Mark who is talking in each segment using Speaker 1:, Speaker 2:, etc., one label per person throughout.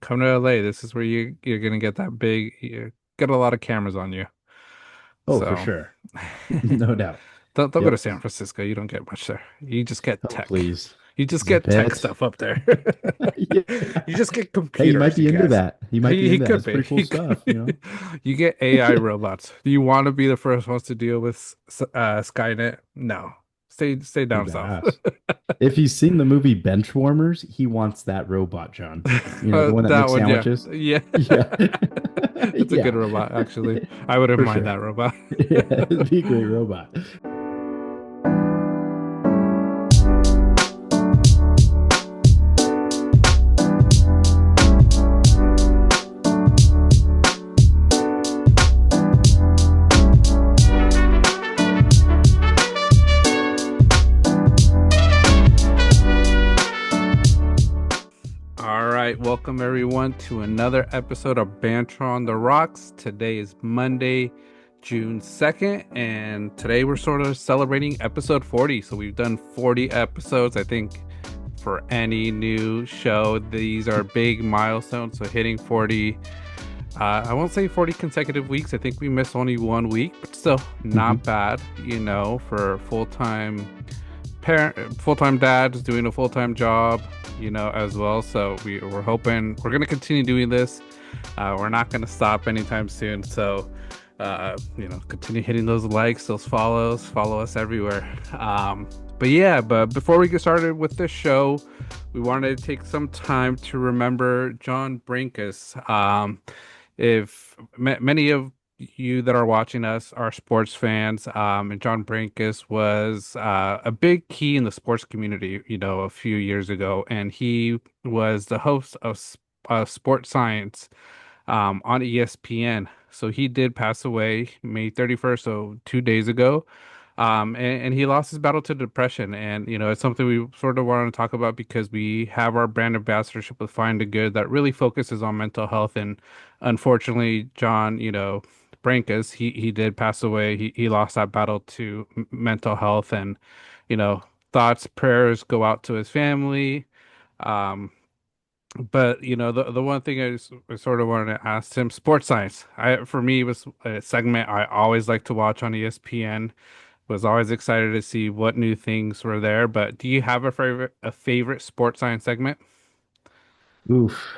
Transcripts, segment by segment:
Speaker 1: come to LA. This is where you're gonna get that big. You get a lot of cameras on you.
Speaker 2: Oh, for
Speaker 1: So
Speaker 2: sure. No doubt.
Speaker 1: don't go to
Speaker 2: Yep.
Speaker 1: San Francisco. You don't get much there. You just get
Speaker 2: Oh,
Speaker 1: tech.
Speaker 2: please.
Speaker 1: You just
Speaker 2: Zip
Speaker 1: get tech
Speaker 2: it.
Speaker 1: stuff up there.
Speaker 2: Yeah.
Speaker 1: You just get
Speaker 2: Hey, you might
Speaker 1: computers, you
Speaker 2: be into
Speaker 1: guys.
Speaker 2: that. You might be
Speaker 1: He
Speaker 2: into that.
Speaker 1: could
Speaker 2: It's
Speaker 1: be.
Speaker 2: pretty cool stuff,
Speaker 1: You get AI robots. Do you want to be the first ones to deal with Skynet? No. Stay
Speaker 2: You
Speaker 1: down south.
Speaker 2: badass. If he's seen the movie Benchwarmers, he wants that robot, John. The one that
Speaker 1: That
Speaker 2: makes
Speaker 1: one, yeah.
Speaker 2: sandwiches.
Speaker 1: Yeah.
Speaker 2: Yeah.
Speaker 1: It's a good
Speaker 2: Yeah,
Speaker 1: robot, actually. I wouldn't
Speaker 2: for
Speaker 1: mind
Speaker 2: sure.
Speaker 1: that robot.
Speaker 2: Yeah, it'd be a great robot.
Speaker 1: All right, welcome everyone to another episode of Banter on the Rocks. Today is Monday, June 2nd, and today we're sort of celebrating episode 40. So we've done 40 episodes. I think for any new show, these are big milestones. So hitting 40, I won't say 40 consecutive weeks. I think we missed only 1 week, but still
Speaker 2: Hmm.
Speaker 1: not bad, for full-time dads doing a full-time job, as well. So we're hoping we're going to continue doing this. We're not going to stop anytime soon. So continue hitting those likes, those follow us everywhere. But yeah, but before we get started with this show, we wanted to take some time to remember John Brenkus. If many of you that are watching us are sports fans, and John Brenkus was a big key in the sports community, a few years ago, and he was the host of Sports Science on ESPN. So he did pass away May 31st, so 2 days ago. And he lost his battle to depression. And, it's something we sort of want to talk about because we have our brand ambassadorship with Find the Good that really focuses on mental health. And unfortunately, John, Brankus, he did pass away. He lost that battle to mental health. And, you know, thoughts, prayers go out to his family. Um, but the one thing I sort of wanted to ask him, sports science. For me, was a segment I always like to watch on ESPN. Was always excited to see what new things were there. But do you have a favorite sports science segment?
Speaker 2: Oof.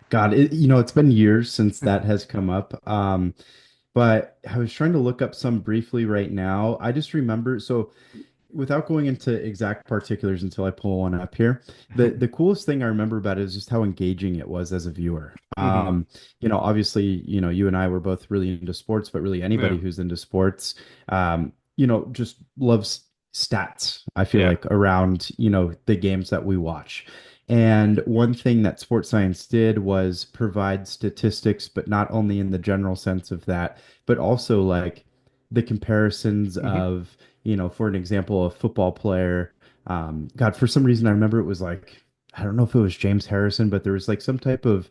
Speaker 2: God, it's been years since that has come up. But I was trying to look up some briefly right now. I just remember, so without going into exact particulars until I pull one up here, the coolest thing I remember about it is just how engaging it was as a viewer.
Speaker 1: Hmm.
Speaker 2: Obviously, you and I were both really into sports, but really anybody
Speaker 1: Yeah,
Speaker 2: who's into sports, just loves stats, I feel
Speaker 1: yeah.
Speaker 2: like, around, the games that we watch. And one thing that sports science did was provide statistics, but not only in the general sense of that, but also like the comparisons
Speaker 1: Hmm.
Speaker 2: of, for an example, a football player. God, for some reason, I remember it was like, I don't know if it was James Harrison, but there was like some type of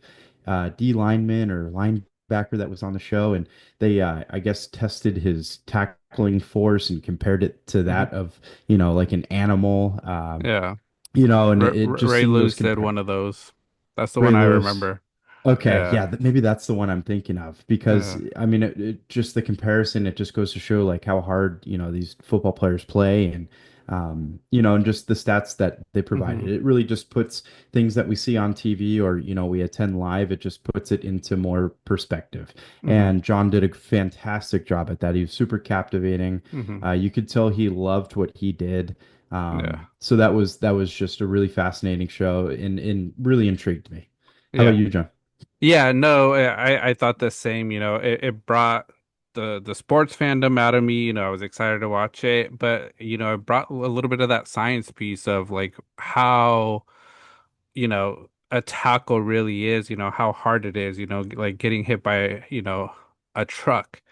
Speaker 2: D lineman or linebacker that was on the show, and they, I guess, tested his tackling force and compared it to
Speaker 1: Hmm.
Speaker 2: that of, like an animal.
Speaker 1: Yeah.
Speaker 2: And it just
Speaker 1: Ray
Speaker 2: seeing those
Speaker 1: Lewis did
Speaker 2: compare
Speaker 1: one of those. That's the
Speaker 2: Ray
Speaker 1: one I
Speaker 2: Lewis.
Speaker 1: remember.
Speaker 2: Okay,
Speaker 1: Yeah.
Speaker 2: yeah, maybe that's the one I'm thinking of because
Speaker 1: Yeah.
Speaker 2: I mean, it just the comparison, it just goes to show like how hard, these football players play and and just the stats that they provided.
Speaker 1: Hmm.
Speaker 2: It really just puts things that we see on TV or, we attend live, it just puts it into more perspective.
Speaker 1: Hmm.
Speaker 2: And John did a fantastic job at that. He was super captivating.
Speaker 1: Hmm.
Speaker 2: You could tell he loved what he did.
Speaker 1: Yeah.
Speaker 2: So that was just a really fascinating show and really intrigued me. How about
Speaker 1: Yeah.
Speaker 2: you, John?
Speaker 1: Yeah, no, I thought the same, it brought the sports fandom out of me, I was excited to watch it, but it brought a little bit of that science piece of like how, a tackle really is, how hard it is, like getting hit by, a truck,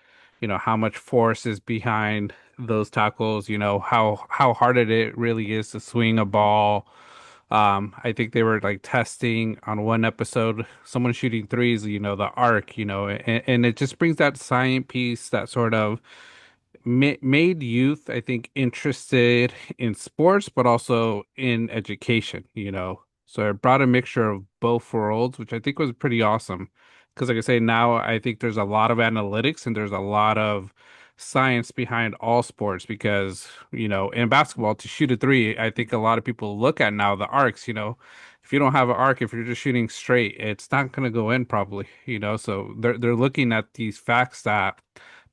Speaker 1: how much force is behind those tackles, how hard it really is to swing a ball. I think they were like testing on one episode, someone shooting threes, the arc, and it just brings that science piece that sort of made youth, I think, interested in sports, but also in education, So it brought a mixture of both worlds, which I think was pretty awesome. Because, like I say, now I think there's a lot of analytics and there's a lot of science behind all sports. Because, in basketball, to shoot a three, I think a lot of people look at now the arcs. If you don't have an arc, if you're just shooting straight, it's not going to go in probably. So they're looking at these facts that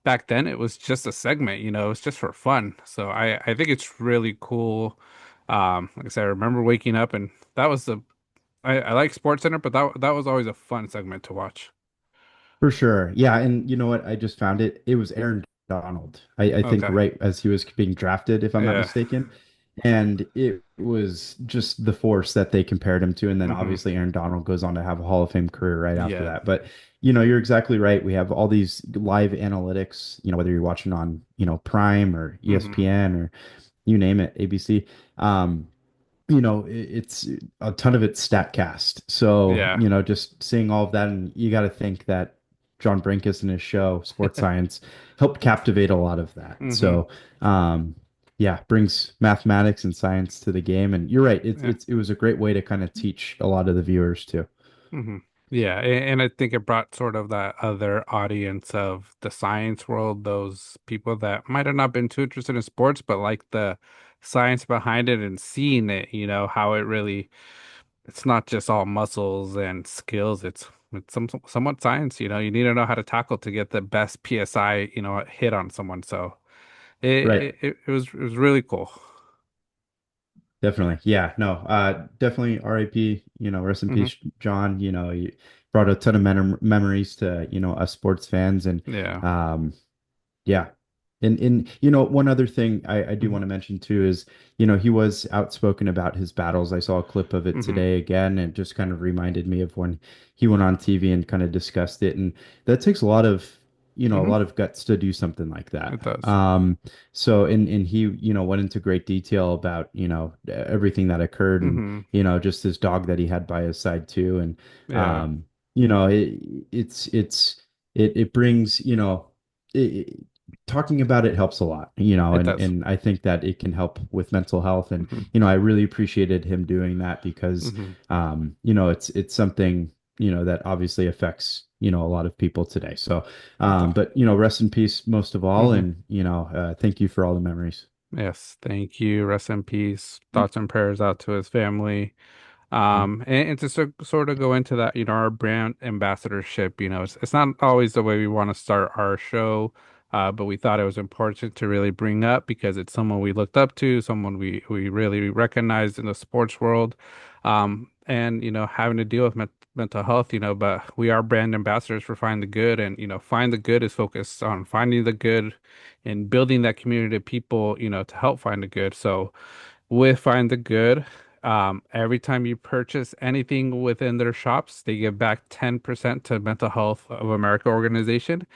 Speaker 1: back then it was just a segment. It's just for fun. So I think it's really cool. Like I said, I remember waking up and that was I like Sports Center, but that was always a fun segment to watch.
Speaker 2: For sure. Yeah, and you know what? I just found it. It was Aaron Donald. I think
Speaker 1: Okay.
Speaker 2: right as he was being drafted, if I'm not
Speaker 1: Yeah.
Speaker 2: mistaken. And it was just the force that they compared him to. And then
Speaker 1: Hmm.
Speaker 2: obviously Aaron Donald goes on to have a Hall of Fame career right after
Speaker 1: Yeah.
Speaker 2: that. But you're exactly right. We have all these live analytics, whether you're watching on, Prime or
Speaker 1: Hmm.
Speaker 2: ESPN or you name it, ABC. Um, it's a ton of it's StatCast. So,
Speaker 1: Yeah.
Speaker 2: just seeing all of that, and you got to think that John Brenkus and his show, Sports Science, helped captivate a lot of that.
Speaker 1: Hmm.
Speaker 2: So, yeah, brings mathematics and science to the game. And you're right,
Speaker 1: Yeah.
Speaker 2: it was a great way to kind of teach a lot of the viewers too.
Speaker 1: Hmm. Yeah, and I think it brought sort of that other audience of the science world, those people that might have not been too interested in sports, but like the science behind it and seeing it, how it really it's not just all muscles and skills. It's somewhat science. You need to know how to tackle to get the best PSI, hit on someone. So
Speaker 2: Right.
Speaker 1: it was really cool.
Speaker 2: Definitely. Yeah, no, definitely RIP, rest in
Speaker 1: Hmm.
Speaker 2: peace, John. You brought a ton of memories to, us sports fans and
Speaker 1: Yeah.
Speaker 2: um yeah. And one other thing I do
Speaker 1: Hmm.
Speaker 2: want to mention too is, he was outspoken about his battles. I saw a clip of it
Speaker 1: Hmm.
Speaker 2: today again, and it just kind of reminded me of when he went on TV and kind of discussed it. And that takes a lot of, a
Speaker 1: Hmm.
Speaker 2: lot of guts to do something like that.
Speaker 1: It does.
Speaker 2: So and he, went into great detail about, everything that occurred and,
Speaker 1: Hmm.
Speaker 2: just this dog that he had by his side too. And
Speaker 1: Yeah,
Speaker 2: um, you know, it, it brings, it, talking about it helps a lot,
Speaker 1: it
Speaker 2: and
Speaker 1: does.
Speaker 2: I think that it can help with mental health. And
Speaker 1: Hmm.
Speaker 2: I really appreciated him doing that because
Speaker 1: Hmm.
Speaker 2: it's something that obviously affects a lot of people today. So
Speaker 1: It does.
Speaker 2: but rest in peace most of all,
Speaker 1: Hmm.
Speaker 2: and thank you for all the memories.
Speaker 1: Yes, thank you. Rest in peace. Thoughts and prayers out to his family. And to sort of go into that, our brand ambassadorship, it's not always the way we want to start our show, but we thought it was important to really bring up because it's someone we looked up to, someone we really recognized in the sports world, and having to deal with mental health, but we are brand ambassadors for Find the Good, and Find the Good is focused on finding the good and building that community of people, to help find the good. So with Find the Good. Every time you purchase anything within their shops, they give back 10% to Mental Health of America organization.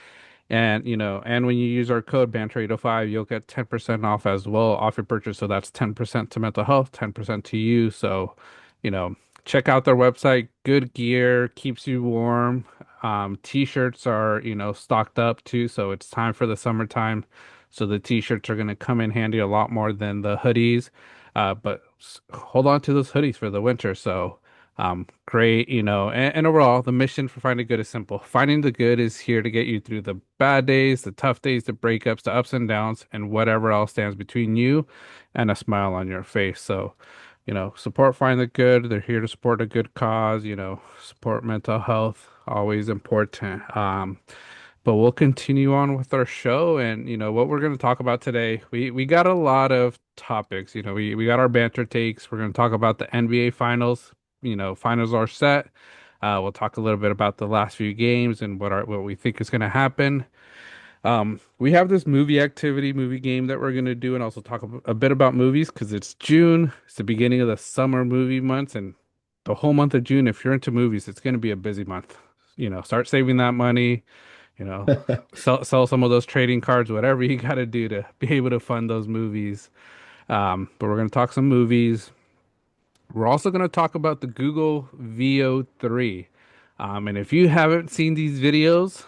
Speaker 1: And when you use our code Banter805, you'll get 10% off as well off your purchase. So that's 10% to mental health, 10% to you. So, you know, check out their website. Good gear, keeps you warm. T-shirts are, stocked up too. So it's time for the summertime. So the t-shirts are going to come in handy a lot more than the hoodies. But hold on to those hoodies for the winter. So, great. And overall, the mission for Finding Good is simple. Finding the good is here to get you through the bad days, the tough days, the breakups, the ups and downs, and whatever else stands between you and a smile on your face. So, support Find the Good. They're here to support a good cause, support mental health, always important. But we'll continue on with our show and what we're going to talk about today. We got a lot of topics. We got our banter takes. We're going to talk about the NBA finals. Finals are set. We'll talk a little bit about the last few games and what we think is going to happen. We have this movie game that we're going to do and also talk a bit about movies because it's June. It's the beginning of the summer movie months and the whole month of June, if you're into movies, it's going to be a busy month. Start saving that money you know, sell some of those trading cards, whatever you got to do to be able to fund those movies. But we're going to talk some movies. We're also going to talk about the Google VO3. And if you haven't seen these videos,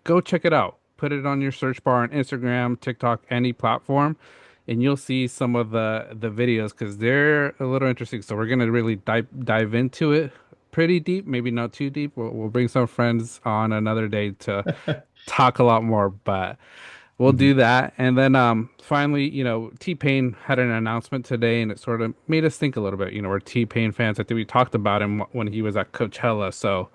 Speaker 1: go check it out. Put it on your search bar on Instagram, TikTok, any platform. and you'll see some of the videos because they're a little interesting. So we're gonna really dive into it pretty deep, maybe not too deep. We'll bring some friends on another day to talk a lot more, but we'll
Speaker 2: Mhm.
Speaker 1: do that. And then finally, T-Pain had an announcement today and it sort of made us think a little bit. We're T-Pain fans. I think we talked about him when he was at Coachella. So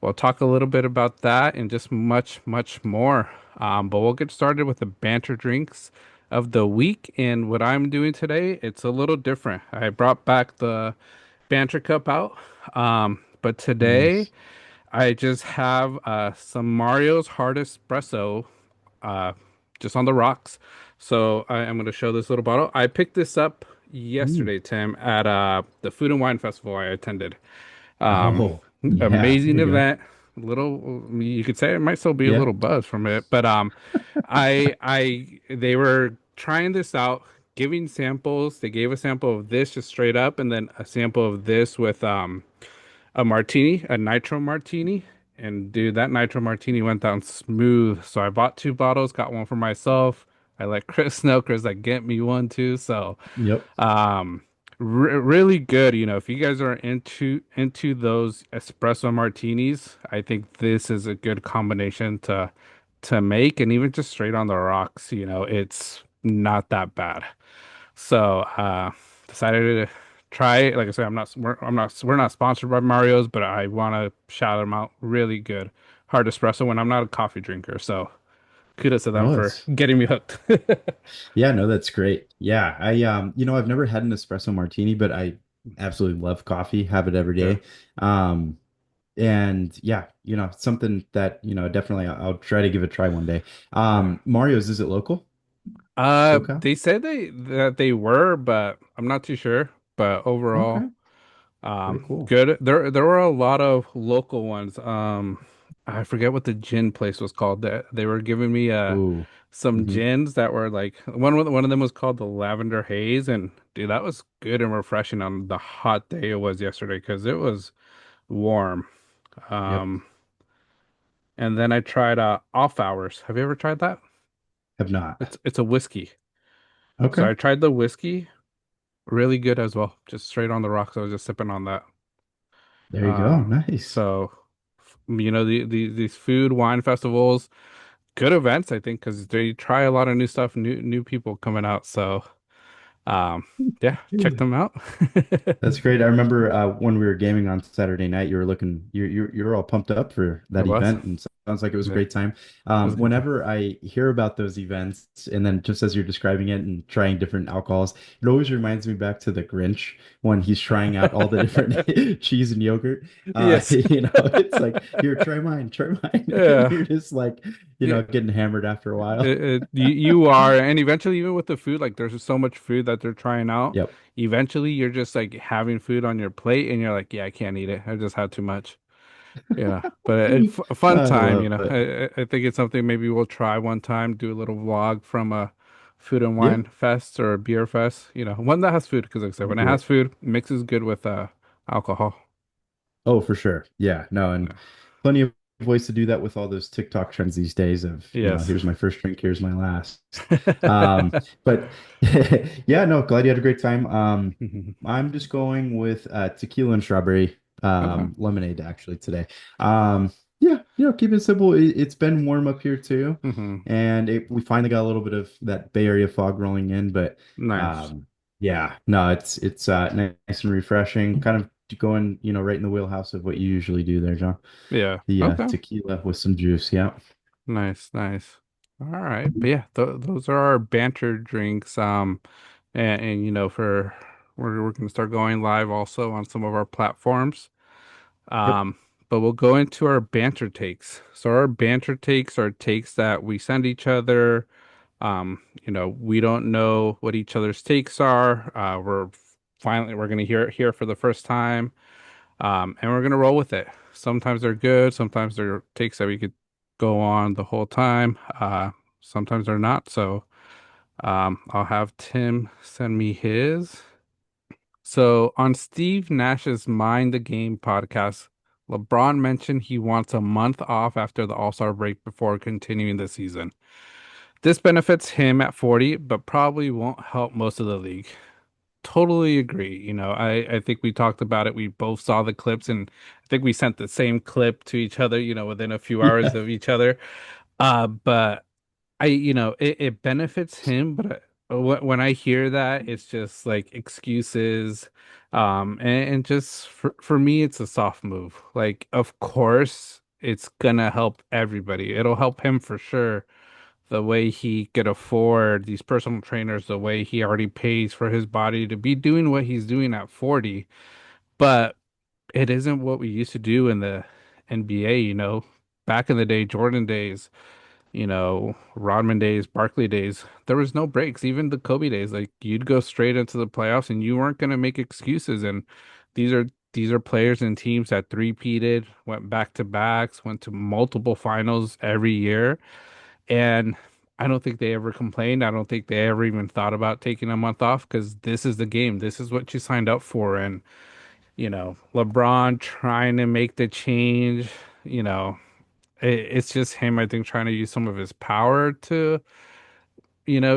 Speaker 1: we'll talk a little bit about that and just much, much more. But we'll get started with the banter drinks of the week. And what I'm doing today, it's a little different. I brought back the banter cup out. But today
Speaker 2: Nice.
Speaker 1: I just have some Mario's Hard Espresso uh, just on the rocks. So I am going to show this little bottle. I picked this up
Speaker 2: Mm.
Speaker 1: yesterday, Tim, at the Food and Wine Festival I attended. Um,
Speaker 2: Oh, yeah. There
Speaker 1: Amazing
Speaker 2: you go.
Speaker 1: event. Little, you could say it might still be a
Speaker 2: Yeah.
Speaker 1: little buzz from it, but they were trying this out, giving samples. They gave a sample of this just straight up, and then a sample of this with a martini, a nitro martini. And dude, that nitro martini went down smooth. So I bought two bottles, got one for myself. I let Chris know, Chris like get me one too. So
Speaker 2: Yep.
Speaker 1: um really good. If you guys are into those espresso martinis, I think this is a good combination to make, and even just straight on the rocks, it's not that bad. So, decided to try it. Like I said, we're not sponsored by Mario's, but I want to shout them out. Really good hard espresso when I'm not a coffee drinker. So, kudos to them
Speaker 2: No,
Speaker 1: for
Speaker 2: that's
Speaker 1: getting me hooked.
Speaker 2: yeah, no, that's great. Yeah, I've never had an espresso martini, but I absolutely love coffee, have it every
Speaker 1: Yeah.
Speaker 2: day. Um, and yeah, something that, definitely I'll try to give it a try one day.
Speaker 1: Yeah.
Speaker 2: Mario's, is it local? SoCal?
Speaker 1: They said that they were, but I'm not too sure. But overall,
Speaker 2: Okay, very cool.
Speaker 1: good. There were a lot of local ones. I forget what the gin place was called. That they were giving me
Speaker 2: Ooh.
Speaker 1: some
Speaker 2: Hmm.
Speaker 1: gins that were like one of them was called the Lavender Haze, and dude, that was good and refreshing on the hot day it was yesterday because it was warm.
Speaker 2: Yep.
Speaker 1: Um, and then I tried Off Hours. Have you ever tried that?
Speaker 2: Have not.
Speaker 1: It's a whiskey. So
Speaker 2: Okay.
Speaker 1: I tried the whiskey. Really good as well. Just straight on the rocks. I was just sipping on that.
Speaker 2: There you go. Nice.
Speaker 1: So these food wine festivals, good events, I think, because they try a lot of new stuff, new people coming out. So yeah, check them out.
Speaker 2: That's great. I remember when we were gaming on Saturday night, you were looking, you're all pumped up for
Speaker 1: It
Speaker 2: that
Speaker 1: was.
Speaker 2: event, and sounds like it was a
Speaker 1: Yeah, it
Speaker 2: great time.
Speaker 1: was a good time.
Speaker 2: Whenever I hear about those events, and then just as you're describing it and trying different alcohols, it always reminds me back to the Grinch when he's trying out all the different cheese and yogurt.
Speaker 1: Yes.
Speaker 2: It's like, here, try mine, and
Speaker 1: Yeah.
Speaker 2: you're just like,
Speaker 1: Yeah.
Speaker 2: getting hammered after a while.
Speaker 1: You are, and eventually, even with the food, like there's just so much food that they're trying out.
Speaker 2: Yep.
Speaker 1: Eventually, you're just like having food on your plate, and you're like, yeah, I can't eat it. I just had too much. Yeah, but a fun
Speaker 2: I
Speaker 1: time,
Speaker 2: love it.
Speaker 1: I think it's something maybe we'll try one time, do a little vlog from a food and
Speaker 2: Yeah,
Speaker 1: wine fest or a beer fest, one that has food, because like I said,
Speaker 2: that'd be
Speaker 1: when it has
Speaker 2: great.
Speaker 1: food, mixes good with alcohol.
Speaker 2: Oh, for sure. Yeah, no, and
Speaker 1: Yeah.
Speaker 2: plenty of ways to do that with all those TikTok trends these days of,
Speaker 1: Yes.
Speaker 2: here's my first drink, here's my last. But yeah, no, glad you had a great time. I'm just going with tequila and strawberry
Speaker 1: Okay.
Speaker 2: lemonade actually today. Yeah, keep it simple. It's been warm up here too,
Speaker 1: Hmm.
Speaker 2: and we finally got a little bit of that Bay Area fog rolling in, but
Speaker 1: Nice.
Speaker 2: um, yeah, no, it's nice and refreshing, kind of going, right in the wheelhouse of what you usually do there, John.
Speaker 1: Yeah.
Speaker 2: The
Speaker 1: Okay.
Speaker 2: tequila with some juice. Yeah.
Speaker 1: Nice, nice. All right. But yeah, th those are our banter drinks. And for we're gonna start going live also on some of our platforms.
Speaker 2: Yep.
Speaker 1: But we'll go into our banter takes. So our banter takes are takes that we send each other. We don't know what each other's takes are. We're gonna hear it here for the first time. And we're gonna roll with it. Sometimes they're good, sometimes they're takes that we could go on the whole time. Sometimes they're not. So I'll have Tim send me his. So on Steve Nash's Mind the Game podcast, LeBron mentioned he wants a month off after the All-Star break before continuing the season. This benefits him at 40, but probably won't help most of the league. Totally agree. I think we talked about it. We both saw the clips, and I think we sent the same clip to each other, within a few hours
Speaker 2: Yeah.
Speaker 1: of each other. But it benefits him, but when I hear that, it's just like excuses. And just for me, it's a soft move. Like, of course, it's gonna help everybody. It'll help him for sure. The way he could afford these personal trainers, the way he already pays for his body to be doing what he's doing at 40. But it isn't what we used to do in the NBA. Back in the day, Jordan days, Rodman days, Barkley days, there was no breaks. Even the Kobe days, like you'd go straight into the playoffs and you weren't going to make excuses. And these are players and teams that three-peated, went back to backs, went to multiple finals every year. And I don't think they ever complained. I don't think they ever even thought about taking a month off because this is the game. This is what you signed up for. And, LeBron trying to make the change, you know, it's just him, I think, trying to use some of his power to,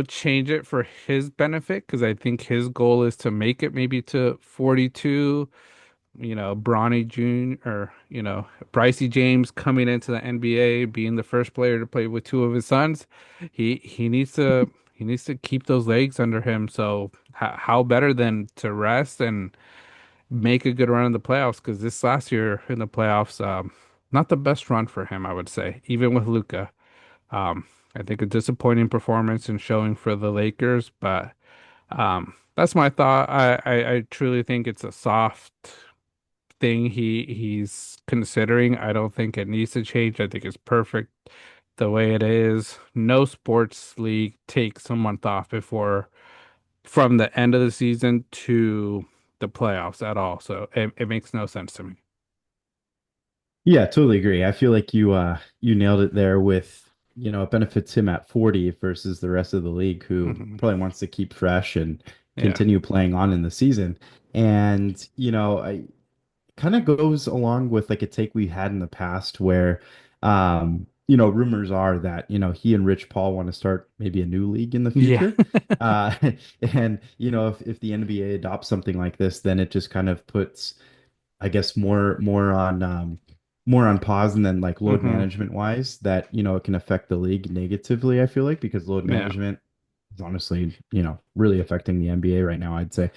Speaker 1: change it for his benefit. Because I think his goal is to make it maybe to 42. Bronny Jr. or, Brycey James coming into the NBA, being the first player to play with two of his sons. He needs to keep those legs under him. So how better than to rest and make a good run in the playoffs? Because this last year in the playoffs, not the best run for him, I would say, even with Luca. Um, I think a disappointing performance and showing for the Lakers, but that's my thought. I truly think it's a soft thing he's considering. I don't think it needs to change. I think it's perfect the way it is. No sports league takes a month off before from the end of the season to the playoffs at all. So it makes no sense to me.
Speaker 2: Yeah, totally agree. I feel like you nailed it there with, it benefits him at 40 versus the rest of the league who
Speaker 1: Hmm.
Speaker 2: probably wants to keep fresh and
Speaker 1: Yeah.
Speaker 2: continue playing on in the season. And, I kind of goes along with like a take we had in the past where rumors are that, he and Rich Paul want to start maybe a new league in the
Speaker 1: Yeah.
Speaker 2: future. Uh and if the NBA adopts something like this, then it just kind of puts I guess more on pause and then like load
Speaker 1: Hmm.
Speaker 2: management wise that it can affect the league negatively, I feel like, because load
Speaker 1: Yeah.
Speaker 2: management is honestly, really affecting the NBA right now, I'd say.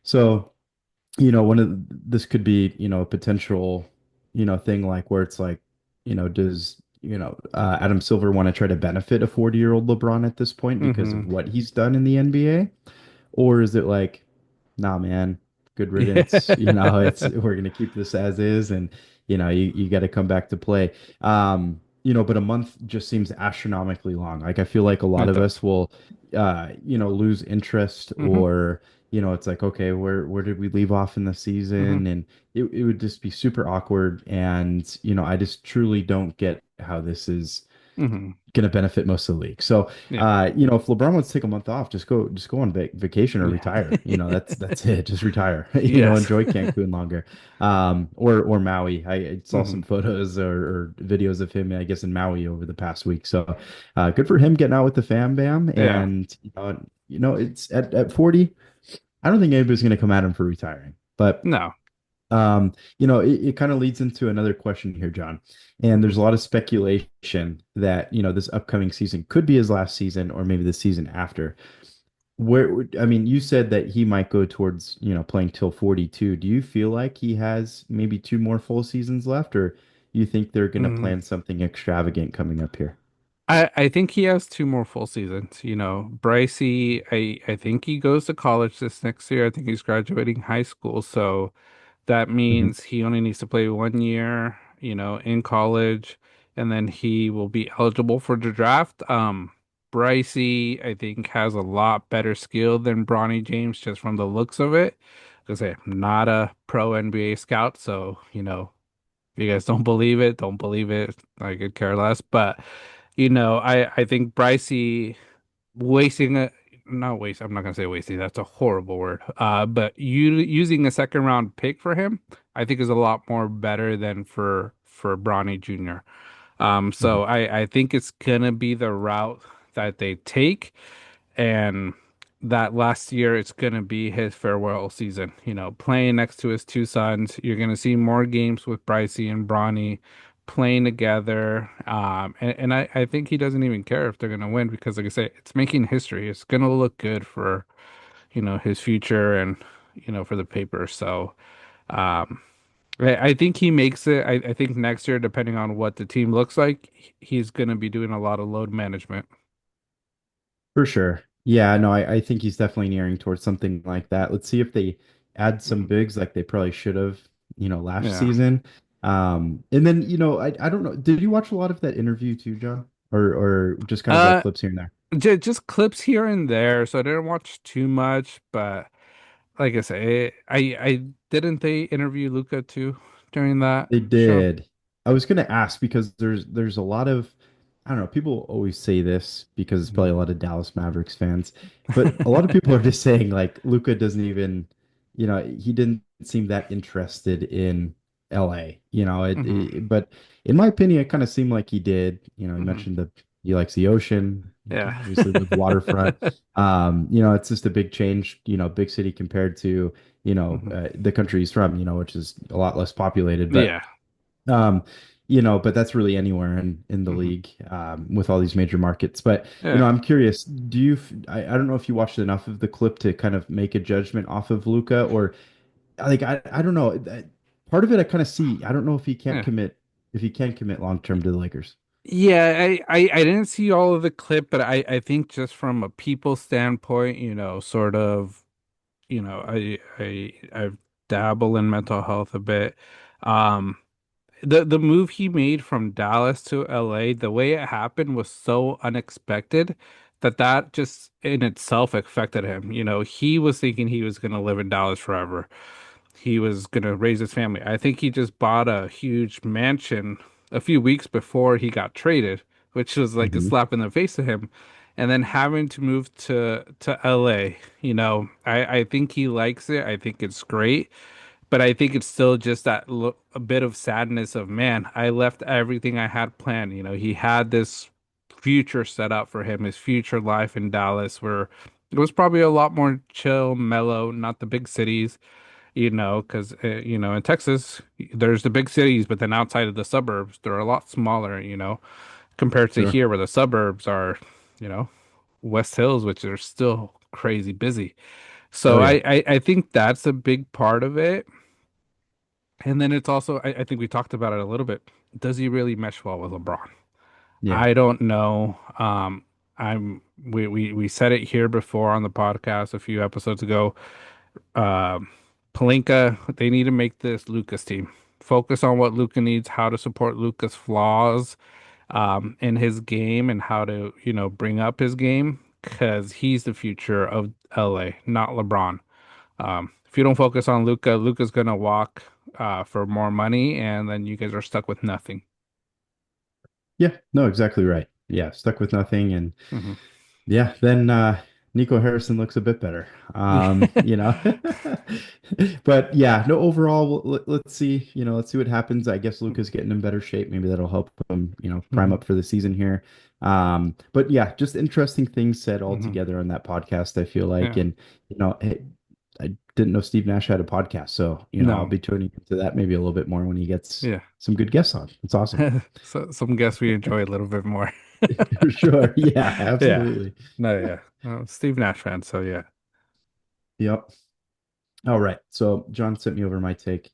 Speaker 2: So, one of this could be, a potential, thing like where it's like, does Adam Silver want to try to benefit a 40-year-old LeBron at this point because
Speaker 1: Hmm.
Speaker 2: of what he's done in the NBA? Or is it like, nah, man, good
Speaker 1: Yeah.
Speaker 2: riddance. It's we're gonna keep this as is, and you got to come back to play. But a month just seems astronomically long. Like I feel like a lot
Speaker 1: It
Speaker 2: of
Speaker 1: does.
Speaker 2: us will, lose interest,
Speaker 1: Hmm.
Speaker 2: or it's like, okay, where did we leave off in the
Speaker 1: Hmm.
Speaker 2: season? And it would just be super awkward. And I just truly don't get how this is
Speaker 1: Hmm.
Speaker 2: going to benefit most of the league. So,
Speaker 1: Yeah.
Speaker 2: if LeBron wants to take a month off, just go on vacation or
Speaker 1: Yeah.
Speaker 2: retire. That's it. Just retire.
Speaker 1: Yes.
Speaker 2: Enjoy Cancun longer. Or Maui. I saw
Speaker 1: Hmm.
Speaker 2: some photos or videos of him, I guess, in Maui over the past week. So, good for him getting out with the fam bam.
Speaker 1: Yeah.
Speaker 2: And it's at 40. I don't think anybody's going to come at him for retiring, but.
Speaker 1: No.
Speaker 2: It kind of leads into another question here, John. And
Speaker 1: Hmm.
Speaker 2: there's a lot of speculation that, this upcoming season could be his last season or maybe the season after. I mean, you said that he might go towards, playing till 42. Do you feel like he has maybe two more full seasons left, or you think they're going to
Speaker 1: Hmm.
Speaker 2: plan something extravagant coming up here?
Speaker 1: I think he has two more full seasons. Brycey, I think he goes to college this next year. I think he's graduating high school. So that
Speaker 2: Mhm.
Speaker 1: means he only needs to play 1 year, in college, and then he will be eligible for the draft. Brycey, I think, has a lot better skill than Bronny James just from the looks of it. Because I'm not a pro NBA scout, so, if you guys don't believe it, don't believe it. I could care less. But, I think Brycey wasting a not waste. I'm not gonna say wasting. That's a horrible word. But using a second round pick for him, I think is a lot more better than for Bronny Jr. So
Speaker 2: Mhm.
Speaker 1: I think it's gonna be the route that they take. And that last year, it's going to be his farewell season. Playing next to his two sons. You're going to see more games with Brycey and Bronny playing together. And I think he doesn't even care if they're going to win because, like I say, it's making history. It's going to look good for, his future and, for the paper. So, um, I think he makes it. I think next year, depending on what the team looks like, he's going to be doing a lot of load management.
Speaker 2: For sure. Yeah, no, I think he's definitely nearing towards something like that. Let's see if they add some
Speaker 1: Mhm.
Speaker 2: bigs like they probably should have, last
Speaker 1: Yeah.
Speaker 2: season. And then, I don't know. Did you watch a lot of that interview too, John? Or just kind of like
Speaker 1: Uh,
Speaker 2: clips here and there?
Speaker 1: just clips here and there, so I didn't watch too much. But like I say, I didn't they interview Luca too during that
Speaker 2: They
Speaker 1: show?
Speaker 2: did. I was gonna ask because there's a lot of I don't know, people always say this because it's
Speaker 1: Mhm.
Speaker 2: probably a lot of Dallas Mavericks fans, but a lot of people are just saying like Luca doesn't even, he didn't seem that interested in LA.
Speaker 1: Hmm.
Speaker 2: But in my opinion, it kind of seemed like he did. He
Speaker 1: Hmm.
Speaker 2: mentioned that he likes the ocean.
Speaker 1: Yeah.
Speaker 2: He obviously lives waterfront. It's just a big change, big city compared to
Speaker 1: Hmm.
Speaker 2: the country he's from, which is a lot less populated. But
Speaker 1: Yeah.
Speaker 2: um, but that's really anywhere in the
Speaker 1: Hmm.
Speaker 2: league with all these major markets. But
Speaker 1: Yeah.
Speaker 2: I'm curious. I don't know if you watched enough of the clip to kind of make a judgment off of Luca, or like I don't know. Part of it I kind of see. I don't know
Speaker 1: Yeah.
Speaker 2: if he can commit long term to the Lakers.
Speaker 1: Yeah, I didn't see all of the clip, but I think just from a people standpoint, sort of, I dabble in mental health a bit. Um, the move he made from Dallas to LA, the way it happened was so unexpected that just in itself affected him. He was thinking he was going to live in Dallas forever. He was going to raise his family. I think he just bought a huge mansion a few weeks before he got traded, which was like a
Speaker 2: Hmm.
Speaker 1: slap in the face to him. And then having to move to LA, I think he likes it. I think it's great, but I think it's still just a bit of sadness of, man, I left everything I had planned. He had this future set up for him, his future life in Dallas, where it was probably a lot more chill, mellow, not the big cities, because, in Texas, there's the big cities, but then outside of the suburbs, they're a lot smaller, compared to
Speaker 2: Sure.
Speaker 1: here where the suburbs are, you know, West Hills, which are still crazy busy.
Speaker 2: Oh
Speaker 1: So
Speaker 2: yeah.
Speaker 1: I think that's a big part of it. And then it's also, I think we talked about it a little bit. Does he really mesh well with LeBron?
Speaker 2: Yeah.
Speaker 1: I don't know. We said it here before on the podcast a few episodes ago. Um, Palinka, they need to make this Luca's team. Focus on what Luca needs, how to support Luca's flaws, in his game, and how to, bring up his game because he's the future of LA, not LeBron. If you don't focus on Luca, Luca's gonna walk for more money, and then you guys are stuck with nothing.
Speaker 2: Yeah. No, exactly right. Yeah. Stuck with nothing, and
Speaker 1: Hmm.
Speaker 2: yeah, then Nico Harrison looks a bit better. But yeah, no, overall, let's see, let's see what happens. I guess Luca's getting in better shape. Maybe that'll help him, prime
Speaker 1: Hmm.
Speaker 2: up for the season here. But yeah, just interesting things said all
Speaker 1: Hmm.
Speaker 2: together on that podcast, I feel like.
Speaker 1: Yeah.
Speaker 2: And, hey, I didn't know Steve Nash had a podcast. So, I'll
Speaker 1: No.
Speaker 2: be tuning into that maybe a little bit more when he gets
Speaker 1: Yeah.
Speaker 2: some good guests on. It's awesome.
Speaker 1: So some guess we enjoy a little bit more.
Speaker 2: For sure. Yeah,
Speaker 1: Yeah.
Speaker 2: absolutely.
Speaker 1: No, yeah. Steve Nash fan, so yeah.
Speaker 2: Yep. All right. So John sent me over my take.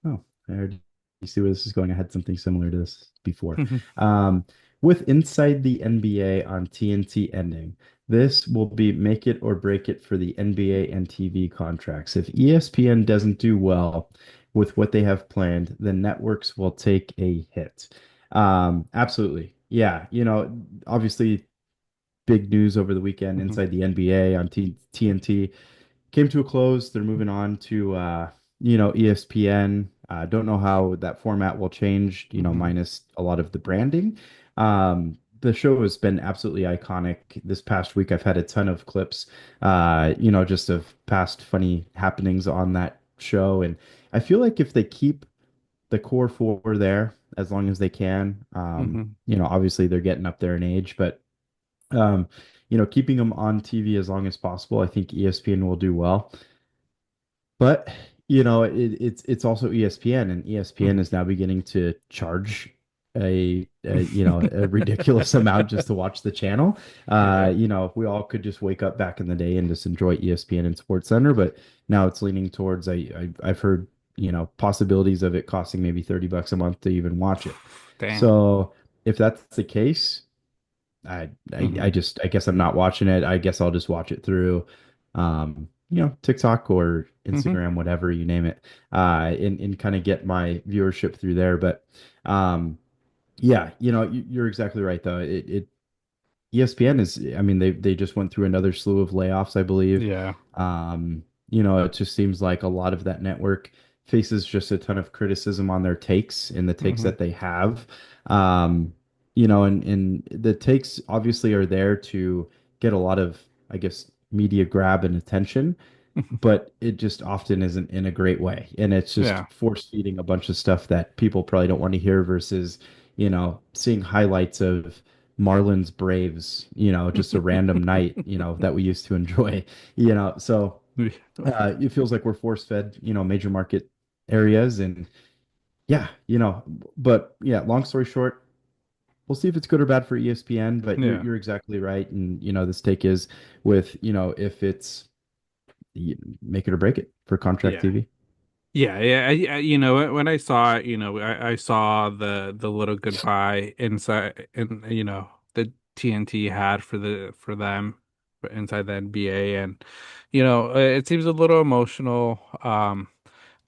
Speaker 2: Oh, I already see where this is going. I had something similar to this before. Um, with Inside the NBA on TNT ending, this will be make it or break it for the NBA and TV contracts. If ESPN doesn't do well with what they have planned, the networks will take a hit. Absolutely. Yeah. Obviously, big news over the weekend
Speaker 1: Mhm.
Speaker 2: inside the NBA on TNT came to a close. They're moving on to ESPN. Don't know how that format will change,
Speaker 1: Mhm.
Speaker 2: minus a lot of the branding. The show has been absolutely iconic. This past week, I've had a ton of clips, just of past funny happenings on that show. And I feel like if they keep the core four there as long as they can,
Speaker 1: Mhm.
Speaker 2: obviously they're getting up there in age, but Um, keeping them on TV as long as possible, I think ESPN will do well. But it's also ESPN, and ESPN
Speaker 1: Mhm.
Speaker 2: is now beginning to charge a ridiculous amount just to watch the channel.
Speaker 1: Yeah.
Speaker 2: We all could just wake up back in the day and just enjoy ESPN and Sports Center, but now it's leaning towards I've heard possibilities of it costing maybe $30 a month to even watch it.
Speaker 1: Damn.
Speaker 2: So if that's the case, I
Speaker 1: Hmm.
Speaker 2: just I guess I'm not watching it. I guess I'll just watch it through TikTok or
Speaker 1: Hmm.
Speaker 2: Instagram, whatever you name it, and kind of get my viewership through there. But yeah, you're exactly right though. ESPN is, I mean, they just went through another slew of layoffs, I believe.
Speaker 1: Yeah.
Speaker 2: It just seems like a lot of that network faces just a ton of criticism on their takes and the takes
Speaker 1: Hmm.
Speaker 2: that they have. Um, and the takes obviously are there to get a lot of, I guess, media grab and attention, but it just often isn't in a great way. And it's just
Speaker 1: Yeah.
Speaker 2: force feeding a bunch of stuff that people probably don't want to hear versus, seeing highlights of Marlins Braves, just a random night, that we used to enjoy, So it feels like we're force fed, major market areas. And yeah, but yeah, long story short, we'll see if it's good or bad for ESPN, but you're
Speaker 1: Yeah.
Speaker 2: you're exactly right. And this take is with, if it's make it or break it for contract
Speaker 1: Yeah.
Speaker 2: TV.
Speaker 1: Yeah, yeah, when I saw it, I saw the little goodbye inside, and the TNT had for them inside the NBA, and it seems a little emotional.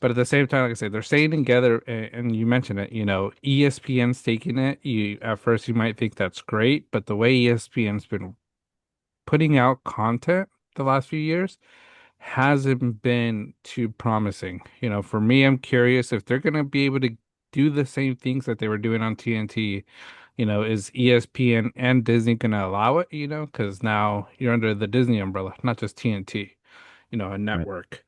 Speaker 1: But at the same time, like I said, they're staying together, and you mentioned it. ESPN's taking it. You At first you might think that's great, but the way ESPN's been putting out content the last few years hasn't been too promising. For me, I'm curious if they're gonna be able to do the same things that they were doing on TNT. Is ESPN and Disney gonna allow it? Because now you're under the Disney umbrella, not just TNT, a
Speaker 2: Right.
Speaker 1: network.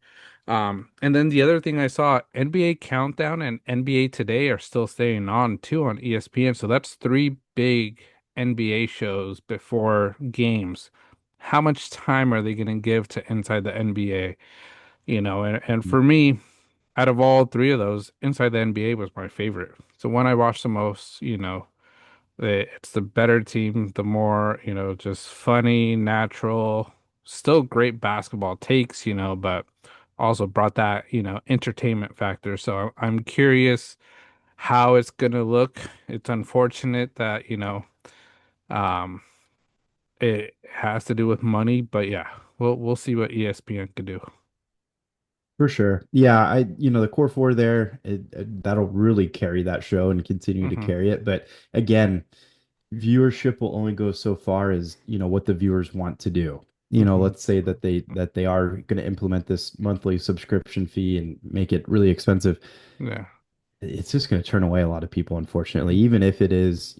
Speaker 1: And then the other thing I saw, NBA Countdown and NBA Today are still staying on too on ESPN. So that's three big NBA shows before games. How much time are they going to give to Inside the NBA? And for me, out of all three of those, Inside the NBA was my favorite. So when I watched the most, it's the better team, the more, just funny, natural, still great basketball takes, but also brought that, entertainment factor. So I'm curious how it's gonna look. It's unfortunate that, um, it has to do with money, but yeah, we'll see what ESPN could do.
Speaker 2: For sure. Yeah, the core four there, that'll really carry that show and continue to
Speaker 1: Hmm.
Speaker 2: carry it. But again, viewership will only go so far as, what the viewers want to do.
Speaker 1: Hmm.
Speaker 2: Let's say that they are going to implement this monthly subscription fee and make it really expensive.
Speaker 1: Yeah.
Speaker 2: It's just going to turn away a lot of people, unfortunately, even if it is,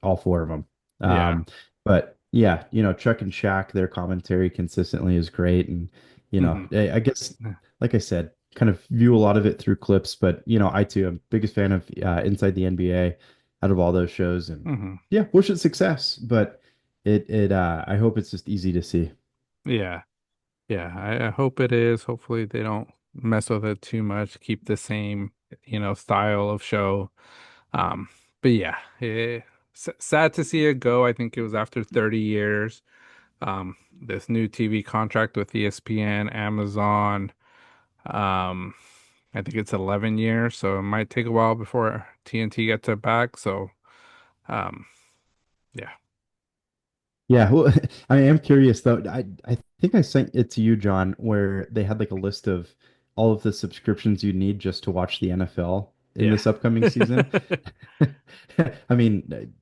Speaker 2: all four of them.
Speaker 1: Yeah.
Speaker 2: But yeah, Chuck and Shaq, their commentary consistently is great. And,
Speaker 1: Hmm.
Speaker 2: I guess, like I said, kind of view a lot of it through clips, but, I too am biggest fan of Inside the NBA out of all those shows. And
Speaker 1: Hmm.
Speaker 2: yeah, wish it success, but I hope it's just easy to see.
Speaker 1: Yeah. Yeah, I hope it is. Hopefully they don't mess with it too much. Keep the same, style of show. Um, but yeah, sad to see it go. I think it was after 30 years. This new TV contract with ESPN, Amazon. Um, I think it's 11 years, so it might take a while before TNT gets it back. So, um, yeah,
Speaker 2: Yeah, well, I am curious though. I think I sent it to you, John, where they had like a list of all of the subscriptions you need just to watch the NFL in
Speaker 1: yeah,
Speaker 2: this upcoming season. I mean,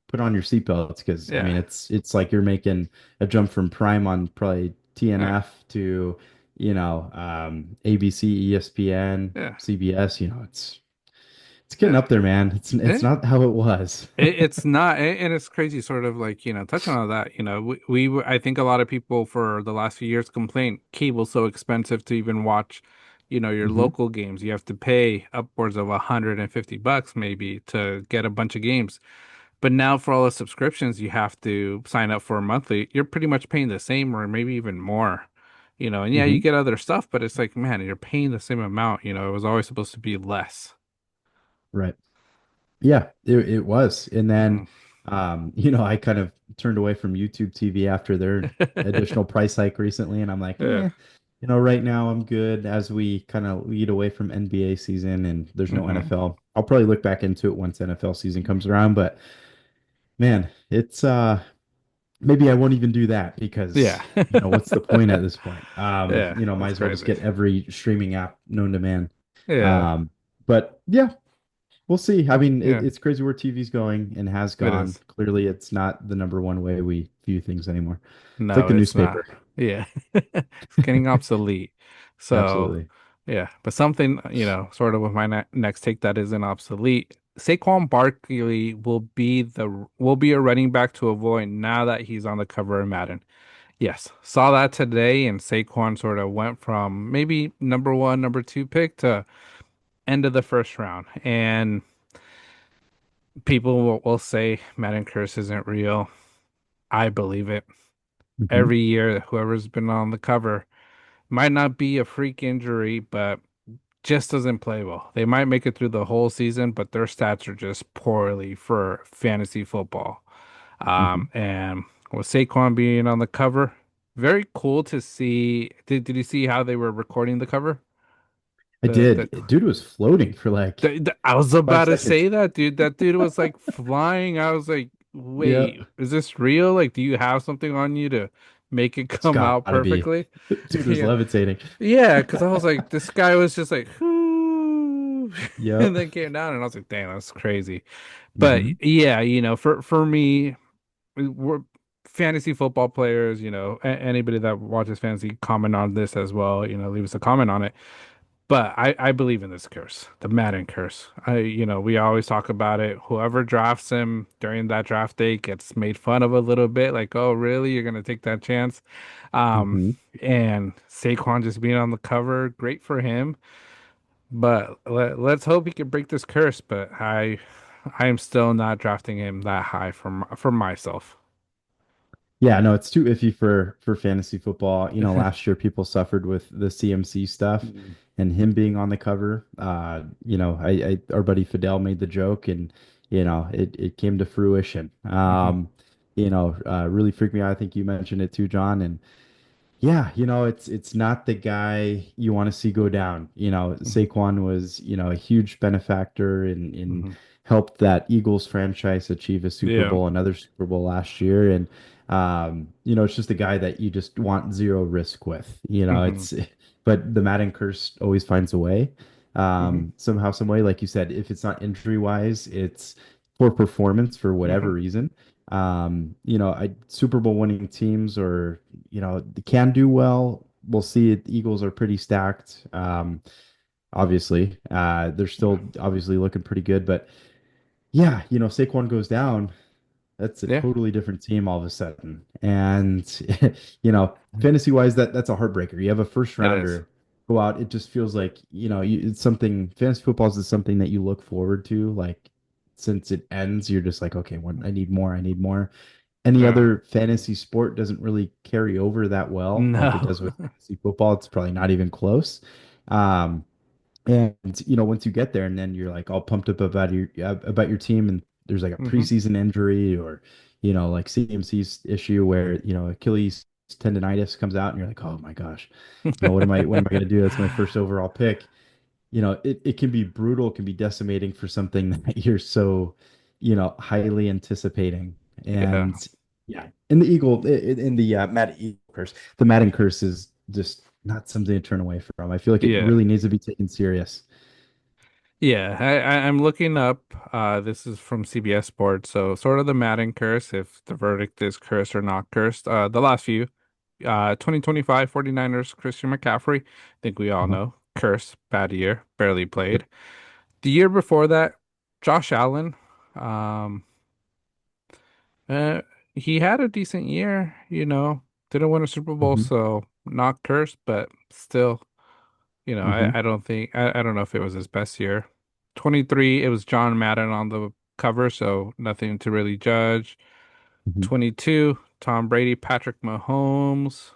Speaker 2: put on your seatbelts because I mean
Speaker 1: yeah,
Speaker 2: it's like you're making a jump from Prime on probably
Speaker 1: yeah,
Speaker 2: TNF to ABC, ESPN,
Speaker 1: yeah.
Speaker 2: CBS. It's getting
Speaker 1: Yeah.
Speaker 2: up there, man. It's
Speaker 1: Eh,
Speaker 2: not how it was.
Speaker 1: it's not, and it's crazy, sort of like, touching on that, I think a lot of people for the last few years complain cable's so expensive to even watch, your
Speaker 2: Hmm.
Speaker 1: local games. You have to pay upwards of $150 maybe to get a bunch of games. But now for all the subscriptions, you have to sign up for a monthly. You're pretty much paying the same or maybe even more, and yeah, you
Speaker 2: Hmm.
Speaker 1: get other stuff, but it's like, man, you're paying the same amount, it was always supposed to be less.
Speaker 2: Right. Yeah, it was. And
Speaker 1: Hmm.
Speaker 2: then, I kind of turned away from YouTube TV after their additional price hike recently. And I'm like,
Speaker 1: Yeah.
Speaker 2: right now I'm good as we kind of lead away from NBA season and there's no
Speaker 1: Hmm.
Speaker 2: NFL. I'll probably look back into it once NFL season comes around. But man, it's maybe I won't even do that because,
Speaker 1: Yeah.
Speaker 2: what's the point at this point?
Speaker 1: Yeah,
Speaker 2: Might
Speaker 1: that's
Speaker 2: as well just
Speaker 1: crazy.
Speaker 2: get every streaming app known to man.
Speaker 1: Yeah.
Speaker 2: Um, but yeah, we'll see. I mean,
Speaker 1: Yeah,
Speaker 2: it's crazy where TV's going and has
Speaker 1: it
Speaker 2: gone.
Speaker 1: is.
Speaker 2: Clearly, it's not the number one way we view things anymore. It's like
Speaker 1: No,
Speaker 2: the
Speaker 1: it's not.
Speaker 2: newspaper.
Speaker 1: Yeah. It's getting obsolete. So,
Speaker 2: Absolutely.
Speaker 1: yeah. But something, sort of with my next take that isn't obsolete. Saquon Barkley will be a running back to avoid now that he's on the cover of Madden. Yes. Saw that today, and Saquon sort of went from maybe number one, number two pick to end of the first round. And people will say Madden Curse isn't real. I believe it.
Speaker 2: Hmm.
Speaker 1: Every year, whoever's been on the cover might not be a freak injury, but just doesn't play well. They might make it through the whole season, but their stats are just poorly for fantasy football.
Speaker 2: Hmm.
Speaker 1: And with Saquon being on the cover, very cool to see. Did you see how they were recording the cover?
Speaker 2: I
Speaker 1: The
Speaker 2: did. Dude was floating for like
Speaker 1: I was
Speaker 2: five
Speaker 1: about to say
Speaker 2: seconds.
Speaker 1: that, dude. That dude was like flying. I was like,
Speaker 2: Yeah,
Speaker 1: wait, is this real? Like, do you have something on you to make it
Speaker 2: it's
Speaker 1: come out
Speaker 2: gotta be.
Speaker 1: perfectly?
Speaker 2: Dude was
Speaker 1: Yeah.
Speaker 2: levitating.
Speaker 1: Yeah, because I was like, this guy was just like, whoo, and
Speaker 2: Yep.
Speaker 1: then came down, and I was like, damn, that's crazy. But
Speaker 2: Hmm.
Speaker 1: yeah, for me, we're fantasy football players. Anybody that watches fantasy, comment on this as well. Leave us a comment on it. But I believe in this curse, the Madden curse. We always talk about it. Whoever drafts him during that draft day gets made fun of a little bit, like, oh, really? You're gonna take that chance? Um,
Speaker 2: Hmm.
Speaker 1: and Saquon just being on the cover, great for him. But let's hope he can break this curse. But I am still not drafting him that high for myself.
Speaker 2: Yeah, no, it's too iffy for fantasy football. Last year people suffered with the CMC stuff
Speaker 1: Mm.
Speaker 2: and him being on the cover. Our buddy Fidel made the joke and it came to fruition.
Speaker 1: Hmm.
Speaker 2: Really freaked me out. I think you mentioned it too, John. And yeah, it's not the guy you want to see go down.
Speaker 1: Hmm.
Speaker 2: Saquon was, a huge benefactor in
Speaker 1: Hmm.
Speaker 2: helped that Eagles franchise achieve a Super
Speaker 1: Yeah.
Speaker 2: Bowl, another Super Bowl last year. And it's just a guy that you just want zero risk with.
Speaker 1: Hmm.
Speaker 2: It's but the Madden curse always finds a way.
Speaker 1: Hmm.
Speaker 2: Somehow, some way, like you said, if it's not injury wise, it's poor performance for whatever
Speaker 1: Hmm.
Speaker 2: reason. Super Bowl winning teams or can do well. We'll see it. The Eagles are pretty stacked. Obviously, they're
Speaker 1: Yeah.
Speaker 2: still obviously looking pretty good, but yeah, Saquon goes down. That's a
Speaker 1: Yeah,
Speaker 2: totally different team all of a sudden. And fantasy wise, that's a heartbreaker. You have a first
Speaker 1: it is.
Speaker 2: rounder go out. It just feels like, it's something fantasy football is something that you look forward to. Like since it ends, you're just like, okay, I need more, I need more. Any
Speaker 1: Yeah.
Speaker 2: other fantasy sport doesn't really carry over that well like it
Speaker 1: No.
Speaker 2: does with fantasy football. It's probably not even close. Um, and once you get there, and then you're like all pumped up about your team, and there's like a
Speaker 1: Hmm.
Speaker 2: preseason injury or like CMC's issue where Achilles tendonitis comes out, and you're like, oh my gosh, what am I going to do? That's my first overall pick. It can be brutal, it can be decimating for something that you're so highly anticipating.
Speaker 1: Yeah.
Speaker 2: And yeah, in the Eagle, in the Madden Eagle curse, the Madden curse is just not something to turn away from. I feel like it
Speaker 1: Yeah.
Speaker 2: really needs to be taken serious.
Speaker 1: Yeah. I'm looking up. This is from CBS Sports. So, sort of the Madden curse, if the verdict is cursed or not cursed. The last few, 2025 49ers, Christian McCaffrey. I think we all
Speaker 2: Uh-huh.
Speaker 1: know. Curse, bad year, barely
Speaker 2: Yep.
Speaker 1: played. The year before that, Josh Allen. Um, uh, he had a decent year, didn't win a Super Bowl,
Speaker 2: Hmm.
Speaker 1: so not cursed, but still.
Speaker 2: Hmm.
Speaker 1: I don't know if it was his best year. 23, it was John Madden on the cover, so nothing to really judge.
Speaker 2: Mhm.
Speaker 1: 22, Tom Brady, Patrick Mahomes.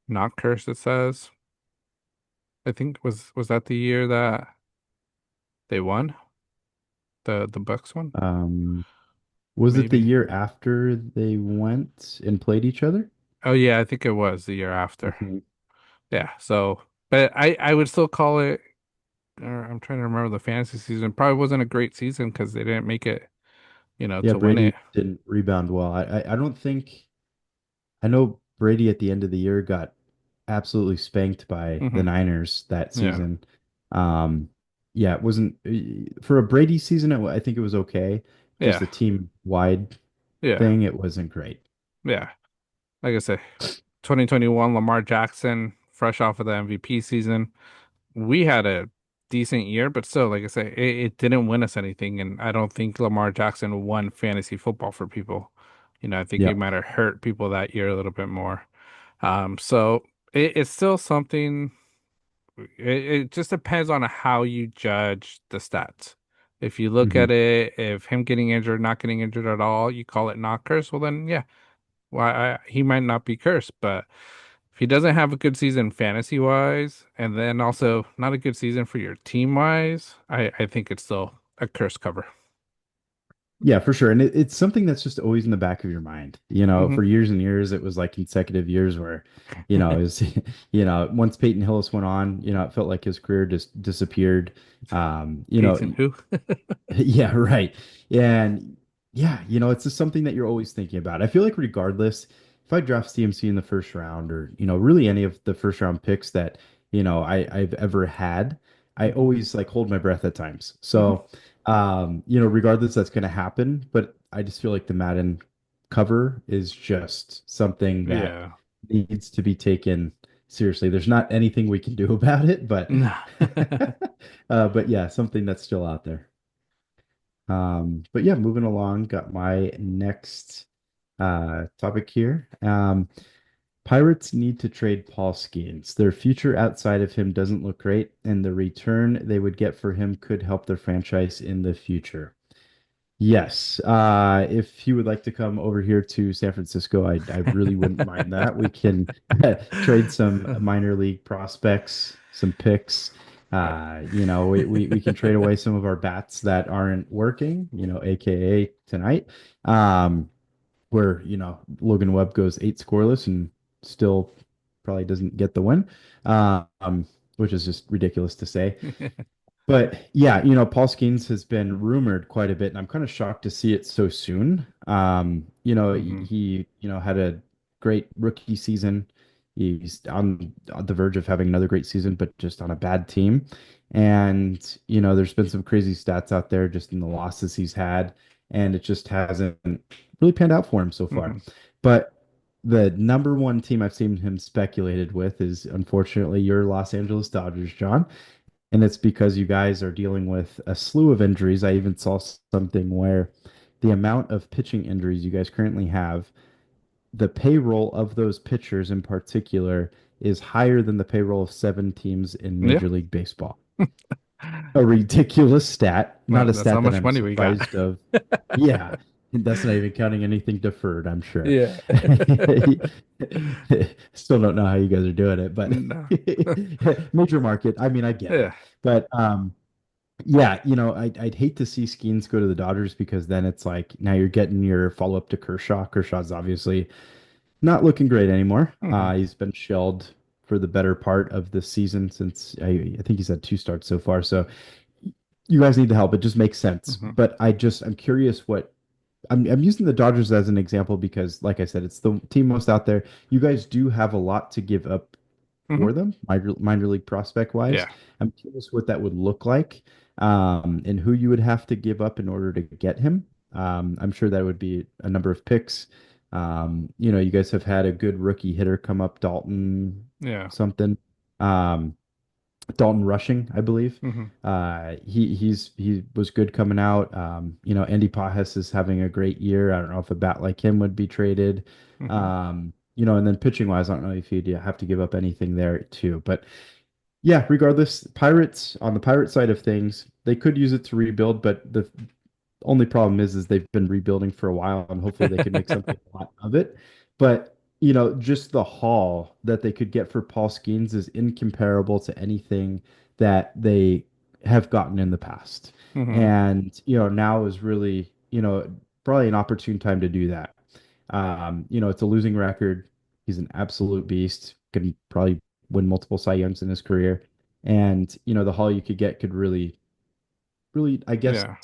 Speaker 1: Not cursed, it says. I think was that the year that they won? The Bucks won?
Speaker 2: Um, was it the
Speaker 1: Maybe.
Speaker 2: year after they went and played each other?
Speaker 1: Oh yeah, I think it was the year after.
Speaker 2: Mhm.
Speaker 1: Yeah, so but I would still call it, or I'm trying to remember the fantasy season. Probably wasn't a great season because they didn't make it,
Speaker 2: Yeah,
Speaker 1: to win
Speaker 2: Brady
Speaker 1: it.
Speaker 2: didn't rebound well. I don't think I know Brady at the end of the year got absolutely spanked by the
Speaker 1: Hmm.
Speaker 2: Niners that
Speaker 1: Yeah.
Speaker 2: season. Um, yeah, it wasn't for a Brady season. I think it was okay. Just
Speaker 1: Yeah.
Speaker 2: a team wide
Speaker 1: Yeah.
Speaker 2: thing, it wasn't great.
Speaker 1: Yeah. Like I said, 2021 Lamar Jackson, fresh off of the MVP season. We had a decent year, but still, like I say, it didn't win us anything. And I don't think Lamar Jackson won fantasy football for people. I think he
Speaker 2: Yeah.
Speaker 1: might have hurt people that year a little bit more. So it's still something. It just depends on how you judge the stats. If you look
Speaker 2: Hmm.
Speaker 1: at it, if him getting injured, not getting injured at all, you call it not cursed. Well, then yeah, he might not be cursed, but if he doesn't have a good season fantasy wise, and then also not a good season for your team wise, I think it's still a curse cover.
Speaker 2: Yeah, for sure. And it's something that's just always in the back of your mind.
Speaker 1: Hmm.
Speaker 2: For years and years, it was like consecutive years where, it was, once Peyton Hillis went on, it felt like his career just disappeared. Um, you know,
Speaker 1: Peyton who?
Speaker 2: Yeah, right. And yeah, it's just something that you're always thinking about. I feel like regardless, if I draft CMC in the first round or, really any of the first round picks that, I've ever had, I
Speaker 1: Hmm.
Speaker 2: always like hold my breath at times.
Speaker 1: Hmm.
Speaker 2: So, regardless that's going to happen, but I just feel like the Madden cover is just something that
Speaker 1: Yeah.
Speaker 2: needs to be taken seriously. There's not anything we can do about it, but
Speaker 1: No.
Speaker 2: but yeah, something that's still out there. But yeah, moving along, got my next topic here. Pirates need to trade Paul Skenes. Their future outside of him doesn't look great, and the return they would get for him could help their franchise in the future. Yes, if he would like to come over here to San Francisco, I really wouldn't mind that. We can trade some minor league prospects, some picks. We can trade away some of our bats that aren't working, aka tonight. Um, where, Logan Webb goes 8 scoreless and still probably doesn't get the win. Which is just ridiculous to say. But yeah, Paul Skenes has been rumored quite a bit, and I'm kind of shocked to see it so soon.
Speaker 1: Hmm.
Speaker 2: He had a great rookie season. He's on the verge of having another great season, but just on a bad team. And, there's been some crazy stats out there just in the losses he's had, and it just hasn't really panned out for him so far.
Speaker 1: Hmm.
Speaker 2: But the number one team I've seen him speculated with is unfortunately your Los Angeles Dodgers, John. And it's because you guys are dealing with a slew of injuries. I even saw something where the amount of pitching injuries you guys currently have, the payroll of those pitchers in particular is higher than the payroll of 7 teams in
Speaker 1: Yeah.
Speaker 2: Major League Baseball. A ridiculous stat, not
Speaker 1: Well,
Speaker 2: a
Speaker 1: that's how
Speaker 2: stat that
Speaker 1: much
Speaker 2: I'm
Speaker 1: money we got.
Speaker 2: surprised of. Yeah, that's not even counting anything deferred, I'm sure.
Speaker 1: Yeah.
Speaker 2: Still don't know how you guys are doing it, but
Speaker 1: No.
Speaker 2: major market. I mean, I get it.
Speaker 1: Yeah.
Speaker 2: But yeah, I'd hate to see Skeens go to the Dodgers because then it's like now you're getting your follow up to Kershaw. Kershaw's obviously not looking great anymore.
Speaker 1: Hmm.
Speaker 2: He's been shelled for the better part of the season since I think he's had 2 starts so far. So you guys need the help. It just makes sense.
Speaker 1: Hmm.
Speaker 2: But I'm curious what I'm using the Dodgers as an example because, like I said, it's the team most out there. You guys do have a lot to give up
Speaker 1: Hmm.
Speaker 2: for them, minor league prospect wise.
Speaker 1: Yeah.
Speaker 2: I'm curious what that would look like, and who you would have to give up in order to get him. I'm sure that would be a number of picks. You guys have had a good rookie hitter come up, Dalton
Speaker 1: Yeah.
Speaker 2: something. Um, Dalton Rushing, I believe.
Speaker 1: Hmm.
Speaker 2: He was good coming out. Andy Pajes is having a great year. I don't know if a bat like him would be traded.
Speaker 1: Hmm.
Speaker 2: And then pitching wise, I don't know if you'd have to give up anything there too. But Yeah, regardless, Pirates on the Pirate side of things, they could use it to rebuild, but the only problem is they've been rebuilding for a while, and hopefully they can make something out of it. But just the haul that they could get for Paul Skenes is incomparable to anything that they have gotten in the past.
Speaker 1: Hmm.
Speaker 2: And now is really probably an opportune time to do that. It's a losing record. He's an absolute beast. Could probably win multiple Cy Youngs in his career. And the haul you could get could really, I guess,
Speaker 1: Yeah.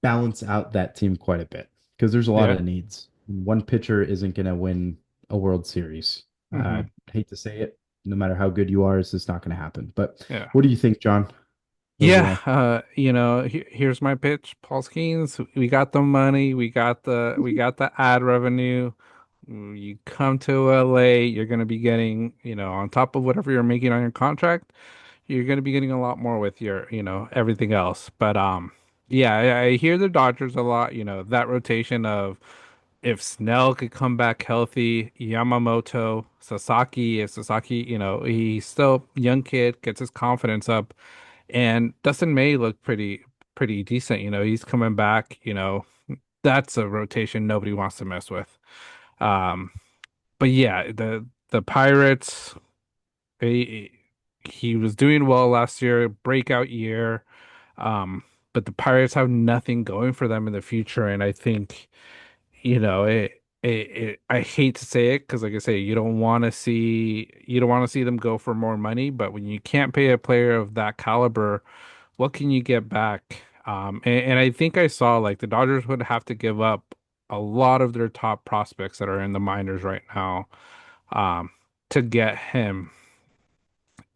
Speaker 2: balance out that team quite a bit because there's a lot
Speaker 1: Yeah.
Speaker 2: of needs. One pitcher isn't going to win a World Series.
Speaker 1: Hmm.
Speaker 2: Hate to say it, no matter how good you are, it's just not going to happen. But
Speaker 1: Yeah.
Speaker 2: what do you think, John,
Speaker 1: Yeah,
Speaker 2: overall?
Speaker 1: here's my pitch, Paul Skenes. We got the money, we got the ad revenue. You come to LA, you're gonna be getting, on top of whatever you're making on your contract, you're gonna be getting a lot more with your, everything else. But yeah, I hear the Dodgers a lot, that rotation of if Snell could come back healthy, Yamamoto, Sasaki, if Sasaki, he's still young kid, gets his confidence up. And Dustin May looked pretty decent. He's coming back. That's a rotation nobody wants to mess with. Um, but yeah, the Pirates, he, he was doing well last year, breakout year. But the Pirates have nothing going for them in the future, and I think, I hate to say it because, like I say, you don't want to see them go for more money, but when you can't pay a player of that caliber, what can you get back? And I think I saw like the Dodgers would have to give up a lot of their top prospects that are in the minors right now, um, to get him.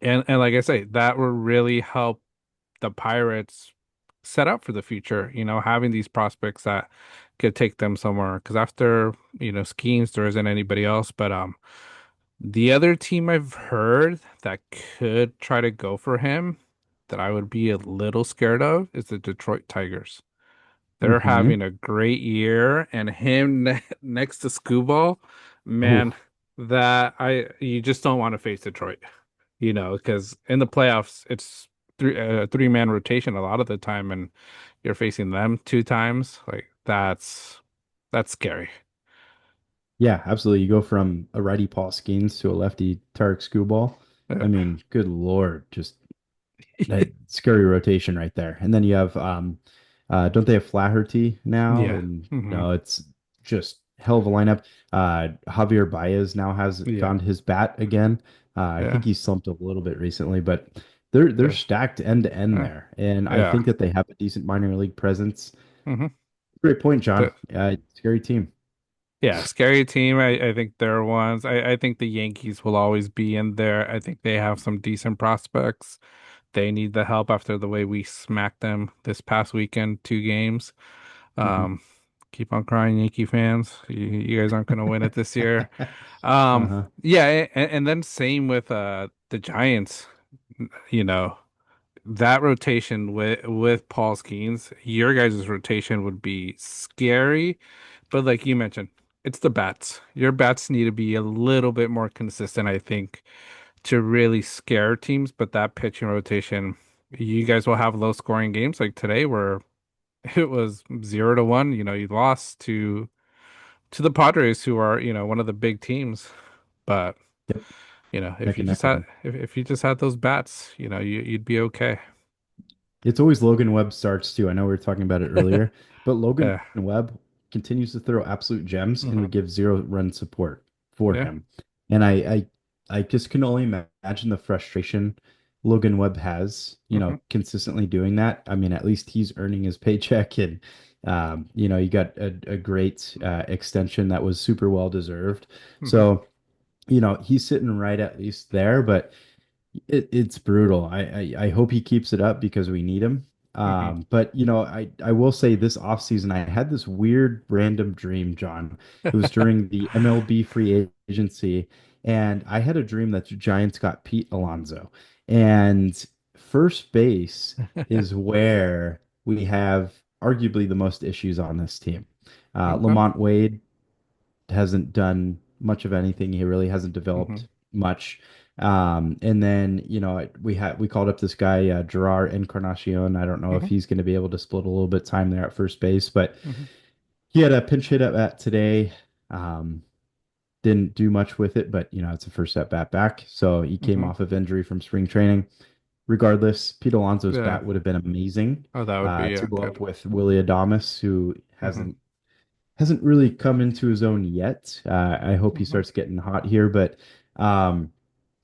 Speaker 1: And like I say, that will really help the Pirates set up for the future, having these prospects that could take them somewhere. Because after, Skeens, there isn't anybody else. But the other team I've heard that could try to go for him that I would be a little scared of is the Detroit Tigers. They're
Speaker 2: Hmm.
Speaker 1: having a great year, and him next to Scooball, man,
Speaker 2: Oh,
Speaker 1: that I you just don't want to face Detroit, because in the playoffs it's three-man rotation a lot of the time, and you're facing them two times. Like that's scary.
Speaker 2: yeah, absolutely. You go from a righty Paul Skeens to a lefty Tarek Skubal. I mean, good Lord, just that scary rotation right there. And then you have don't they have Flaherty now?
Speaker 1: Yeah.
Speaker 2: And
Speaker 1: Hmm.
Speaker 2: it's just hell of a lineup. Javier Baez now has
Speaker 1: Yeah.
Speaker 2: found his bat again. I
Speaker 1: Yeah.
Speaker 2: think he slumped a little bit recently, but they're
Speaker 1: Yeah.
Speaker 2: stacked end to end
Speaker 1: Yeah.
Speaker 2: there. And I
Speaker 1: Yeah.
Speaker 2: think that they have a decent minor league presence.
Speaker 1: Hmm.
Speaker 2: Great point, John.
Speaker 1: The,
Speaker 2: Scary team.
Speaker 1: yeah, scary team. I think they're ones. I think the Yankees will always be in there. I think they have some decent prospects. They need the help after the way we smacked them this past weekend, two games.
Speaker 2: Hmm.
Speaker 1: Um, keep on crying, Yankee fans. You guys aren't going to win it this year. Um,
Speaker 2: Uh-huh.
Speaker 1: yeah, and then same with the Giants. You know, that rotation with Paul Skeens, your guys' rotation would be scary. But like you mentioned, it's the bats. Your bats need to be a little bit more consistent, I think, to really scare teams. But that pitching rotation, you guys will have low scoring games like today where it was 0-1. You lost to the Padres, who are, one of the big teams. But,
Speaker 2: Yep.
Speaker 1: if
Speaker 2: Neck
Speaker 1: you
Speaker 2: and
Speaker 1: just
Speaker 2: neck with
Speaker 1: had
Speaker 2: them.
Speaker 1: if you just had those bats, you'd be okay.
Speaker 2: It's always Logan Webb starts too. I know we were talking about it earlier, but Logan
Speaker 1: Yeah.
Speaker 2: Webb continues to throw absolute gems, and we
Speaker 1: Hmm.
Speaker 2: give zero run support for
Speaker 1: Yeah.
Speaker 2: him. And I just can only imagine the frustration Logan Webb has,
Speaker 1: Hmm.
Speaker 2: consistently doing that. I mean, at least he's earning his paycheck, and you got a great extension that was super well deserved.
Speaker 1: Hmm.
Speaker 2: So, he's sitting right at least there, but it's brutal. I hope he keeps it up because we need him.
Speaker 1: Hmm.
Speaker 2: But I will say this offseason I had this weird random dream, John. It was during the MLB free agency, and I had a dream that the Giants got Pete Alonso. And first base is where we have arguably the most issues on this team.
Speaker 1: Okay.
Speaker 2: Lamont Wade hasn't done much of anything. He really hasn't
Speaker 1: Hmm.
Speaker 2: developed much. And then, we called up this guy, Gerard Encarnacion. I don't know if
Speaker 1: Hmm.
Speaker 2: he's going to be able to split a little bit time there at first base, but
Speaker 1: Hmm.
Speaker 2: he had a pinch hit at bat today. Um, didn't do much with it, but it's a first at bat back. So he came
Speaker 1: Hmm.
Speaker 2: off of injury from spring training. Regardless, Pete Alonso's
Speaker 1: Yeah.
Speaker 2: bat would have been amazing
Speaker 1: Oh, that would be
Speaker 2: to go up
Speaker 1: good.
Speaker 2: with Willie Adames, who
Speaker 1: Hmm.
Speaker 2: hasn't really come into his own yet. I hope he
Speaker 1: Hmm.
Speaker 2: starts getting hot here, but um,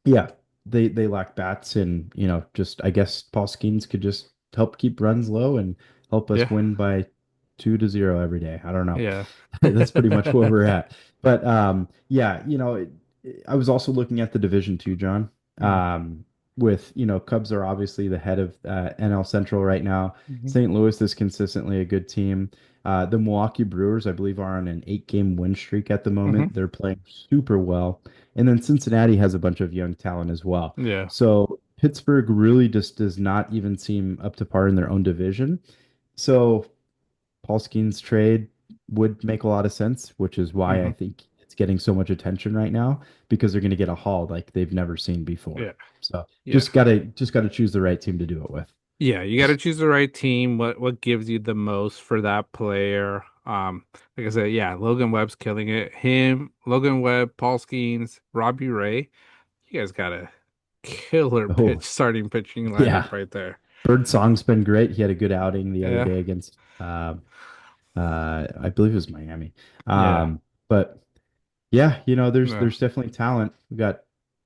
Speaker 2: yeah, they lack bats, and just I guess Paul Skenes could just help keep runs low and help us
Speaker 1: Yeah.
Speaker 2: win by 2-0 every day. I don't know.
Speaker 1: Yeah.
Speaker 2: That's pretty much where we're at. But yeah, I was also looking at the division too, John.
Speaker 1: Hmm.
Speaker 2: Um, with Cubs are obviously the head of NL Central right now.
Speaker 1: Hmm.
Speaker 2: St. Louis is consistently a good team. The Milwaukee Brewers, I believe, are on an 8-game win streak at the
Speaker 1: Hmm.
Speaker 2: moment. They're playing super well. And then Cincinnati has a bunch of young talent as well.
Speaker 1: Yeah.
Speaker 2: So Pittsburgh really just does not even seem up to par in their own division. So Paul Skeens trade would make a lot of sense, which is why I
Speaker 1: Hmm.
Speaker 2: think it's getting so much attention right now because they're going to get a haul like they've never seen before.
Speaker 1: Yeah.
Speaker 2: So
Speaker 1: Yeah.
Speaker 2: just gotta choose the right team to do it with.
Speaker 1: Yeah, you got to choose the right team. What gives you the most for that player? Like I said, yeah, Logan Webb's killing it. Him, Logan Webb, Paul Skeens, Robbie Ray. You guys got a killer
Speaker 2: Oh,
Speaker 1: starting pitching lineup
Speaker 2: yeah.
Speaker 1: right there.
Speaker 2: Bird Song's been great. He had a good outing the other
Speaker 1: Yeah,
Speaker 2: day against I believe it was Miami.
Speaker 1: yeah,
Speaker 2: But yeah,
Speaker 1: yeah.
Speaker 2: there's definitely talent. We got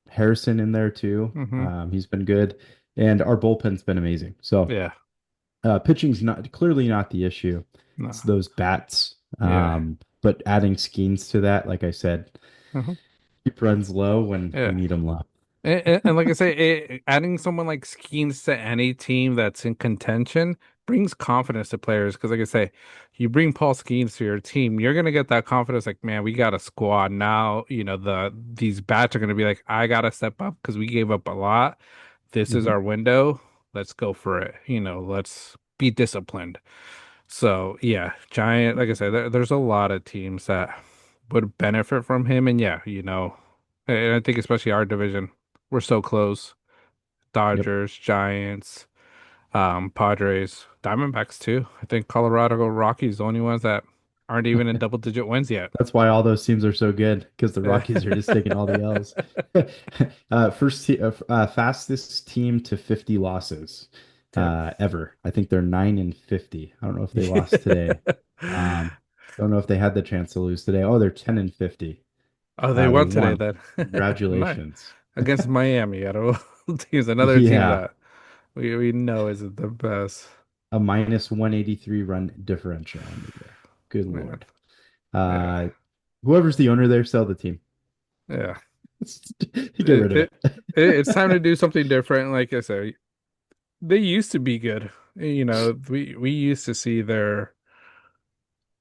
Speaker 2: Harrison in there too.
Speaker 1: Mm-hmm.
Speaker 2: He's been good, and our bullpen's been amazing. So
Speaker 1: Yeah,
Speaker 2: pitching's not clearly not the issue.
Speaker 1: no,
Speaker 2: It's those bats.
Speaker 1: yeah.
Speaker 2: But adding Skeens to that, like I said,
Speaker 1: Uh-huh.
Speaker 2: keep runs low when we
Speaker 1: Yeah.
Speaker 2: need them low.
Speaker 1: And like I say, adding someone like Skeens to any team that's in contention brings confidence to players. Because like I say, you bring Paul Skeens to your team, you're gonna get that confidence. Like, man, we got a squad now. These bats are gonna be like, I gotta step up because we gave up a lot. This is
Speaker 2: Mhm.
Speaker 1: our window. Let's go for it. Let's be disciplined. So yeah, Giant. Like I said, there's a lot of teams that would benefit from him. And yeah, and I think especially our division. We're so close.
Speaker 2: Yep.
Speaker 1: Dodgers, Giants, Padres, Diamondbacks too. I think Colorado Rockies the only ones that aren't even in double digit wins yet.
Speaker 2: That's why all those teams are so good because the
Speaker 1: Yeah.
Speaker 2: Rockies are just taking all the L's. Fastest team to 50 losses
Speaker 1: Yep.
Speaker 2: ever. I think they're 9-50. I don't know if they lost today. Um, don't know if they had the chance to lose today. Oh, they're 10-50.
Speaker 1: Oh, they
Speaker 2: They
Speaker 1: won today
Speaker 2: won.
Speaker 1: then. Nice.
Speaker 2: Congratulations.
Speaker 1: Against Miami out of all teams, another team
Speaker 2: Yeah,
Speaker 1: that we know isn't the best.
Speaker 2: a minus 183 run differential on the year. Good
Speaker 1: Man.
Speaker 2: Lord.
Speaker 1: Yeah.
Speaker 2: Uh, whoever's the owner there, sell the team.
Speaker 1: Yeah.
Speaker 2: Get
Speaker 1: It,
Speaker 2: rid of
Speaker 1: it,
Speaker 2: it.
Speaker 1: it's time to do something different. Like I said, they used to be good. We used to see them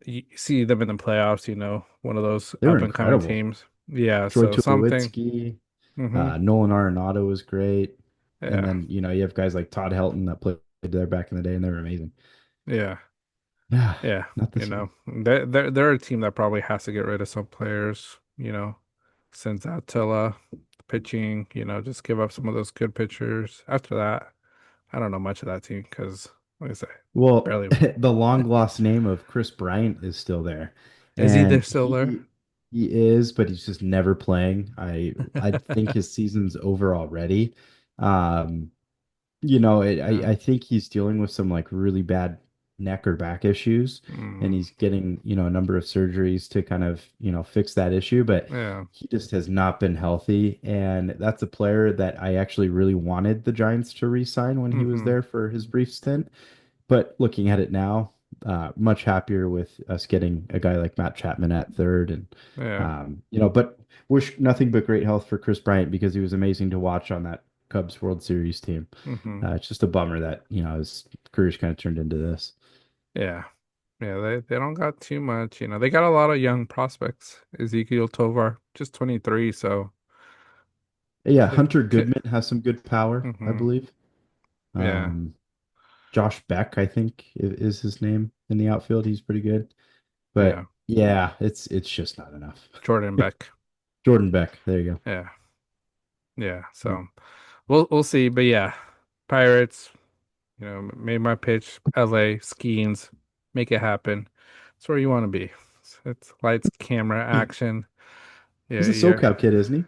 Speaker 1: in the playoffs, one of those
Speaker 2: They were
Speaker 1: up and coming
Speaker 2: incredible.
Speaker 1: teams. Yeah,
Speaker 2: Troy
Speaker 1: so something.
Speaker 2: Tulowitzki,
Speaker 1: Hmm.
Speaker 2: Nolan Arenado was great. And
Speaker 1: Yeah.
Speaker 2: then, you have guys like Todd Helton that played there back in the day, and they were amazing.
Speaker 1: Yeah.
Speaker 2: Yeah,
Speaker 1: Yeah.
Speaker 2: not the same.
Speaker 1: They're a team that probably has to get rid of some players, sends out to pitching, just give up some of those good pitchers. After that, I don't know much of that team because, like I said,
Speaker 2: Well,
Speaker 1: barely.
Speaker 2: the long lost name of Chris Bryant is still there.
Speaker 1: Is he there
Speaker 2: And
Speaker 1: still there?
Speaker 2: he is, but he's just never playing. I think his season's over already. Um, I
Speaker 1: Yeah.
Speaker 2: think he's dealing with some like really bad neck or back issues, and
Speaker 1: Mm,
Speaker 2: he's getting, a number of surgeries to kind of, fix that issue, but
Speaker 1: yeah.
Speaker 2: he just has not been healthy. And that's a player that I actually really wanted the Giants to re-sign when he was
Speaker 1: Hmm.
Speaker 2: there for his brief stint. But looking at it now, much happier with us getting a guy like Matt Chapman at third, and
Speaker 1: Yeah.
Speaker 2: but wish nothing but great health for Chris Bryant because he was amazing to watch on that Cubs World Series team.
Speaker 1: Hmm.
Speaker 2: It's just a bummer that his career's kind of turned into this.
Speaker 1: Yeah. Yeah, they don't got too much, They got a lot of young prospects. Ezekiel Tovar, just 23, so
Speaker 2: Yeah,
Speaker 1: it
Speaker 2: Hunter
Speaker 1: could.
Speaker 2: Goodman has some good power, I
Speaker 1: Hmm.
Speaker 2: believe.
Speaker 1: Yeah.
Speaker 2: Um, Josh Beck, I think, is his name in the outfield. He's pretty good,
Speaker 1: Yeah.
Speaker 2: but yeah, it's just not enough.
Speaker 1: Jordan Beck.
Speaker 2: Jordan Beck, there you go.
Speaker 1: Yeah. Yeah.
Speaker 2: Mm.
Speaker 1: So we'll see. But yeah, Pirates, made my pitch. LA, Skenes, make it happen. It's where you want to be. It's lights, camera, action. Yeah,
Speaker 2: He's a
Speaker 1: yeah.
Speaker 2: SoCal kid, isn't he?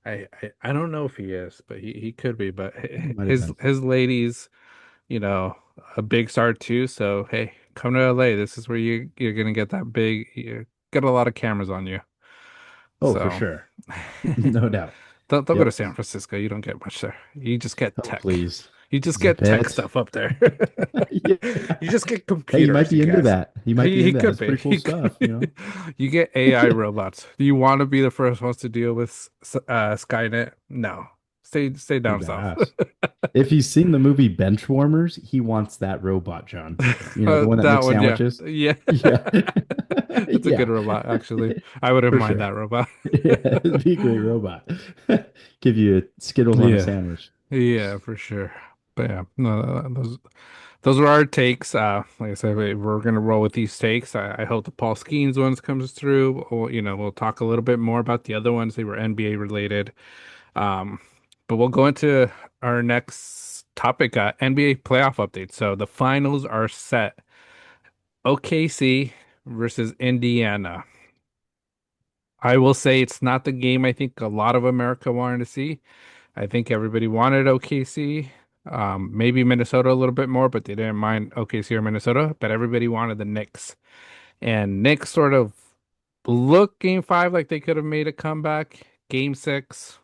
Speaker 1: I don't know if he is, but he could be. But
Speaker 2: He might have
Speaker 1: his
Speaker 2: been.
Speaker 1: his ladies, you know, a big star too. So hey, come to LA. This is where you're gonna get that big. You get a lot of cameras on you.
Speaker 2: Oh, for
Speaker 1: So
Speaker 2: sure. No doubt.
Speaker 1: don't go to
Speaker 2: Yep.
Speaker 1: San Francisco. You don't get much there. You just get
Speaker 2: Oh,
Speaker 1: tech.
Speaker 2: please.
Speaker 1: You just
Speaker 2: Zip
Speaker 1: get tech
Speaker 2: it.
Speaker 1: stuff up there.
Speaker 2: Yeah.
Speaker 1: You just get
Speaker 2: Hey, you might
Speaker 1: computers, you
Speaker 2: be into
Speaker 1: guys.
Speaker 2: that. You might be
Speaker 1: He
Speaker 2: into that.
Speaker 1: could
Speaker 2: It's
Speaker 1: be.
Speaker 2: pretty cool stuff, you know?
Speaker 1: You get AI robots. Do you want to be the first ones to deal with Skynet? No. Stay
Speaker 2: You
Speaker 1: down south.
Speaker 2: badass. If he's seen the movie Benchwarmers, he wants that robot, John. You know, the one that
Speaker 1: That
Speaker 2: makes
Speaker 1: one, yeah.
Speaker 2: sandwiches?
Speaker 1: Yeah.
Speaker 2: Yeah.
Speaker 1: It's a good
Speaker 2: Yeah,
Speaker 1: robot, actually. I wouldn't
Speaker 2: for
Speaker 1: mind
Speaker 2: sure.
Speaker 1: that robot.
Speaker 2: Yeah, it'd be a great robot. Give you Skittles on a
Speaker 1: Yeah.
Speaker 2: sandwich.
Speaker 1: Yeah, for sure. But yeah, no, those were our takes. Like I said, we're gonna roll with these takes. I hope the Paul Skenes ones comes through. Or, we'll talk a little bit more about the other ones. They were NBA related. Um, but we'll go into our next topic, NBA playoff update. So the finals are set. OKC versus Indiana. I will say it's not the game I think a lot of America wanted to see. I think everybody wanted OKC, maybe Minnesota a little bit more, but they didn't mind OKC or Minnesota. But everybody wanted the Knicks, and Knicks sort of looked game five like they could have made a comeback. Game six,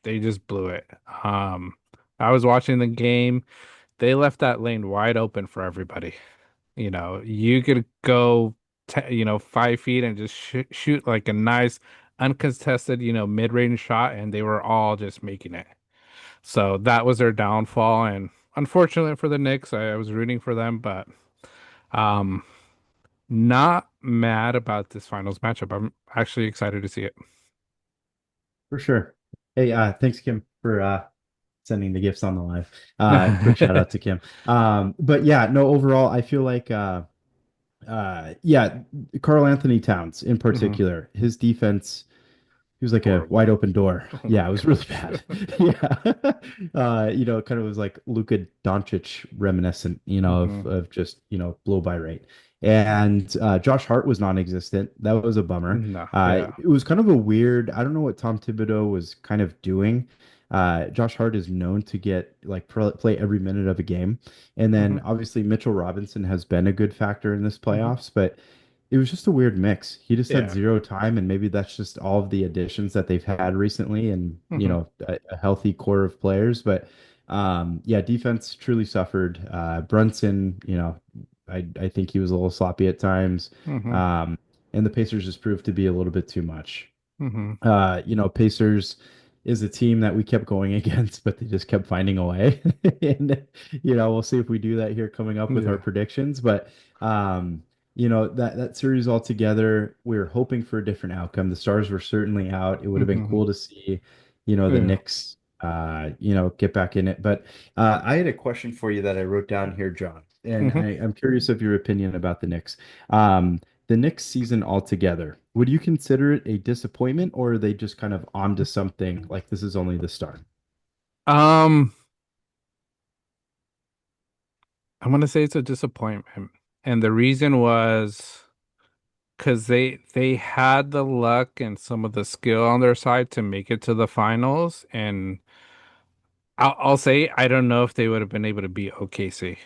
Speaker 1: they just blew it. I was watching the game. They left that lane wide open for everybody. You could go, 5 feet and just shoot like a nice, uncontested, mid-range shot, and they were all just making it. So that was their downfall. And unfortunately for the Knicks, I was rooting for them, but um, not mad about this finals matchup. I'm actually excited to see it.
Speaker 2: For sure. Hey, thanks, Kim, for sending the gifts on the live. Quick shout out to Kim. But yeah, no, overall, I feel like yeah, Carl Anthony Towns in
Speaker 1: hmm
Speaker 2: particular, his defense. He was like a
Speaker 1: Horrible.
Speaker 2: wide open door.
Speaker 1: Oh
Speaker 2: Yeah,
Speaker 1: my
Speaker 2: it was really
Speaker 1: gosh.
Speaker 2: bad. Yeah. Kind of was like Luka Doncic reminiscent,
Speaker 1: hmm
Speaker 2: of just, blow by rate. And Josh Hart was non-existent. That was a bummer.
Speaker 1: No, yeah.
Speaker 2: It was kind of a weird, I don't know what Tom Thibodeau was kind of doing. Josh Hart is known to get like play every minute of a game. And
Speaker 1: hmm
Speaker 2: then obviously Mitchell Robinson has been a good factor in this
Speaker 1: hmm
Speaker 2: playoffs, but it was just a weird mix. He just had
Speaker 1: Yeah.
Speaker 2: zero time, and maybe that's just all of the additions that they've had recently, and
Speaker 1: hmm
Speaker 2: a healthy core of players. But yeah, defense truly suffered. Brunson, I think he was a little sloppy at times,
Speaker 1: hmm
Speaker 2: um, and the Pacers just proved to be a little bit too much.
Speaker 1: hmm
Speaker 2: Pacers is a team that we kept going against, but they just kept finding a way. And, we'll see if we do that here coming up with our
Speaker 1: Yeah.
Speaker 2: predictions. But, that series altogether, we were hoping for a different outcome. The stars were certainly out. It would have been
Speaker 1: hmm
Speaker 2: cool to see, the
Speaker 1: Yeah.
Speaker 2: Knicks, get back in it. But I had a question for you that I wrote down here, John, and
Speaker 1: hmm
Speaker 2: I'm curious of your opinion about the Knicks. The Knicks season altogether, would you consider it a disappointment, or are they just kind of onto something like this is only the start?
Speaker 1: Um, I'm gonna say it's a disappointment. And the reason was because they had the luck and some of the skill on their side to make it to the finals. And I'll say I don't know if they would have been able to beat OKC.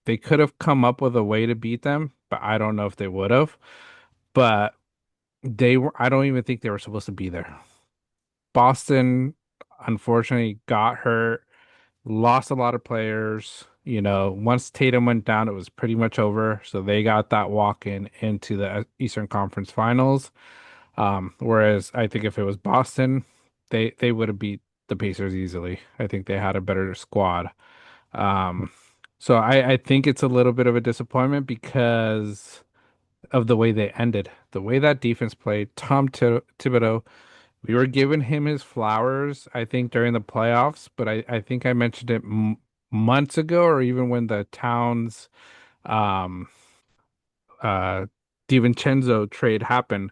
Speaker 1: They could have come up with a way to beat them, but I don't know if they would have. But I don't even think they were supposed to be there. Boston, unfortunately, got hurt, lost a lot of players. Once Tatum went down, it was pretty much over. So they got that walk in into the Eastern Conference Finals. Whereas I think if it was Boston, they would have beat the Pacers easily. I think they had a better squad. Um, so I think it's a little bit of a disappointment because of the way they ended, the way that defense played. Thibodeau, we were giving him his flowers, I think, during the playoffs, but I think I mentioned it m months ago, or even when the Towns um, uh, DiVincenzo trade happened.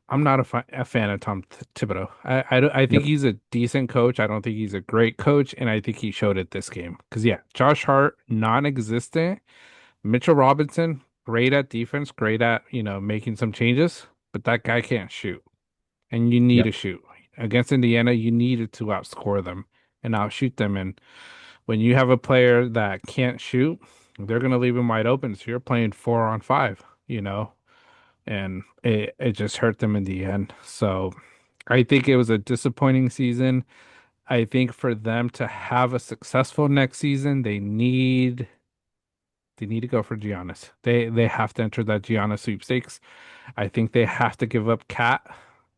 Speaker 1: I'm not a fan of Thibodeau. I think
Speaker 2: Yep.
Speaker 1: he's a decent coach. I don't think he's a great coach, and I think he showed it this game. Because yeah, Josh Hart non-existent. Mitchell Robinson great at defense, great at making some changes, but that guy can't shoot, and you need to
Speaker 2: Yep.
Speaker 1: shoot against Indiana. You needed to outscore them and outshoot them, and when you have a player that can't shoot, they're gonna leave him wide open. So you're playing 4 on 5. And it just hurt them in the end. So I think it was a disappointing season. I think for them to have a successful next season, they need to go for Giannis. They have to enter that Giannis sweepstakes. I think they have to give up Cat.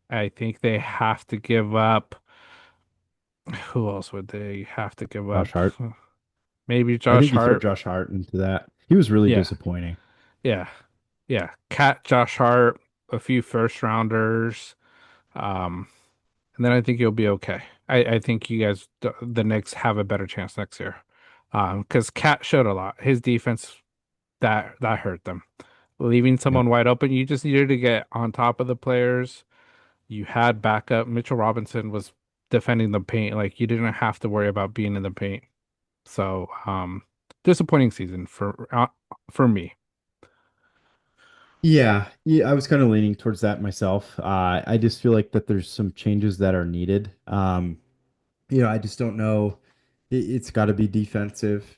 Speaker 1: I think they have to give up who else would they have to give
Speaker 2: Josh
Speaker 1: up?
Speaker 2: Hart.
Speaker 1: Maybe
Speaker 2: I
Speaker 1: Josh
Speaker 2: think you throw
Speaker 1: Hart.
Speaker 2: Josh Hart into that. He was really
Speaker 1: Yeah,
Speaker 2: disappointing.
Speaker 1: yeah, yeah. Cat, Josh Hart, a few first rounders. Um, and then I think you'll be okay. I think you guys, the Knicks, have a better chance next year. Because Cat showed a lot. His defense that hurt them. Leaving
Speaker 2: Yep.
Speaker 1: someone wide open, you just needed to get on top of the players. You had backup. Mitchell Robinson was defending the paint. Like you didn't have to worry about being in the paint. So, disappointing season for me.
Speaker 2: Yeah, yeah, I was kind of leaning towards that myself. I just feel like that there's some changes that are needed. I just don't know. It's got to be defensive.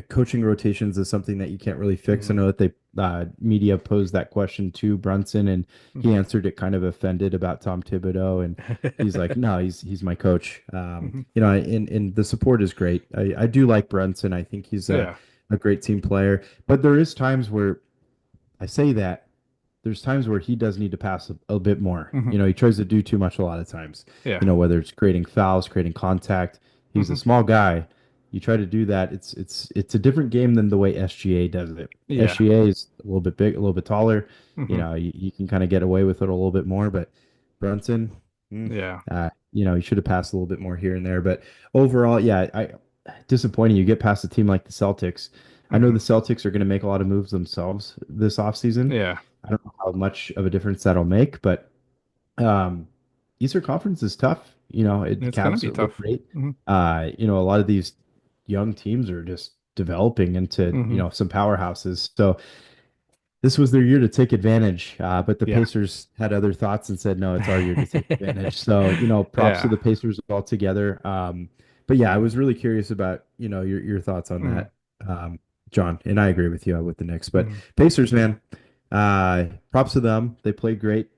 Speaker 2: Coaching rotations is something that you can't really fix. I
Speaker 1: Hmm.
Speaker 2: know that they media posed that question to Brunson, and he
Speaker 1: Hmm.
Speaker 2: answered it kind of offended about Tom Thibodeau, and he's like, "No, he's my coach."
Speaker 1: Hmm.
Speaker 2: And the support is great. I do like Brunson. I think he's
Speaker 1: Yeah.
Speaker 2: a great team player, but there is times where I say that there's times where he does need to pass a bit more.
Speaker 1: Hmm.
Speaker 2: He tries to do too much a lot of times.
Speaker 1: Yeah.
Speaker 2: Whether it's creating fouls, creating contact. He's a
Speaker 1: Hmm.
Speaker 2: small guy. You try to do that, it's a different game than the way SGA does it.
Speaker 1: Yeah.
Speaker 2: SGA is a little bit big, a little bit taller.
Speaker 1: Hmm.
Speaker 2: You can kind of get away with it a little bit more, but Brunson,
Speaker 1: Yeah.
Speaker 2: he should have passed a little bit more here and there. But overall, yeah, I disappointing. You get past a team like the Celtics. I know
Speaker 1: Hmm.
Speaker 2: the Celtics are going to make a lot of moves themselves this offseason.
Speaker 1: Yeah.
Speaker 2: I don't know how much of a difference that'll make, but um, Eastern Conference is tough.
Speaker 1: It's gonna
Speaker 2: Cavs
Speaker 1: be
Speaker 2: look
Speaker 1: tough.
Speaker 2: great.
Speaker 1: Hmm.
Speaker 2: A lot of these young teams are just developing into,
Speaker 1: Hmm.
Speaker 2: some powerhouses. So this was their year to take advantage. But the
Speaker 1: Yeah.
Speaker 2: Pacers had other thoughts and said, no, it's our year to take advantage. So, props to
Speaker 1: Yeah.
Speaker 2: the Pacers altogether. But yeah, I was really curious about, your thoughts on
Speaker 1: Hmm.
Speaker 2: that, John. And I agree with you with the Knicks. But
Speaker 1: Hmm.
Speaker 2: Pacers, man, props to them. They played great.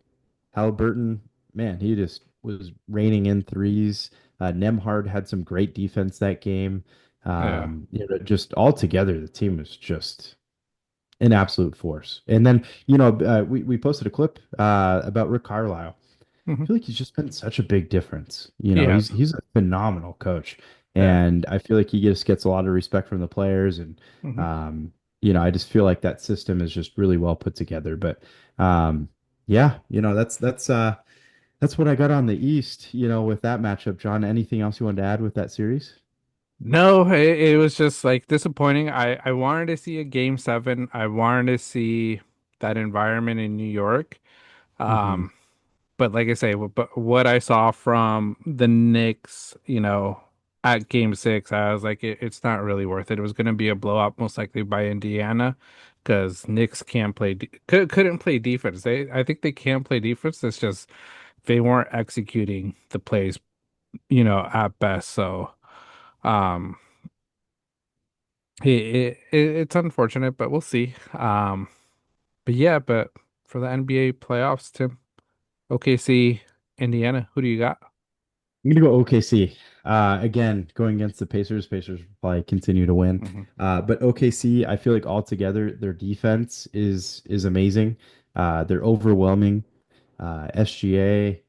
Speaker 2: Halliburton, man, he just was raining in threes. Nemhard had some great defense that game.
Speaker 1: Yeah.
Speaker 2: Just all together, the team was just an absolute force. And then, we posted a clip about Rick Carlisle. I
Speaker 1: Hmm.
Speaker 2: feel like he's just been such a big difference.
Speaker 1: He
Speaker 2: He's
Speaker 1: has.
Speaker 2: he's a phenomenal coach,
Speaker 1: Yeah.
Speaker 2: and I feel like he just gets a lot of respect from the players. And
Speaker 1: Hmm.
Speaker 2: um, I just feel like that system is just really well put together. But yeah, that's what I got on the East. With that matchup, John. Anything else you wanted to add with that series?
Speaker 1: No, it was just like disappointing. I wanted to see a game seven. I wanted to see that environment in New York.
Speaker 2: Hmm.
Speaker 1: Um, but like I say, but what I saw from the Knicks, at game six, I was like, it's not really worth it. It was going to be a blowout, most likely by Indiana, because Knicks can't play, couldn't play defense. I think they can play defense. It's just they weren't executing the plays, at best. So, um, it's unfortunate, but we'll see. But yeah, but for the NBA playoffs, Tim, OKC, Indiana, who do you got?
Speaker 2: I'm gonna go OKC. Again, going against the Pacers. Pacers will probably continue to win.
Speaker 1: Hmm.
Speaker 2: But OKC, I feel like altogether their defense is amazing. They're overwhelming. SGA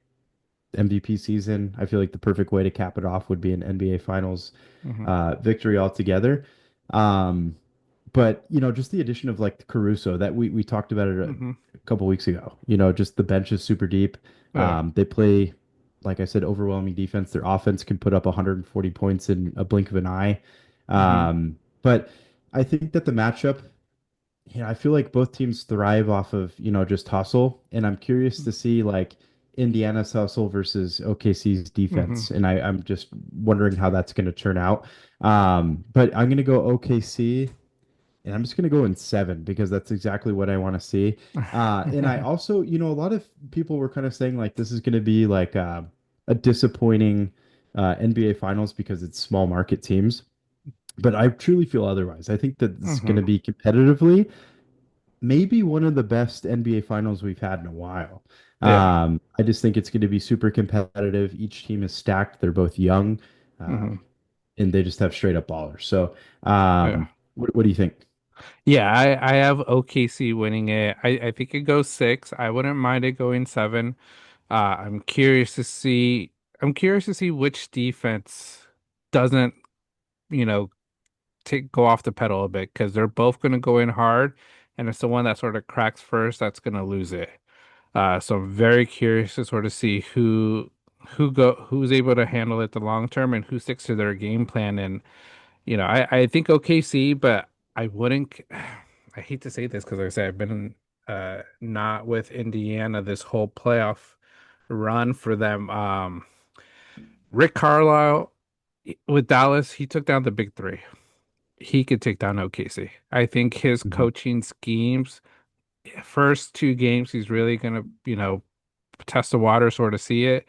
Speaker 2: MVP season. I feel like the perfect way to cap it off would be an NBA Finals
Speaker 1: Hmm.
Speaker 2: victory altogether. Um, but just the addition of like Caruso that we talked about it
Speaker 1: Hmm.
Speaker 2: a couple weeks ago. Just the bench is super deep.
Speaker 1: Yeah.
Speaker 2: They play, like I said, overwhelming defense. Their offense can put up 140 points in a blink of an eye.
Speaker 1: Hmm.
Speaker 2: But I think that the matchup I feel like both teams thrive off of, just hustle. And I'm curious to see like Indiana's hustle versus OKC's
Speaker 1: Hmm.
Speaker 2: defense. And I'm just wondering how that's going to turn out. But I'm going to go OKC. And I'm just going to go in 7 because that's exactly what I want to see. And I also, a lot of people were kind of saying like this is going to be like a disappointing NBA Finals because it's small market teams. But I truly feel otherwise. I think that this is going
Speaker 1: Hmm.
Speaker 2: to be competitively maybe one of the best NBA Finals we've had in a while.
Speaker 1: Yeah.
Speaker 2: I just think it's going to be super competitive. Each team is stacked. They're both young,
Speaker 1: Hmm.
Speaker 2: and they just have straight up ballers. So,
Speaker 1: Yeah.
Speaker 2: what do you think?
Speaker 1: Yeah, I have OKC winning it. I think it goes 6. I wouldn't mind it going 7. I'm curious to see which defense doesn't, you know, take go off the pedal a bit because they're both going to go in hard, and it's the one that sort of cracks first that's going to lose it. So I'm very curious to sort of see who's able to handle it the long term and who sticks to their game plan. And I think OKC, but I wouldn't. I hate to say this because, like I said, I've been not with Indiana this whole playoff run for them. Rick Carlisle with Dallas, he took down the big three. He could take down OKC. I think his
Speaker 2: Mhm.
Speaker 1: coaching schemes, first 2 games, he's really gonna, test the water, sort of see it,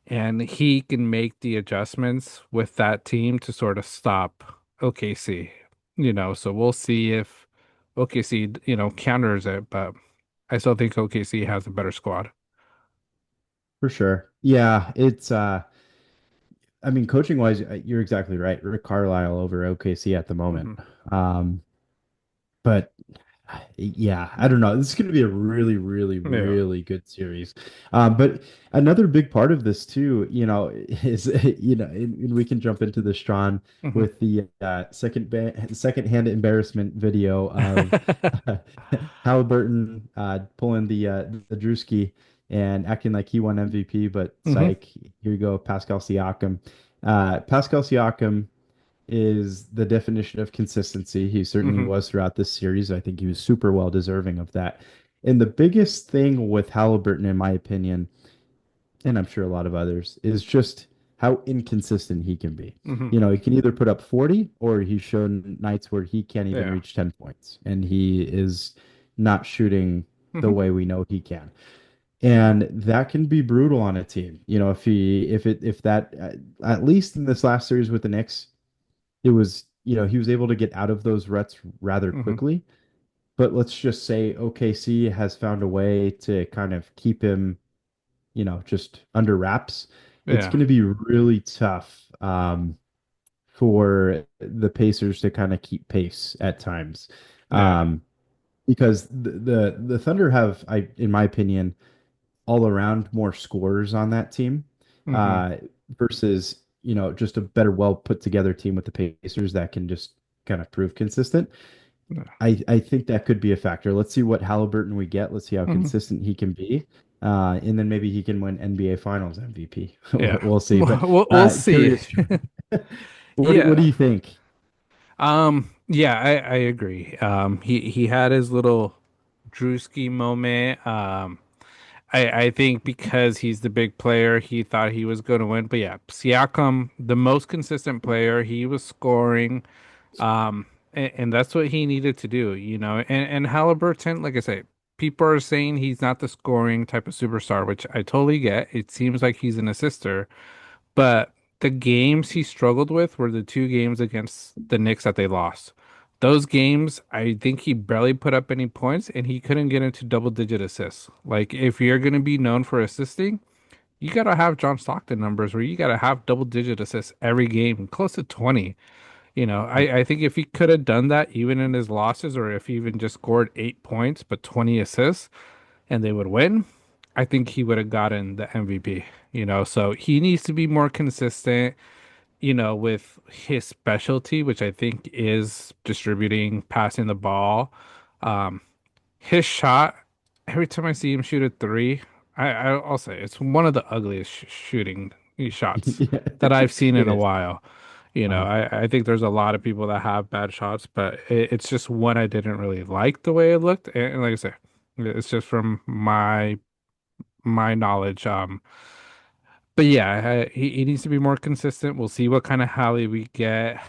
Speaker 1: and he can make the adjustments with that team to sort of stop OKC. So we'll see if OKC, counters it, but I still think OKC has a better squad.
Speaker 2: For sure. Yeah, it's I mean, coaching wise, you're exactly right. Rick Carlisle over OKC at the moment.
Speaker 1: Hmm.
Speaker 2: Um, but yeah, I don't know. This is going to be a really, really,
Speaker 1: Yeah.
Speaker 2: really good series. But another big part of this too, is and we can jump into this, Sean,
Speaker 1: Hmm.
Speaker 2: with the second-hand embarrassment video of Halliburton pulling the Drewski and acting like he won MVP, but
Speaker 1: Hmm.
Speaker 2: psych, here you go, Pascal Siakam. Pascal Siakam is the definition of consistency. He certainly
Speaker 1: Hmm.
Speaker 2: was throughout this series. I think he was super well deserving of that. And the biggest thing with Halliburton, in my opinion, and I'm sure a lot of others, is just how inconsistent he can be.
Speaker 1: Hmm.
Speaker 2: He can either put up 40 or he's shown nights where he can't even
Speaker 1: Yeah.
Speaker 2: reach 10 points and he is not shooting the
Speaker 1: Hmm.
Speaker 2: way we know he can. And that can be brutal on a team. If that at least in this last series with the Knicks, it was, he was able to get out of those ruts rather
Speaker 1: Hmm.
Speaker 2: quickly. But let's just say OKC has found a way to kind of keep him, just under wraps. It's
Speaker 1: Yeah.
Speaker 2: going to be really tough for the Pacers to kind of keep pace at times.
Speaker 1: Yeah.
Speaker 2: Um, because the Thunder have, in my opinion, all around more scorers on that team
Speaker 1: Hmm.
Speaker 2: uh, versus just a better, well put together team with the Pacers that can just kind of prove consistent.
Speaker 1: Yeah.
Speaker 2: I think that could be a factor. Let's see what Halliburton we get. Let's see how
Speaker 1: Hmm.
Speaker 2: consistent he can be. And then maybe he can win NBA Finals MVP.
Speaker 1: Yeah.
Speaker 2: We'll see. But
Speaker 1: We'll see.
Speaker 2: curious, what do
Speaker 1: Yeah.
Speaker 2: you think?
Speaker 1: Yeah, I agree. He had his little Drewski moment. I think because he's the big player, he thought he was going to win. But yeah, Siakam, the most consistent player, he was scoring. And that's what he needed to do, And Halliburton, like I say, people are saying he's not the scoring type of superstar, which I totally get. It seems like he's an assister, but the games he struggled with were the 2 games against the Knicks that they lost. Those games, I think he barely put up any points and he couldn't get into double digit assists. Like, if you're going to be known for assisting, you got to have John Stockton numbers where you got to have double digit assists every game, close to 20. I think if he could have done that even in his losses, or if he even just scored 8 points but 20 assists and they would win, I think he would have gotten the MVP. So he needs to be more consistent, with his specialty, which I think is distributing, passing the ball. Um, his shot, every time I see him shoot a three, I'll say it's one of the ugliest shooting shots
Speaker 2: Yeah.
Speaker 1: that I've seen
Speaker 2: It
Speaker 1: in a
Speaker 2: is.
Speaker 1: while.
Speaker 2: Uh-huh.
Speaker 1: I think there's a lot of people that have bad shots, but it's just one I didn't really like the way it looked. And like I said, it's just from my knowledge. But yeah, he needs to be more consistent. We'll see what kind of Hallie we get.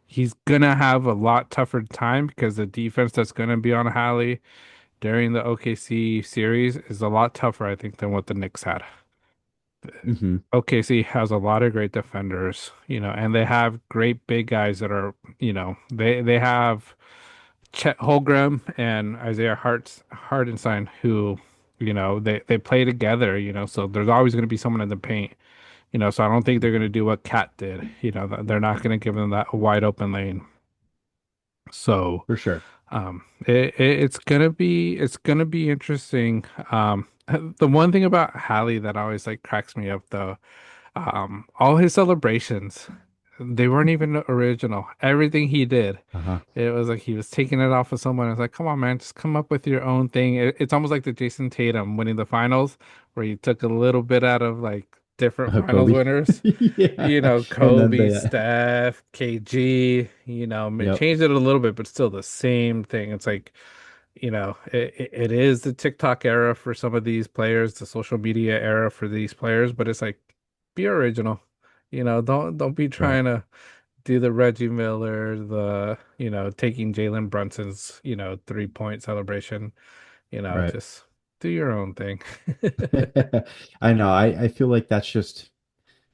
Speaker 1: He's gonna have a lot tougher time because the defense that's gonna be on Hallie during the OKC series is a lot tougher, I think, than what the Knicks had.
Speaker 2: Hmm.
Speaker 1: OKC has a lot of great defenders, and they have great big guys that are, they have Chet Holmgren and Isaiah Hartenstein who, they play together, so there's always going to be someone in the paint, so I don't think they're going to do what Cat did, they're not going to give them that wide open lane. So,
Speaker 2: For sure.
Speaker 1: it's gonna be interesting. The one thing about Hallie that always like cracks me up though, all his celebrations, they weren't even original. Everything he did,
Speaker 2: Uh-huh.
Speaker 1: it was like he was taking it off of someone. It's like, come on, man, just come up with your own thing. It's almost like the Jason Tatum winning the finals, where he took a little bit out of like different finals
Speaker 2: Kobe.
Speaker 1: winners.
Speaker 2: Yeah. And then
Speaker 1: Kobe,
Speaker 2: they
Speaker 1: Steph, KG,
Speaker 2: yep.
Speaker 1: changed it a little bit, but still the same thing. It's like, it is the TikTok era for some of these players, the social media era for these players, but it's like, be original. Don't be
Speaker 2: Right.
Speaker 1: trying to do the Reggie Miller, taking Jalen Brunson's, 3-point celebration,
Speaker 2: Right.
Speaker 1: just do your own thing.
Speaker 2: I know. I feel like that's just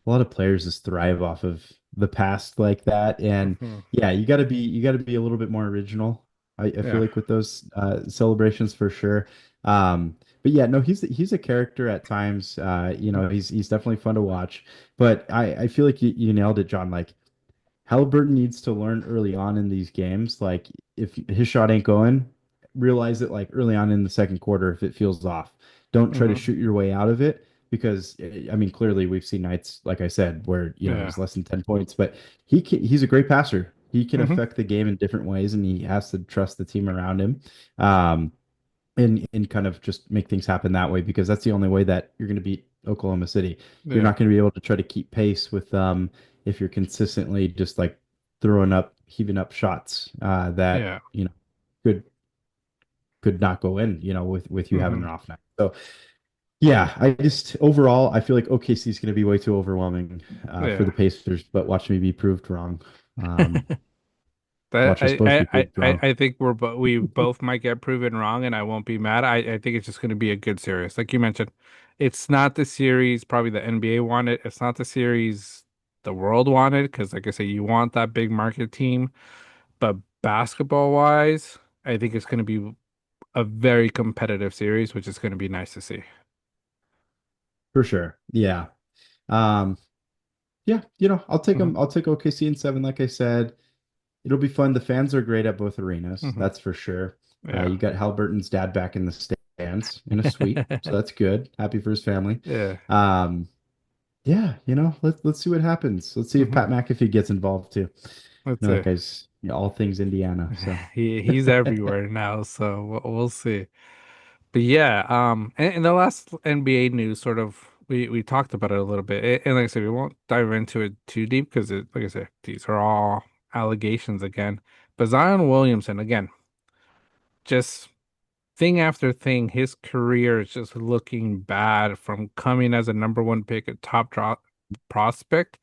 Speaker 2: a lot of players just thrive off of the past like that. And
Speaker 1: Hmm.
Speaker 2: yeah, you gotta be a little bit more original. I feel
Speaker 1: Yeah.
Speaker 2: like with those celebrations for sure. But yeah, no, he's a character at times. He's definitely fun to watch. But I feel like you nailed it, John. Like Halliburton needs to learn early on in these games. Like if his shot ain't going, realize it like early on in the second quarter if it feels off. Don't try to
Speaker 1: Hmm.
Speaker 2: shoot your way out of it because I mean clearly we've seen nights like I said where it
Speaker 1: Yeah.
Speaker 2: was less than 10 points, but he's a great passer. He can
Speaker 1: Hmm.
Speaker 2: affect the game in different ways and he has to trust the team around him. Um, and kind of just make things happen that way because that's the only way that you're going to beat Oklahoma City. You're
Speaker 1: Yeah.
Speaker 2: not going to be able to try to keep pace with if you're consistently just like heaving up shots that
Speaker 1: Yeah.
Speaker 2: could could not go in, with you having
Speaker 1: Hmm.
Speaker 2: an off night. So yeah, I just overall I feel like OKC is going to be way too overwhelming for
Speaker 1: Yeah.
Speaker 2: the Pacers, but watch me be proved wrong. Um,
Speaker 1: That
Speaker 2: watch us both be proved wrong.
Speaker 1: I think we both might get proven wrong, and I won't be mad. I think it's just going to be a good series, like you mentioned. It's not the series probably the NBA wanted. It's not the series the world wanted because, like I say, you want that big market team. But basketball wise, I think it's going to be a very competitive series, which is going to be nice to see.
Speaker 2: For sure. Yeah. Um, Yeah, I'll take
Speaker 1: Hmm.
Speaker 2: them. I'll take OKC in seven, like I said. It'll be fun. The fans are great at both arenas,
Speaker 1: Hmm.
Speaker 2: that's for sure.
Speaker 1: Yeah.
Speaker 2: You got Halliburton's dad back in the stands in a suite, so that's good. Happy for his family.
Speaker 1: Yeah.
Speaker 2: Um, yeah, let's see what happens. Let's see if
Speaker 1: Hmm.
Speaker 2: Pat McAfee gets involved too.
Speaker 1: Let's
Speaker 2: That
Speaker 1: see.
Speaker 2: guy's all things Indiana. So
Speaker 1: He's everywhere now, so we'll see. But yeah, and the last NBA news, sort of, we talked about it a little bit, and like I said, we won't dive into it too deep because like I said, these are all allegations again. But Zion Williamson, again, just thing after thing, his career is just looking bad from coming as a number one pick, a top drop prospect.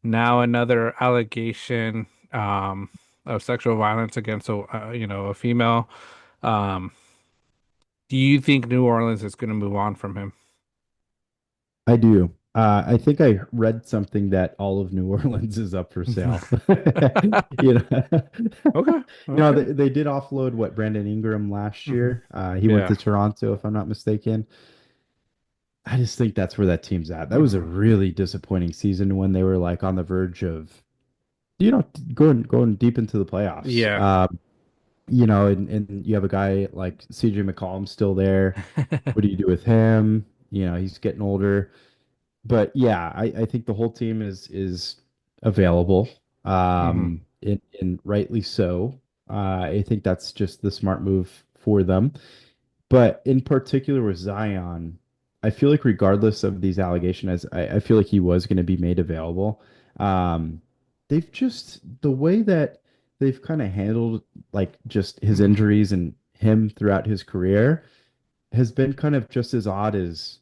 Speaker 1: Now another allegation, of sexual violence against a female. Um, do you think New Orleans is going to move on from him?
Speaker 2: I do. I think I read something that all of New Orleans is up for sale. You know,
Speaker 1: Okay. Okay.
Speaker 2: they did offload what Brandon Ingram last
Speaker 1: Hmm.
Speaker 2: year. He went
Speaker 1: Yeah.
Speaker 2: to Toronto, if I'm not mistaken. I just think that's where that team's at. That was a
Speaker 1: Hmm.
Speaker 2: really disappointing season when they were like on the verge of, going deep into the playoffs.
Speaker 1: Yeah.
Speaker 2: And you have a guy like CJ McCollum still there. What do you do with him? He's getting older. But yeah, I think the whole team is available,
Speaker 1: Hmm.
Speaker 2: and rightly so. I think that's just the smart move for them. But in particular with Zion, I feel like regardless of these allegations, I feel like he was going to be made available. Um, they've just the way that they've kind of handled like just his
Speaker 1: Mhm.
Speaker 2: injuries and him throughout his career has been kind of just as odd as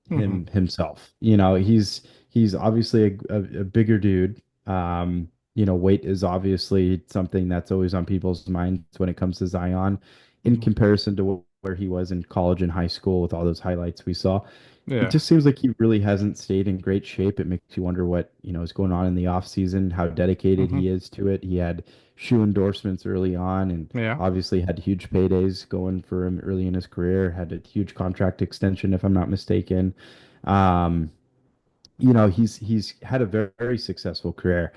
Speaker 1: Mhm.
Speaker 2: himself. He's obviously a bigger dude. Weight is obviously something that's always on people's minds when it comes to Zion in
Speaker 1: Mhm.
Speaker 2: comparison to where he was in college and high school with all those highlights we saw. It
Speaker 1: Yeah.
Speaker 2: just seems like he really hasn't stayed in great shape. It makes you wonder what, is going on in the off season, how dedicated
Speaker 1: Mhm.
Speaker 2: he is to it. He had shoe endorsements early on and
Speaker 1: Yeah.
Speaker 2: obviously had huge paydays going for him early in his career, had a huge contract extension, if I'm not mistaken. Um, he's had a very, very successful career.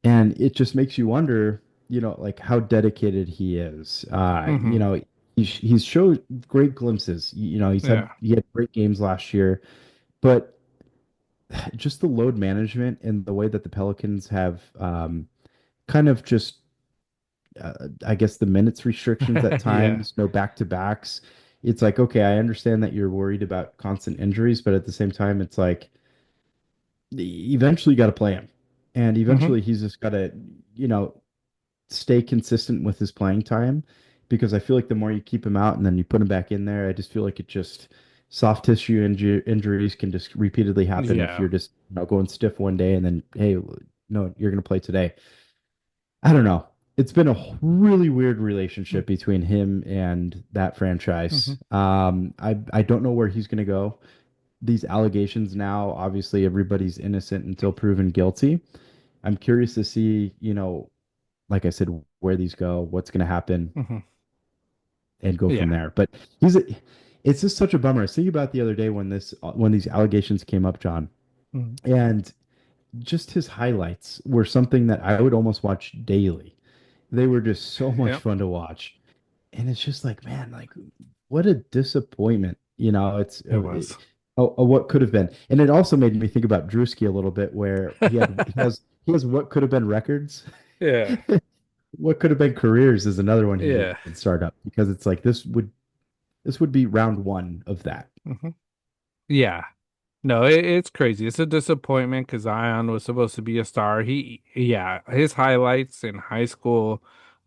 Speaker 2: And it just makes you wonder, like how dedicated he is.
Speaker 1: Mhm.
Speaker 2: He's showed great glimpses.
Speaker 1: Yeah.
Speaker 2: He had great games last year, but just the load management and the way that the Pelicans have kind of just, I guess, the minutes restrictions at
Speaker 1: Yeah.
Speaker 2: times, no back to backs. It's like, okay, I understand that you're worried about constant injuries, but at the same time, it's like eventually you got to play him. And
Speaker 1: Mhm.
Speaker 2: eventually he's just got to, you know, stay consistent with his playing time because I feel like the more you keep him out and then you put him back in there, I just feel like it just soft tissue injuries can just repeatedly happen if
Speaker 1: Yeah.
Speaker 2: you're just going stiff one day and then hey, no, you're going to play today. I don't know. It's been a really weird relationship between him and that franchise.
Speaker 1: Mhm.
Speaker 2: I don't know where he's going to go. These allegations now, obviously, everybody's innocent until proven guilty. I'm curious to see, like I said, where these go, what's going to happen,
Speaker 1: Mhm.
Speaker 2: and go
Speaker 1: Yeah.
Speaker 2: from there. But he's a, it's just such a bummer. I was thinking about the other day when these allegations came up, John,
Speaker 1: Mhm.
Speaker 2: and just his highlights were something that I would almost watch daily. They were just so much
Speaker 1: Yep.
Speaker 2: fun to watch, and it's just like, man, like what a disappointment. It's
Speaker 1: It was.
Speaker 2: what could have been, and it also made me think about Drewski a little bit, where he has what could have been records.
Speaker 1: Yeah.
Speaker 2: What could have been careers is another one he
Speaker 1: Yeah.
Speaker 2: could start up because it's like this would be round one of that.
Speaker 1: Mhm. Yeah. No, it's crazy. It's a disappointment because Zion was supposed to be a star. Yeah, his highlights in high school,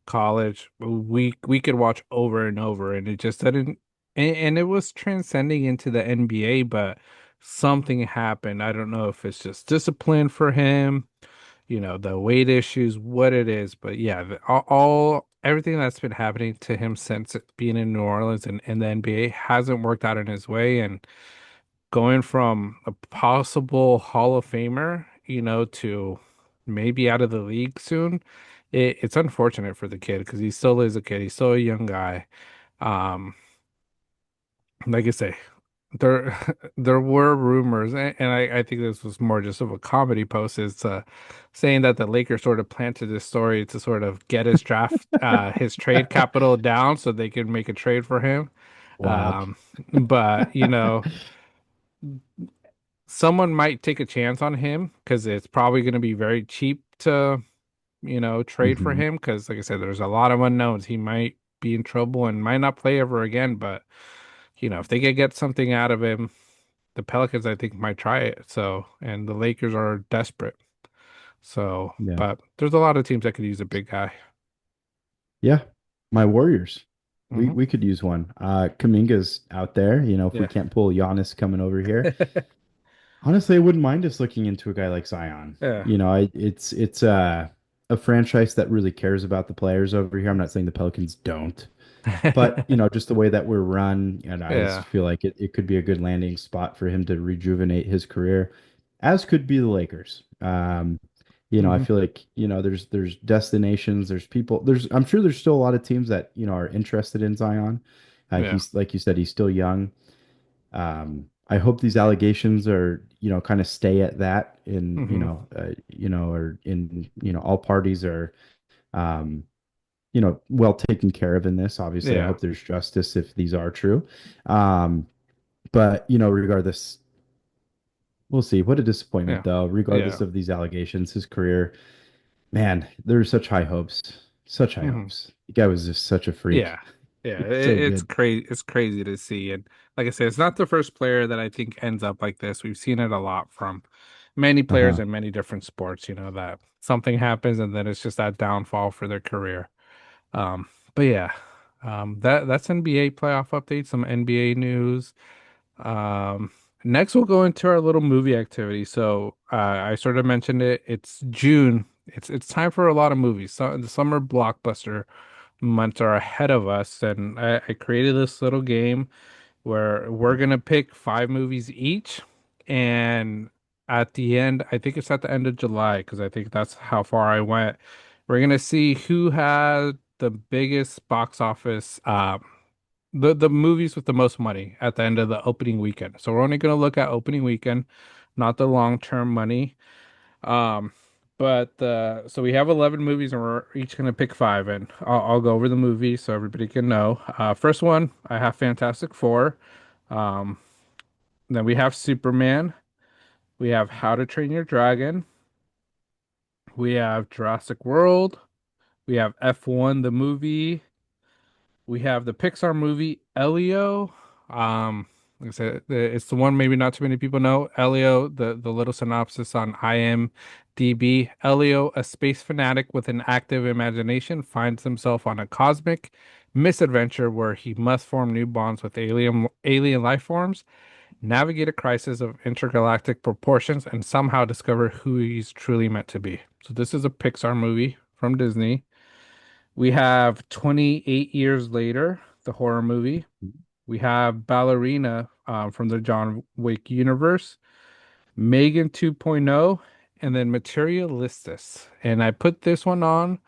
Speaker 1: college, we could watch over and over, and it just didn't. And it was transcending into the NBA, but something happened. I don't know if it's just discipline for him, the weight issues, what it is, but yeah, all everything that's been happening to him since being in New Orleans and the NBA hasn't worked out in his way, and going from a possible Hall of Famer, to maybe out of the league soon, it's unfortunate for the kid because he still is a kid. He's still a young guy. Um, like I say, there there were rumors, and I think this was more just of a comedy post, is saying that the Lakers sort of planted this story to sort of get his trade capital down so they could make a trade for him.
Speaker 2: Wild.
Speaker 1: Um, but someone might take a chance on him because it's probably going to be very cheap to, trade for
Speaker 2: Hmm.
Speaker 1: him. Because, like I said, there's a lot of unknowns. He might be in trouble and might not play ever again. But, if they could get something out of him, the Pelicans, I think, might try it. So, and the Lakers are desperate. So,
Speaker 2: Yeah.
Speaker 1: but there's a lot of teams that could use a big guy.
Speaker 2: Yeah. My Warriors. We
Speaker 1: Hmm.
Speaker 2: we could use one. Kaminga's out there, if we
Speaker 1: Yeah.
Speaker 2: can't pull Giannis coming over here. Honestly, I wouldn't mind us looking into a guy like Zion.
Speaker 1: Yeah.
Speaker 2: It's a franchise that really cares about the players over here. I'm not saying the Pelicans don't. But, just the way that we're run, and I just
Speaker 1: Yeah.
Speaker 2: feel like it could be a good landing spot for him to rejuvenate his career, as could be the Lakers. I
Speaker 1: Hmm.
Speaker 2: feel like, there's destinations, there's people, I'm sure there's still a lot of teams that, are interested in Zion.
Speaker 1: Yeah.
Speaker 2: He's like you said, he's still young. I hope these allegations are, kind of stay at that in,
Speaker 1: Hmm.
Speaker 2: or in, all parties are, um, well taken care of in this. Obviously, I
Speaker 1: Yeah.
Speaker 2: hope there's justice if these are true. Um, but regardless, we'll see. What a disappointment,
Speaker 1: Yeah.
Speaker 2: though. Regardless
Speaker 1: Yeah.
Speaker 2: of these allegations, his career, man, there's such high hopes, such high
Speaker 1: Hmm.
Speaker 2: hopes. The guy was just such a freak.
Speaker 1: Yeah. Yeah,
Speaker 2: So
Speaker 1: it's
Speaker 2: good.
Speaker 1: crazy. It's crazy to see. And like I said, it's not the first player that I think ends up like this. We've seen it a lot from. many players
Speaker 2: Uh-huh.
Speaker 1: in many different sports, that something happens and then it's just that downfall for their career. But yeah, that's NBA playoff updates, some NBA news. Um, Next we'll go into our little movie activity. So I sort of mentioned it. It's June. It's time for a lot of movies. So the summer blockbuster months are ahead of us, and I created this little game where we're gonna pick 5 movies each, and at the end, I think it's at the end of July because I think that's how far I went. We're gonna see who had the biggest box office, the movies with the most money at the end of the opening weekend. So we're only gonna look at opening weekend, not the long-term money. Um, but so we have 11 movies and we're each gonna pick five, and I'll go over the movies so everybody can know. First one, I have Fantastic Four. Um, then we have Superman. We have How to Train Your Dragon. We have Jurassic World. We have F1 the movie. We have the Pixar movie Elio. Like I said, it's the one maybe not too many people know. Elio, the little synopsis on IMDb. Elio, a space fanatic with an active imagination, finds himself on a cosmic misadventure where he must form new bonds with alien life forms, navigate a crisis of intergalactic proportions, and somehow discover who he's truly meant to be. So this is a Pixar movie from Disney. We have 28 Years Later, the horror movie. We have Ballerina from the John Wick universe, Megan 2.0, and then Materialistus. And I put this one on.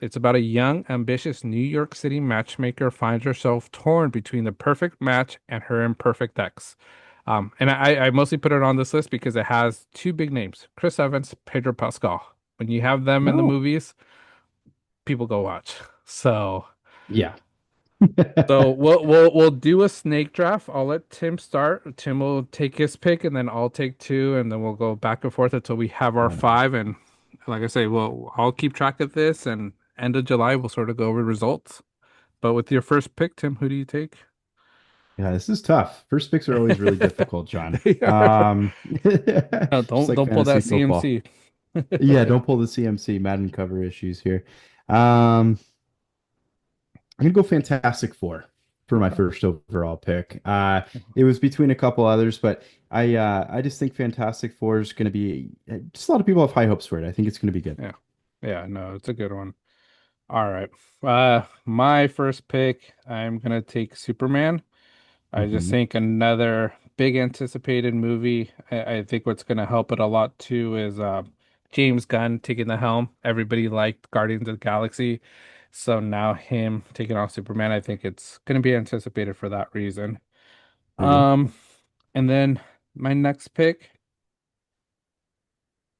Speaker 1: It's about a young, ambitious New York City matchmaker finds herself torn between the perfect match and her imperfect ex. And I mostly put it on this list because it has two big names, Chris Evans, Pedro Pascal. When you have them in the
Speaker 2: No.
Speaker 1: movies, people go watch. So
Speaker 2: Yeah.
Speaker 1: so we'll do a snake draft. I'll let Tim start. Tim will take his pick, and then I'll take two, and then we'll go back and forth until we have our
Speaker 2: All right.
Speaker 1: five. And like I say, I'll keep track of this, and end of July we'll sort of go over results. But with your first pick, Tim, who do you take?
Speaker 2: Yeah, this is tough. First picks are always really difficult, John.
Speaker 1: They are. No,
Speaker 2: Just like
Speaker 1: don't pull
Speaker 2: fantasy
Speaker 1: that
Speaker 2: football.
Speaker 1: CMC.
Speaker 2: Yeah, don't pull the CMC Madden cover issues here. Um, I'm gonna go Fantastic Four for my
Speaker 1: Okay.
Speaker 2: first overall pick. It was between a couple others, but I just think Fantastic Four is gonna be just a lot of people have high hopes for it. I think it's gonna be good.
Speaker 1: Yeah. Yeah, no, it's a good one. All right. My first pick, I'm gonna take Superman. I just
Speaker 2: Hmm.
Speaker 1: think another big anticipated movie. I think what's going to help it a lot too is James Gunn taking the helm. Everybody liked Guardians of the Galaxy, so now him taking on Superman. I think it's going to be anticipated for that reason.
Speaker 2: Agree.
Speaker 1: Um, and then my next pick,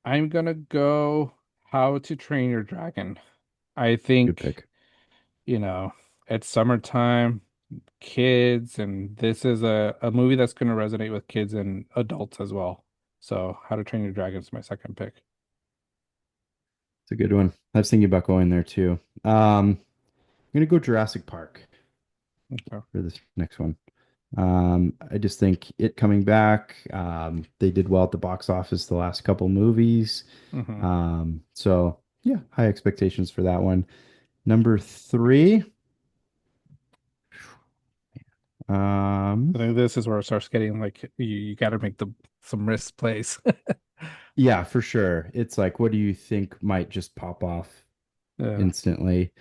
Speaker 1: I'm gonna go How to Train Your Dragon. I
Speaker 2: Good
Speaker 1: think,
Speaker 2: pick.
Speaker 1: you know, it's summertime. Kids, and this is a movie that's going to resonate with kids and adults as well. So, How to Train Your Dragon is my second pick.
Speaker 2: It's a good one. I was thinking about going there too. I'm gonna go Jurassic Park
Speaker 1: Okay.
Speaker 2: for this next one. I just think it coming back. They did well at the box office the last couple movies.
Speaker 1: Hmm.
Speaker 2: So yeah, high expectations for that one. Number three. Um,
Speaker 1: I think this is where it starts getting like you got to make the some risk plays.
Speaker 2: yeah, for sure. It's like, what do you think might just pop off
Speaker 1: Yeah.
Speaker 2: instantly?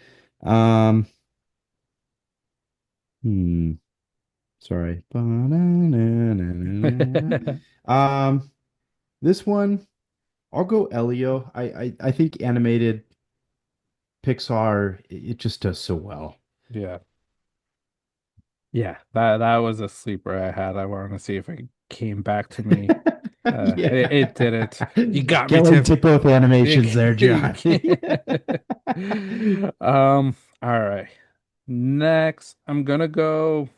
Speaker 2: Um, hmm, sorry. Um, this one, I'll go Elio. I think animated Pixar, it just does so well.
Speaker 1: Yeah. Yeah. That was a sleeper I had. I wanted to see if it came back to me. It
Speaker 2: Yeah.
Speaker 1: didn't. You got me,
Speaker 2: Can't wait to
Speaker 1: Tim.
Speaker 2: take both
Speaker 1: You
Speaker 2: animations there,
Speaker 1: can't-
Speaker 2: John.
Speaker 1: you can't. All right. Next, I'm gonna go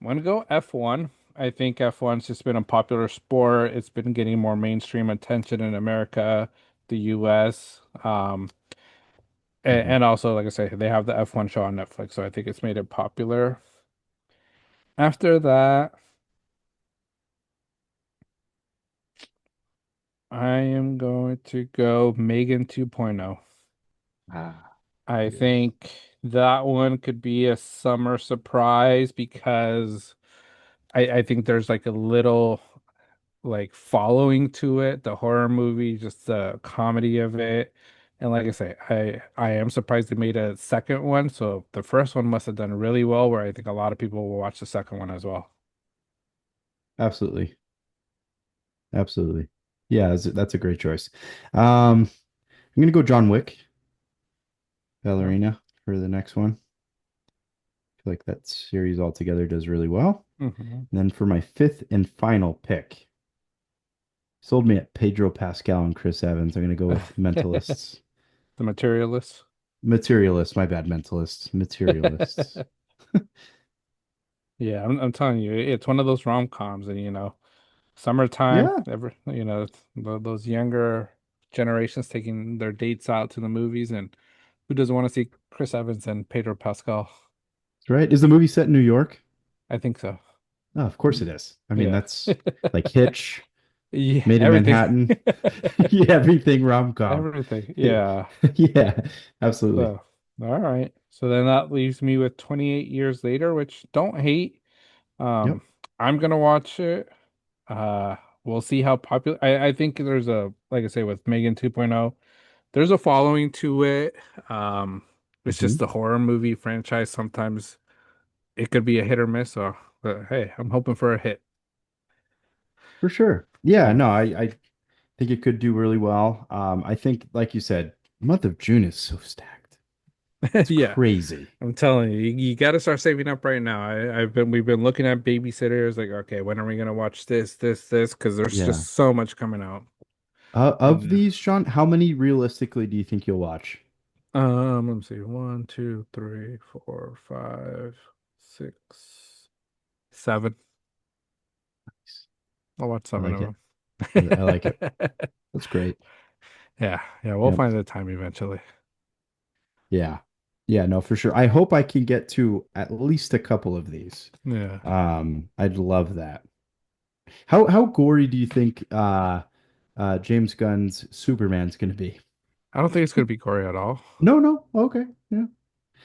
Speaker 1: F1. I think F1's just been a popular sport. It's been getting more mainstream attention in America, the US.
Speaker 2: Mhm.
Speaker 1: And also, like I say, they have the F1 show on Netflix, so I think it's made it popular. After that, I am going to go Megan 2.0.
Speaker 2: Ah,
Speaker 1: I
Speaker 2: yeah,
Speaker 1: think that one could be a summer surprise because I think there's like a little like following to it, the horror movie, just the comedy of it. And like I say, I am surprised they made a second one. So the first one must have done really well, where I think a lot of people will watch the second one as well.
Speaker 2: absolutely. Absolutely. Yeah, that's a great choice. I'm gonna go John Wick,
Speaker 1: Yeah.
Speaker 2: Ballerina for the next one. I feel like that series altogether does really well.
Speaker 1: Hmm.
Speaker 2: And then for my fifth and final pick, sold me at Pedro Pascal and Chris Evans. I'm gonna go with Mentalists.
Speaker 1: The Materialist.
Speaker 2: Materialists, my bad, Mentalists. Materialists.
Speaker 1: Yeah, I'm telling you, it's one of those rom-coms, and summertime,
Speaker 2: Yeah,
Speaker 1: those younger generations taking their dates out to the movies, and who doesn't want to see Chris Evans and Pedro Pascal?
Speaker 2: that's right. Is the movie set in New York?
Speaker 1: I think so.
Speaker 2: Oh, of course it is. I mean,
Speaker 1: Yeah.
Speaker 2: that's like Hitch,
Speaker 1: Yeah,
Speaker 2: Made in
Speaker 1: everything.
Speaker 2: Manhattan. Yeah, everything rom-com.
Speaker 1: Everything. Yeah.
Speaker 2: Yeah, absolutely.
Speaker 1: So, all right. So then that leaves me with 28 years later, which don't hate.
Speaker 2: Yep.
Speaker 1: Um, I'm gonna watch it. Uh, we'll see how popular. I think there's like I say, with Megan 2.0, there's a following to it. Um, it's just
Speaker 2: Hmm.
Speaker 1: the horror movie franchise. Sometimes it could be a hit or miss. So, but hey, I'm hoping for a hit.
Speaker 2: For sure. Yeah,
Speaker 1: Yeah.
Speaker 2: no, I think it could do really well. I think, like you said, month of June is so stacked. It's
Speaker 1: Yeah.
Speaker 2: crazy.
Speaker 1: I'm telling you, you got to start saving up right now. We've been looking at babysitters, like, okay, when are we gonna watch this? Because there's
Speaker 2: Yeah.
Speaker 1: just so much coming out.
Speaker 2: Of
Speaker 1: And
Speaker 2: these, Sean, how many realistically do you think you'll watch?
Speaker 1: let me see, one, two, three, four, five, six, seven. I'll watch
Speaker 2: I
Speaker 1: seven
Speaker 2: like
Speaker 1: of
Speaker 2: it.
Speaker 1: them.
Speaker 2: I like it. That's great.
Speaker 1: Yeah, yeah, we'll
Speaker 2: Yep.
Speaker 1: find the time eventually.
Speaker 2: Yeah. Yeah, no, for sure. I hope I can get to at least a couple of these.
Speaker 1: Yeah,
Speaker 2: I'd love that. How gory do you think James Gunn's Superman's gonna be?
Speaker 1: I don't think it's gonna be gory at all.
Speaker 2: No, no. Okay. Yeah.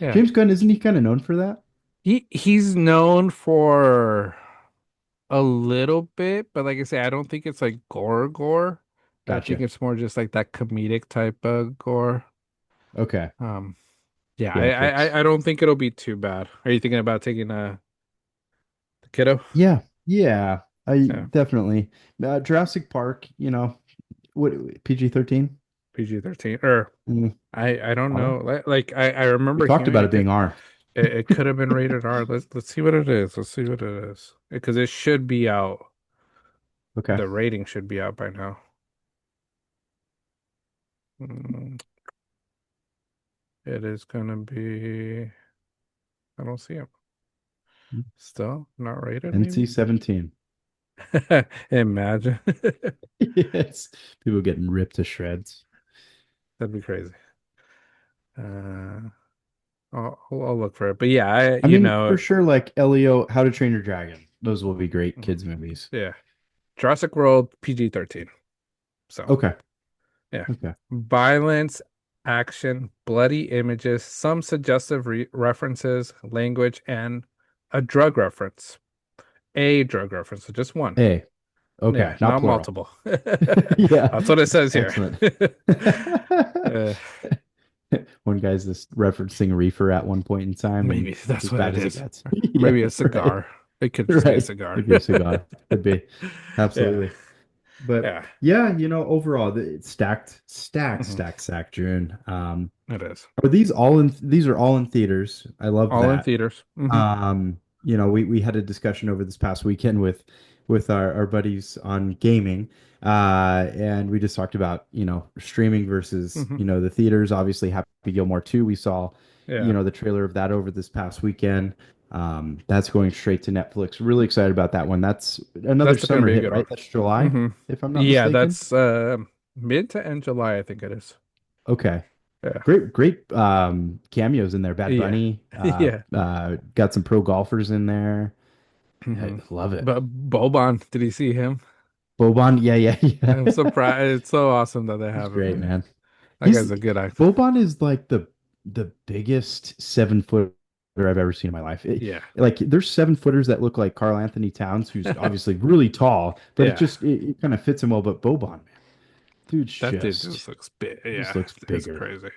Speaker 1: Yeah,
Speaker 2: James Gunn, isn't he kind of known for that?
Speaker 1: he's known for a little bit, but like I say, I don't think it's like gore. I think
Speaker 2: Gotcha.
Speaker 1: it's more just like that comedic type of gore.
Speaker 2: Okay.
Speaker 1: Um, yeah,
Speaker 2: Yeah, fix.
Speaker 1: I don't think it'll be too bad. Are you thinking about taking the kiddo?
Speaker 2: Yeah. Yeah. I
Speaker 1: Yeah,
Speaker 2: definitely. Jurassic Park, what PG-13?
Speaker 1: PG-13 or
Speaker 2: Mm,
Speaker 1: I don't know.
Speaker 2: R?
Speaker 1: I
Speaker 2: We
Speaker 1: remember
Speaker 2: talked
Speaker 1: hearing
Speaker 2: about it being R.
Speaker 1: it could have been rated R. Let's see what it is. Let's see what it is because it should be out.
Speaker 2: Okay.
Speaker 1: The rating should be out by now. Mm, it is gonna be. I don't see it. Still not rated, maybe?
Speaker 2: NC-17.
Speaker 1: Imagine.
Speaker 2: Yes. People getting ripped to shreds.
Speaker 1: That'd be crazy. Uh, I'll look for it. But yeah,
Speaker 2: I mean, for sure, like Elio, How to Train Your Dragon. Those will be great
Speaker 1: mhm.
Speaker 2: kids movies.
Speaker 1: Yeah. Jurassic World PG-13. So,
Speaker 2: Okay.
Speaker 1: yeah.
Speaker 2: Okay.
Speaker 1: Violence, action, bloody images, some suggestive references, language, and a drug reference. A drug reference, so just one.
Speaker 2: A.
Speaker 1: Yeah,
Speaker 2: Okay. Not
Speaker 1: not
Speaker 2: plural.
Speaker 1: multiple.
Speaker 2: Yeah.
Speaker 1: That's what it says here.
Speaker 2: Excellent.
Speaker 1: Uh,
Speaker 2: One guy's just referencing reefer at one point in time, and
Speaker 1: maybe
Speaker 2: it's
Speaker 1: that's
Speaker 2: as
Speaker 1: what it
Speaker 2: bad as it
Speaker 1: is.
Speaker 2: gets.
Speaker 1: Or
Speaker 2: Yeah,
Speaker 1: maybe a
Speaker 2: right.
Speaker 1: cigar. It could just be a
Speaker 2: Right.
Speaker 1: cigar.
Speaker 2: Maybe a cigar. Could be.
Speaker 1: Yeah.
Speaker 2: Absolutely. But
Speaker 1: Yeah.
Speaker 2: yeah, overall, it's
Speaker 1: Hmm.
Speaker 2: stacked, June.
Speaker 1: It is.
Speaker 2: Are these are all in theaters. I love
Speaker 1: All in
Speaker 2: that.
Speaker 1: theaters. Hmm.
Speaker 2: We had a discussion over this past weekend with our buddies on gaming. And we just talked about, streaming versus,
Speaker 1: Hmm.
Speaker 2: the theaters. Obviously, Happy Gilmore 2, we saw,
Speaker 1: Yeah.
Speaker 2: the trailer of that over this past weekend. That's going straight to Netflix. Really excited about that one. That's another
Speaker 1: That's gonna
Speaker 2: summer
Speaker 1: be a
Speaker 2: hit,
Speaker 1: good
Speaker 2: right?
Speaker 1: one.
Speaker 2: That's July,
Speaker 1: Hmm.
Speaker 2: if I'm not
Speaker 1: Yeah,
Speaker 2: mistaken.
Speaker 1: that's mid to end July, I think it is.
Speaker 2: Okay.
Speaker 1: Yeah.
Speaker 2: Great cameos in there. Bad
Speaker 1: Yeah.
Speaker 2: Bunny,
Speaker 1: Yeah.
Speaker 2: got some pro golfers in there. I
Speaker 1: Hmm.
Speaker 2: love it.
Speaker 1: But Boban, did you see him?
Speaker 2: Boban, yeah, yeah, yeah.
Speaker 1: I'm surprised. It's so awesome that they
Speaker 2: He's
Speaker 1: have him
Speaker 2: great,
Speaker 1: in it.
Speaker 2: man.
Speaker 1: That
Speaker 2: He's
Speaker 1: guy's a good actor.
Speaker 2: Boban is like the biggest 7 footer I've ever seen in my life.
Speaker 1: Yeah.
Speaker 2: Like there's 7 footers that look like Carl Anthony Towns, who's obviously really tall, but
Speaker 1: Yeah.
Speaker 2: it kind of fits him well. But Boban, man, dude's
Speaker 1: That dude just looks big.
Speaker 2: just
Speaker 1: Yeah,
Speaker 2: looks
Speaker 1: it's
Speaker 2: bigger.
Speaker 1: crazy.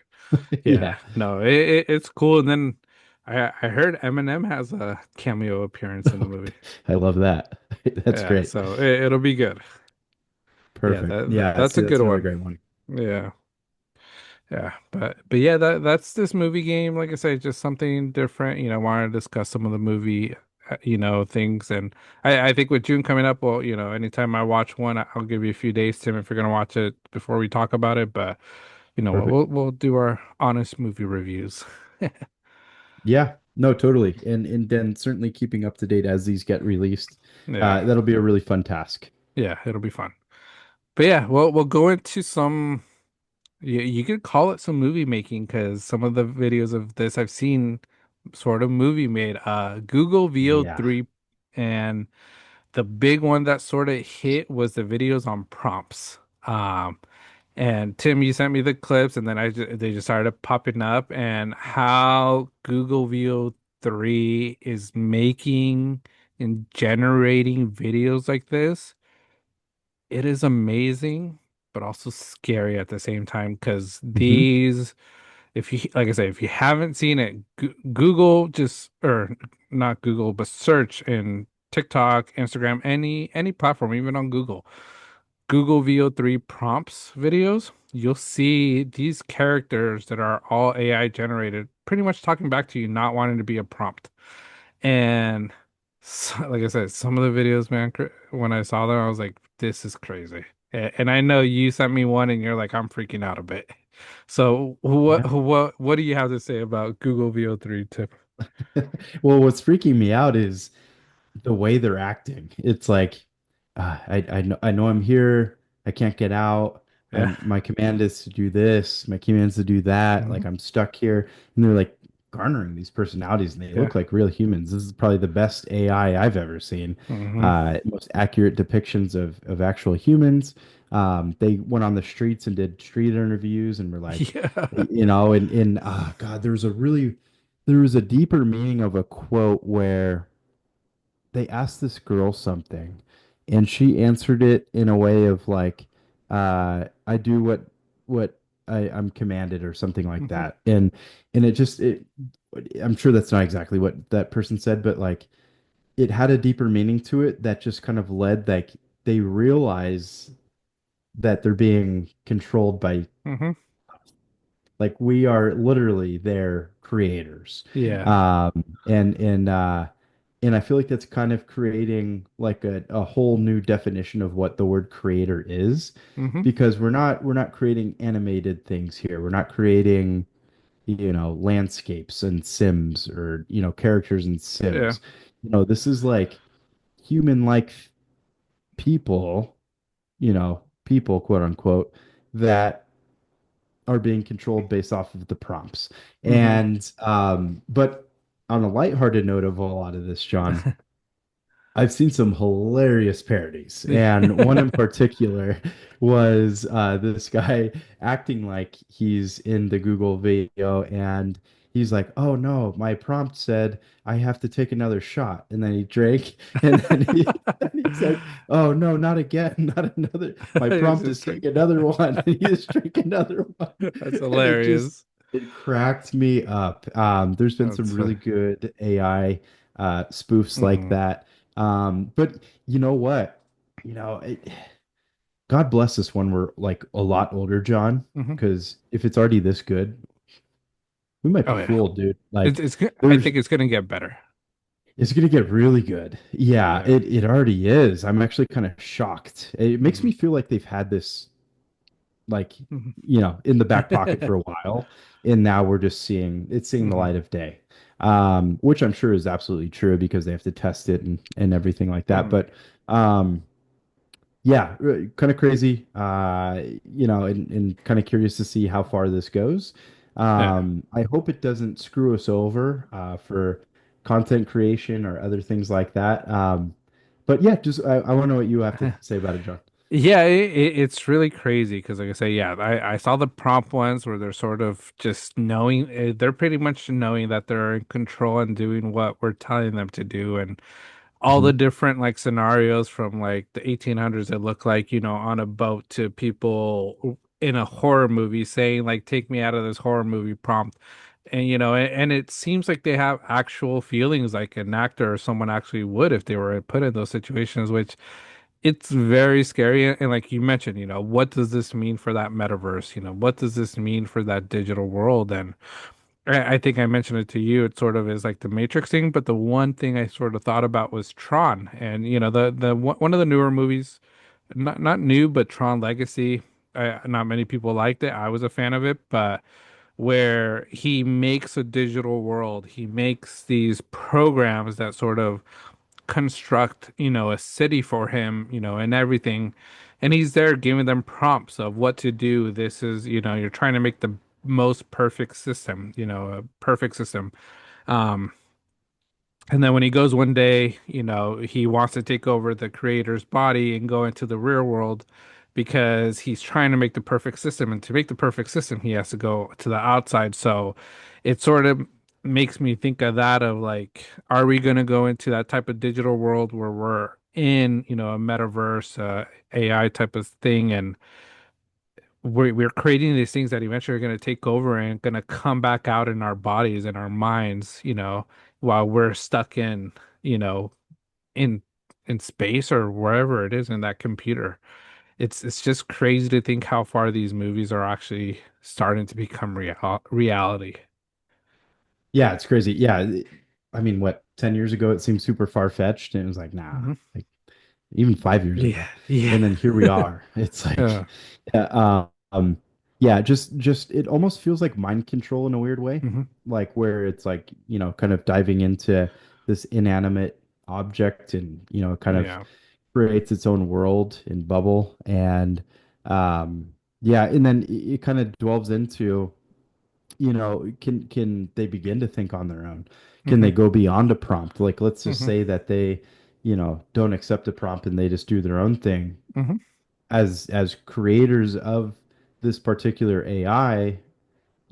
Speaker 1: Yeah,
Speaker 2: Yeah.
Speaker 1: no, it's cool. And then I heard Eminem has a cameo appearance in the movie.
Speaker 2: I love that. That's
Speaker 1: Yeah,
Speaker 2: great.
Speaker 1: so it'll be good. Yeah,
Speaker 2: Perfect. Yeah,
Speaker 1: that's a good
Speaker 2: that's a really
Speaker 1: one.
Speaker 2: great one.
Speaker 1: Yeah, yeah, but yeah, that's this movie game. Like I say, just something different. Want to discuss some of the movie, things. And I think with June coming up, well, anytime I watch one, I'll give you a few days, Tim, if you're gonna watch it before we talk about it. But you know what,
Speaker 2: Perfect.
Speaker 1: we'll do our honest movie reviews.
Speaker 2: Yeah, no, totally. And then certainly keeping up to date as these get released.
Speaker 1: Yeah.
Speaker 2: That'll be a really fun task.
Speaker 1: Yeah, it'll be fun. But yeah, we'll go into some. You could call it some movie making because some of the videos of this I've seen sort of movie made. Google
Speaker 2: Yeah.
Speaker 1: VO3, and the big one that sort of hit was the videos on prompts. And Tim, you sent me the clips, and then they just started popping up, and how Google VO3 is making and generating videos like this. It is amazing, but also scary at the same time because
Speaker 2: Hmm.
Speaker 1: these, if you, like I say, if you haven't seen it, Google just, or not Google, but search in TikTok, Instagram, any platform, even on Google VO3 prompts videos, you'll see these characters that are all AI generated, pretty much talking back to you, not wanting to be a prompt. And like I said, some of the videos, man, when I saw them, I was like, this is crazy. And I know you sent me one and you're like, I'm freaking out a bit. So
Speaker 2: Yeah.
Speaker 1: what do you have to say about Google VO3 tip?
Speaker 2: Well, what's freaking me out is the way they're acting. It's like I know I'm here. I can't get out.
Speaker 1: Yeah.
Speaker 2: My command is to do this. My command is to do that.
Speaker 1: Hmm.
Speaker 2: Like I'm stuck here, and they're like garnering these personalities, and they
Speaker 1: Yeah.
Speaker 2: look like real humans. This is probably the best AI I've ever seen.
Speaker 1: Hmm.
Speaker 2: Most accurate depictions of actual humans. They went on the streets and did street interviews, and were like,
Speaker 1: Yeah.
Speaker 2: and God, there was a deeper meaning of a quote where they asked this girl something and she answered it in a way of like I do what I'm commanded or something like
Speaker 1: Hmm.
Speaker 2: that. And it I'm sure that's not exactly what that person said, but like it had a deeper meaning to it that just kind of led like they realize that they're being controlled by,
Speaker 1: Hmm.
Speaker 2: like, we are literally their creators.
Speaker 1: Yeah.
Speaker 2: And I feel like that's kind of creating like a whole new definition of what the word creator is,
Speaker 1: Hmm.
Speaker 2: because we're not creating animated things here. We're not creating, landscapes and Sims, or, characters and
Speaker 1: Yeah.
Speaker 2: Sims. This is like human-like people, people, quote unquote, that are being controlled based off of the prompts.
Speaker 1: Hmm.
Speaker 2: And but on a lighthearted note of a lot of this, John, I've seen some hilarious parodies, and one in particular was this guy acting like he's in the Google video, and he's like, "Oh no, my prompt said I have to take another shot," and then he drank, and then and he's like, "Oh no, not again, not another. My
Speaker 1: It's
Speaker 2: prompt
Speaker 1: just
Speaker 2: is take
Speaker 1: drink.
Speaker 2: another one," and he just drank another one,
Speaker 1: That's
Speaker 2: and
Speaker 1: hilarious.
Speaker 2: it cracked me up. There's been some
Speaker 1: That's
Speaker 2: really good AI spoofs like
Speaker 1: mhm.
Speaker 2: that. But you know what? You know, it, God bless us when we're like a lot older, John,
Speaker 1: Hmm.
Speaker 2: because if it's already this good, we might be
Speaker 1: Oh yeah.
Speaker 2: fooled, dude. Like,
Speaker 1: I
Speaker 2: there's,
Speaker 1: think it's gonna get better.
Speaker 2: it's gonna get really good. Yeah,
Speaker 1: Yeah.
Speaker 2: it already is. I'm actually kind of shocked. It makes
Speaker 1: Hmm.
Speaker 2: me feel like they've had this, like,
Speaker 1: Hmm.
Speaker 2: in the back pocket for a while, and now we're just seeing the
Speaker 1: Hmm.
Speaker 2: light of day. Which I'm sure is absolutely true because they have to test it and everything like that.
Speaker 1: Hmm.
Speaker 2: But um, yeah, kind of crazy, and kind of curious to see how far this goes.
Speaker 1: Yeah.
Speaker 2: I hope it doesn't screw us over for content creation or other things like that. But yeah, just I want to know what you have to say about it, John.
Speaker 1: Yeah, it's really crazy because, like I say, yeah, I saw the prompt ones where they're sort of just knowing, they're pretty much knowing that they're in control and doing what we're telling them to do, and all the
Speaker 2: Mhm.
Speaker 1: different like scenarios from like the 1800s that look like, on a boat to people in a horror movie saying like, "Take me out of this horror movie" prompt, and and it seems like they have actual feelings like an actor or someone actually would if they were put in those situations, which it's very scary. And like you mentioned, what does this mean for that metaverse? What does this mean for that digital world? And I think I mentioned it to you. It sort of is like the Matrix thing, but the one thing I sort of thought about was Tron, and the one of the newer movies, not new, but Tron Legacy. Not many people liked it. I was a fan of it, but where he makes a digital world, he makes these programs that sort of construct, a city for him, and everything. And he's there giving them prompts of what to do. This is, you're trying to make the most perfect system, a perfect system. Um, and then when he goes one day, he wants to take over the creator's body and go into the real world because he's trying to make the perfect system. And to make the perfect system, he has to go to the outside. So it sort of makes me think of that of like, are we going to go into that type of digital world where we're in, a metaverse, AI type of thing, and we're creating these things that eventually are going to take over and going to come back out in our bodies and our minds, while we're stuck in, you know, in space or wherever it is in that computer. It's just crazy to think how far these movies are actually starting to become reality.
Speaker 2: Yeah, it's crazy. Yeah. I mean, what, 10 years ago it seemed super far-fetched and it was like, nah,
Speaker 1: Hmm.
Speaker 2: like even 5 years
Speaker 1: Yeah,
Speaker 2: ago.
Speaker 1: yeah.
Speaker 2: And then here we are. It's like,
Speaker 1: Yeah.
Speaker 2: yeah, just it almost feels like mind control in a weird way,
Speaker 1: Hmm.
Speaker 2: like where it's like, kind of diving into this inanimate object and, kind of
Speaker 1: Yeah.
Speaker 2: creates its own world and bubble. And yeah, and then it kind of delves into, can they begin to think on their own? Can
Speaker 1: Hmm.
Speaker 2: they go beyond a prompt? Like, let's just
Speaker 1: Hmm.
Speaker 2: say that they, don't accept a prompt and they just do their own thing.
Speaker 1: Hmm.
Speaker 2: As creators of this particular AI,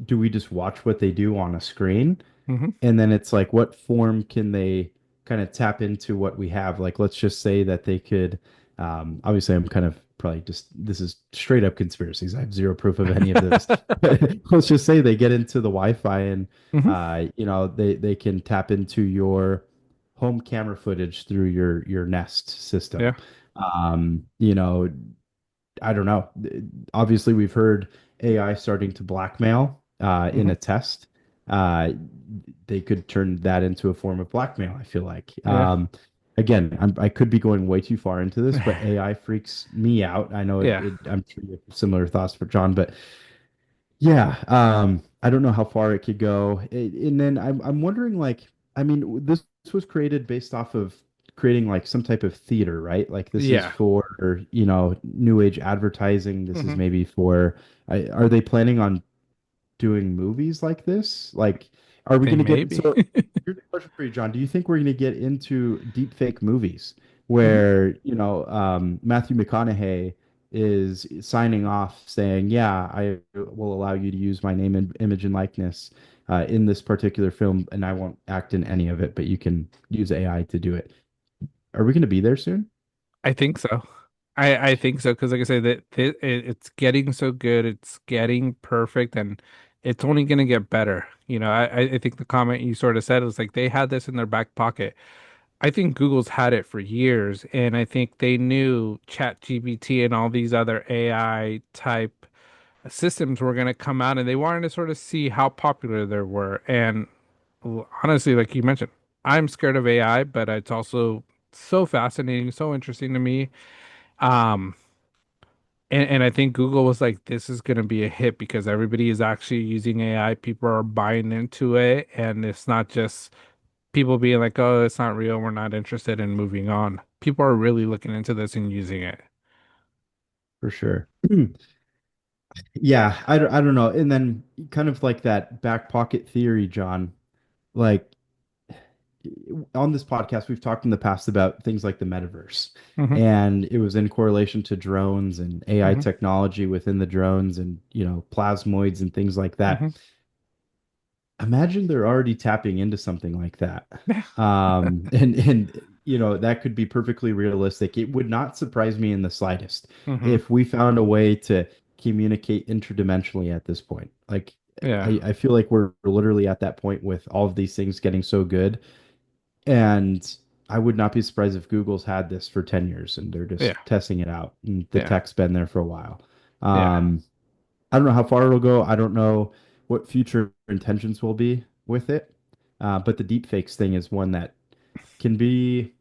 Speaker 2: do we just watch what they do on a screen?
Speaker 1: Hmm.
Speaker 2: And then it's like, what form can they kind of tap into what we have? Like, let's just say that they could, obviously, I'm kind of probably just, this is straight up conspiracies. I have zero proof of any of this. But let's just say they get into the Wi-Fi and,
Speaker 1: Hmm.
Speaker 2: they can tap into your home camera footage through your Nest system.
Speaker 1: Yeah.
Speaker 2: Um, you know, I don't know. Obviously, we've heard AI starting to blackmail in
Speaker 1: Hmm.
Speaker 2: a test. Uh, they could turn that into a form of blackmail, I feel like.
Speaker 1: Yeah.
Speaker 2: Again, I could be going way too far into this, but AI freaks me out. I know
Speaker 1: Yeah.
Speaker 2: I'm sure you have similar thoughts for John, but yeah, I don't know how far it could go. And then I'm wondering, like, I mean, this was created based off of creating like some type of theater, right? Like this is
Speaker 1: Yeah.
Speaker 2: for, new age advertising. This is
Speaker 1: Hmm.
Speaker 2: maybe for, are they planning on doing movies like this? Like, are we
Speaker 1: They
Speaker 2: going to
Speaker 1: may
Speaker 2: get,
Speaker 1: be.
Speaker 2: so here's a question for you, John. Do you think we're going to get into deep fake movies
Speaker 1: Hmm.
Speaker 2: where, Matthew McConaughey is signing off saying, yeah, I will allow you to use my name and image and likeness in this particular film, and I won't act in any of it, but you can use AI to do it. Are we going to be there soon?
Speaker 1: I think so. I think so because, like I said, it's getting so good, it's getting perfect, and it's only going to get better. I think the comment you sort of said was like they had this in their back pocket. I think Google's had it for years, and I think they knew ChatGPT and all these other AI type systems were going to come out, and they wanted to sort of see how popular they were. And honestly, like you mentioned, I'm scared of AI, but it's also so fascinating, so interesting to me. Um, and I think Google was like, this is going to be a hit because everybody is actually using AI. People are buying into it. And it's not just people being like, oh, it's not real. We're not interested in moving on. People are really looking into this and using it.
Speaker 2: For sure. Yeah, I don't know. And then kind of like that back pocket theory, John. Like on this podcast, we've talked in the past about things like the metaverse,
Speaker 1: Hmm.
Speaker 2: and it was in correlation to drones and AI
Speaker 1: Hmm.
Speaker 2: technology within the drones and, plasmoids and things like
Speaker 1: Hmm.
Speaker 2: that. Imagine they're already tapping into something like that.
Speaker 1: Yeah.
Speaker 2: And that could be perfectly realistic. It would not surprise me in the slightest
Speaker 1: Hmm.
Speaker 2: if we found a way to communicate interdimensionally at this point. Like
Speaker 1: Yeah.
Speaker 2: I feel like we're literally at that point with all of these things getting so good. And I would not be surprised if Google's had this for 10 years and they're
Speaker 1: Yeah.
Speaker 2: just testing it out. And the
Speaker 1: Yeah.
Speaker 2: tech's been there for a while.
Speaker 1: Yeah.
Speaker 2: Um, I don't know how far it'll go. I don't know what future intentions will be with it. But the deepfakes thing is one that can be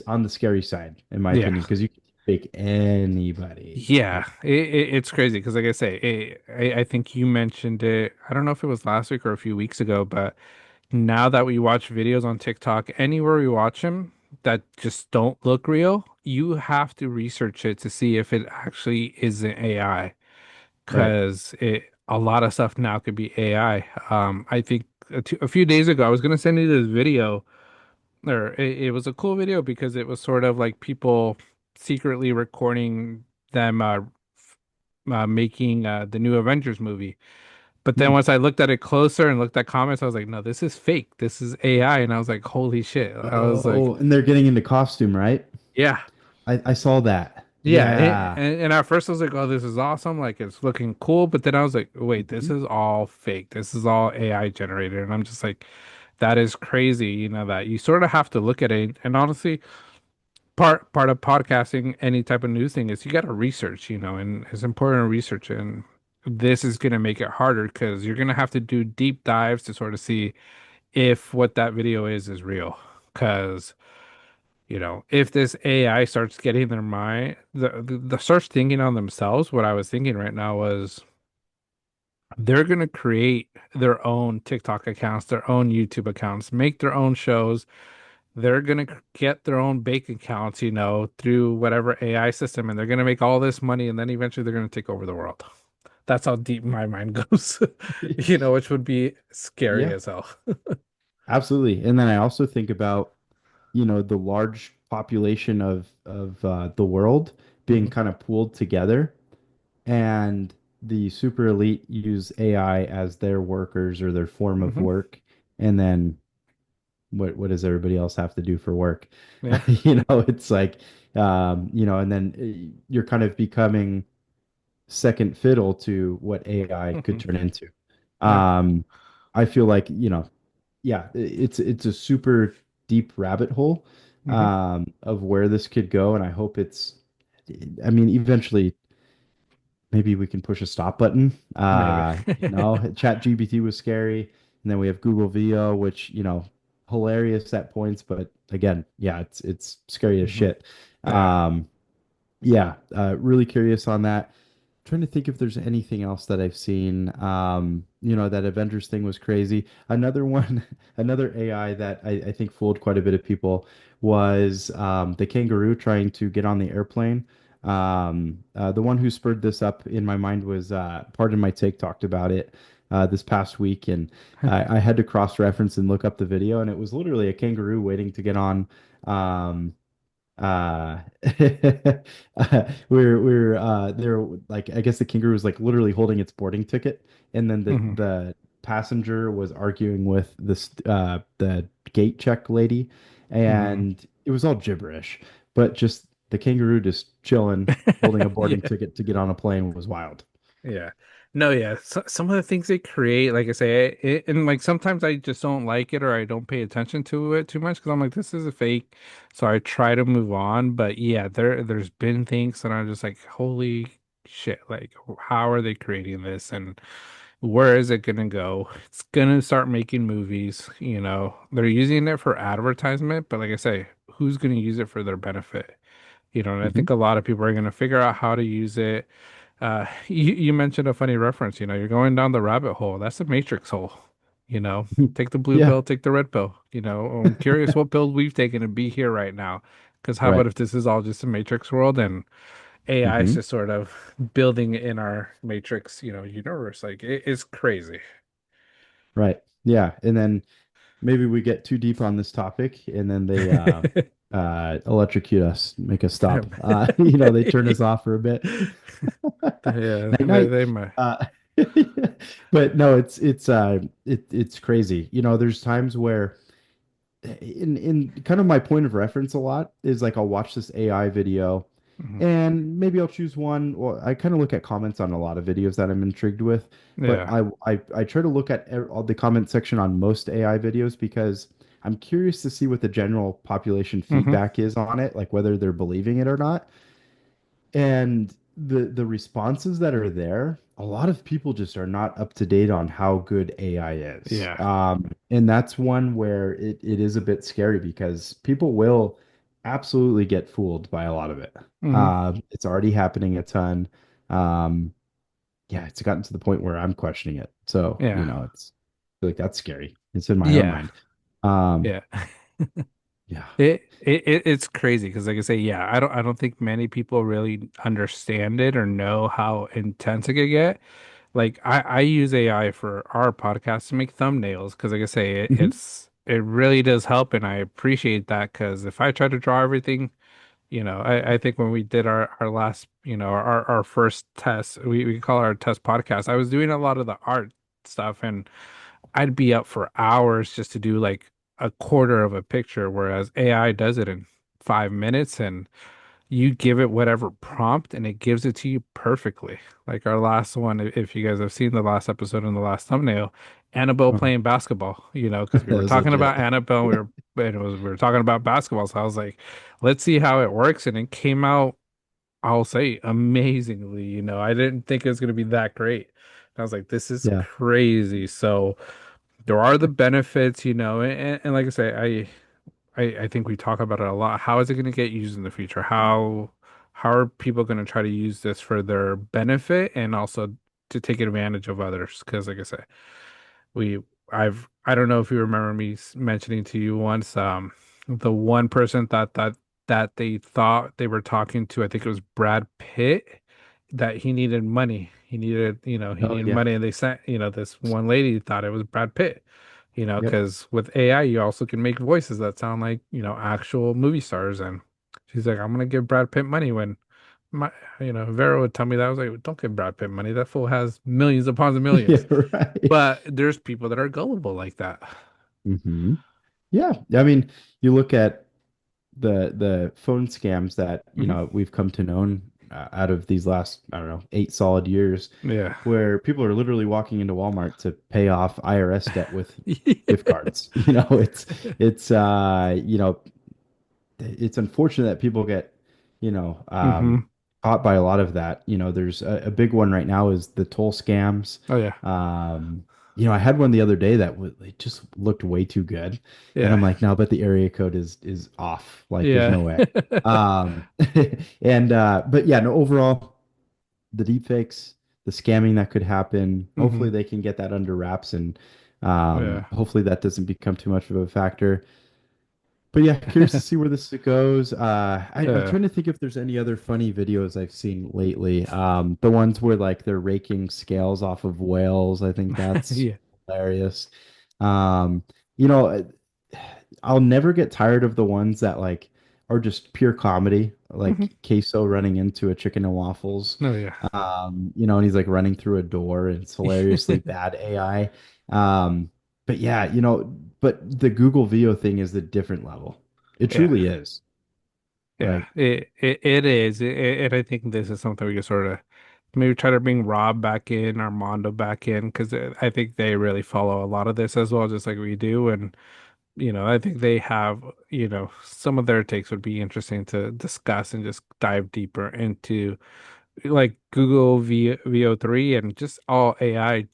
Speaker 2: on the scary side, in my
Speaker 1: Yeah.
Speaker 2: opinion, because you can fake anybody.
Speaker 1: Yeah,
Speaker 2: Like,
Speaker 1: it's crazy because, like I say, I think you mentioned it. I don't know if it was last week or a few weeks ago, but now that we watch videos on TikTok, anywhere we watch them that just don't look real, you have to research it to see if it actually isn't AI.
Speaker 2: right.
Speaker 1: Because a lot of stuff now could be AI. I think a few days ago, I was gonna send you this video, or it was a cool video because it was sort of like people secretly recording them making the new Avengers movie. But then
Speaker 2: Hmm.
Speaker 1: once I looked at it closer and looked at comments, I was like, no, this is fake. This is AI. And I was like, holy shit. I was like,
Speaker 2: Oh, and they're getting into costume, right?
Speaker 1: yeah.
Speaker 2: I saw that.
Speaker 1: Yeah.
Speaker 2: Yeah.
Speaker 1: And at first I was like, oh, this is awesome. Like it's looking cool. But then I was like, wait, this
Speaker 2: Mhm.
Speaker 1: is all fake. This is all AI generated. And I'm just like, that is crazy, that you sort of have to look at it. And honestly, part of podcasting, any type of news thing is you got to research, and it's important to research. And this is going to make it harder because you're going to have to do deep dives to sort of see if what that video is real. Because, if this AI starts getting their mind, the starts thinking on themselves, what I was thinking right now was they're going to create their own TikTok accounts, their own YouTube accounts, make their own shows. They're going to get their own bank accounts, through whatever AI system, and they're going to make all this money, and then eventually they're going to take over the world. That's how deep my mind goes, which would be scary
Speaker 2: Yeah,
Speaker 1: as hell.
Speaker 2: absolutely. And then I also think about, the large population of the world being
Speaker 1: Hmm.
Speaker 2: kind of pooled together, and the super elite use AI as their workers or their form of
Speaker 1: Hmm.
Speaker 2: work, and then what does everybody else have to do for work?
Speaker 1: Yeah.
Speaker 2: It's like, and then you're kind of becoming second fiddle to what AI could
Speaker 1: Hmm.
Speaker 2: turn into.
Speaker 1: Yeah.
Speaker 2: Um, I feel like, yeah, it's a super deep rabbit hole
Speaker 1: Hmm.
Speaker 2: of where this could go, and I hope I mean, eventually maybe we can push a stop button.
Speaker 1: Maybe.
Speaker 2: Chat GPT was scary, and then we have Google VO, which, hilarious at points, but again, yeah, it's scary as
Speaker 1: Hmm.
Speaker 2: shit.
Speaker 1: Yeah.
Speaker 2: Um, yeah, really curious on that. Trying to think if there's anything else that I've seen. That Avengers thing was crazy. Another one, another AI that I think fooled quite a bit of people was the kangaroo trying to get on the airplane. The one who spurred this up in my mind was Pardon My Take talked about it this past week, and I had to cross-reference and look up the video, and it was literally a kangaroo waiting to get on. Um, uh they're like, I guess the kangaroo was like literally holding its boarding ticket, and then the
Speaker 1: Hmm.
Speaker 2: the passenger was arguing with the gate check lady,
Speaker 1: Hmm.
Speaker 2: and it was all gibberish, but just the kangaroo just chilling holding a boarding
Speaker 1: Yeah.
Speaker 2: ticket to get on a plane was wild.
Speaker 1: Yeah. No, yeah. Some of the things they create, like I say, and like sometimes I just don't like it or I don't pay attention to it too much because I'm like, this is a fake. So I try to move on. But yeah, there's been things that I'm just like, holy shit, like how are they creating this and where is it gonna go? It's gonna start making movies, They're using it for advertisement, but like I say, who's gonna use it for their benefit? And I
Speaker 2: Hmm.
Speaker 1: think a lot of people are gonna figure out how to use it. You mentioned a funny reference, you're going down the rabbit hole. That's the Matrix hole, you know. Take the blue
Speaker 2: Yeah.
Speaker 1: pill, take the red pill. I'm curious what pills we've taken to be here right now. Because how about
Speaker 2: Right.
Speaker 1: if this is all just a Matrix world and AI is
Speaker 2: Hmm.
Speaker 1: just sort of building in our Matrix, universe? Like it's crazy.
Speaker 2: Right. Yeah. And then maybe we get too deep on this topic and then they electrocute us, make us stop. They turn us off for a bit.
Speaker 1: Yeah,
Speaker 2: Night
Speaker 1: they
Speaker 2: night.
Speaker 1: they might.
Speaker 2: Uh, but no, it's crazy. There's times where in kind of my point of reference a lot is like I'll watch this AI video
Speaker 1: Mhm.
Speaker 2: and maybe I'll choose one. Well, I kind of look at comments on a lot of videos that I'm intrigued with, but
Speaker 1: Yeah.
Speaker 2: I try to look at all the comment section on most AI videos because I'm curious to see what the general population
Speaker 1: Hmm.
Speaker 2: feedback is on it, like whether they're believing it or not. And the responses that are there, a lot of people just are not up to date on how good AI is.
Speaker 1: Yeah.
Speaker 2: And that's one where it is a bit scary because people will absolutely get fooled by a lot of it.
Speaker 1: Hmm.
Speaker 2: It's already happening a ton. Um, yeah, it's gotten to the point where I'm questioning it. So,
Speaker 1: Yeah.
Speaker 2: it's I feel like that's scary. It's in my own
Speaker 1: Yeah.
Speaker 2: mind. Um,
Speaker 1: Yeah.
Speaker 2: yeah.
Speaker 1: It's crazy because like I say, yeah, I don't think many people really understand it or know how intense it could get. Like I use AI for our podcast to make thumbnails because like I say,
Speaker 2: Mhm.
Speaker 1: it really does help and I appreciate that because if I try to draw everything, I think when we did our last, our first test, we call our test podcast, I was doing a lot of the art stuff and I'd be up for hours just to do like a quarter of a picture, whereas AI does it in 5 minutes and you give it whatever prompt and it gives it to you perfectly. Like our last one, if you guys have seen the last episode and the last thumbnail, Annabelle
Speaker 2: Uh-huh.
Speaker 1: playing basketball, because we
Speaker 2: That
Speaker 1: were
Speaker 2: was
Speaker 1: talking about
Speaker 2: legit.
Speaker 1: Annabelle, we were talking about basketball. So I was like, let's see how it works. And it came out, I'll say amazingly, I didn't think it was gonna be that great. And I was like, this is
Speaker 2: Yeah,
Speaker 1: crazy. So there are the benefits, and like I say, I think we talk about it a lot. How is it going to get used in the future? How are people going to try to use this for their benefit and also to take advantage of others? Because like I say, we I don't know if you remember me mentioning to you once, the one person that they thought they were talking to, I think it was Brad Pitt, that he needed money. He
Speaker 2: oh
Speaker 1: needed
Speaker 2: yeah.
Speaker 1: money, and they sent, this one lady thought it was Brad Pitt,
Speaker 2: Yep.
Speaker 1: because with AI, you also can make voices that sound like, actual movie stars. And she's like, I'm gonna give Brad Pitt money when my, Vera would tell me that. I was like, don't give Brad Pitt money. That fool has millions upon the
Speaker 2: Yeah,
Speaker 1: millions.
Speaker 2: right.
Speaker 1: But there's people that are gullible like that.
Speaker 2: Yeah. I mean, you look at the phone scams that,
Speaker 1: Hmm.
Speaker 2: we've come to know out of these last, I don't know, 8 solid years,
Speaker 1: Yeah.
Speaker 2: where people are literally walking into Walmart to pay off IRS debt with gift cards. It's unfortunate that people get, you know, um,
Speaker 1: Hmm.
Speaker 2: caught by a lot of that. There's a big one right now is the toll scams.
Speaker 1: Oh yeah.
Speaker 2: Um, I had one the other day that it just looked way too good, and
Speaker 1: Yeah.
Speaker 2: I'm like, no, but the area code is off. Like, there's
Speaker 1: Yeah.
Speaker 2: no way. Um, and but yeah, no, overall, the deepfakes, the scamming that could happen.
Speaker 1: Hmm.
Speaker 2: Hopefully, they can get that under wraps, and
Speaker 1: Yeah.
Speaker 2: hopefully that doesn't become too much of a factor. But yeah, curious to see where this goes. I'm
Speaker 1: Yeah.
Speaker 2: trying to think if there's any other funny videos I've seen lately. The ones where like they're raking scales off of whales. I think that's
Speaker 1: Yeah.
Speaker 2: hilarious. Um, you know, uh, I'll never get tired of the ones that like are just pure comedy,
Speaker 1: Hmm.
Speaker 2: like Queso running into a chicken and waffles.
Speaker 1: Oh yeah.
Speaker 2: And he's like running through a door and it's hilariously bad AI. But yeah, but the Google VO thing is the different level. It
Speaker 1: Yeah.
Speaker 2: truly is.
Speaker 1: Yeah,
Speaker 2: Like,
Speaker 1: it is, and I think this is something we can sort of maybe try to bring Rob back in, Armando back in, because I think they really follow a lot of this as well, just like we do, and I think they have, some of their takes would be interesting to discuss and just dive deeper into, like Google VO3 and just all AI,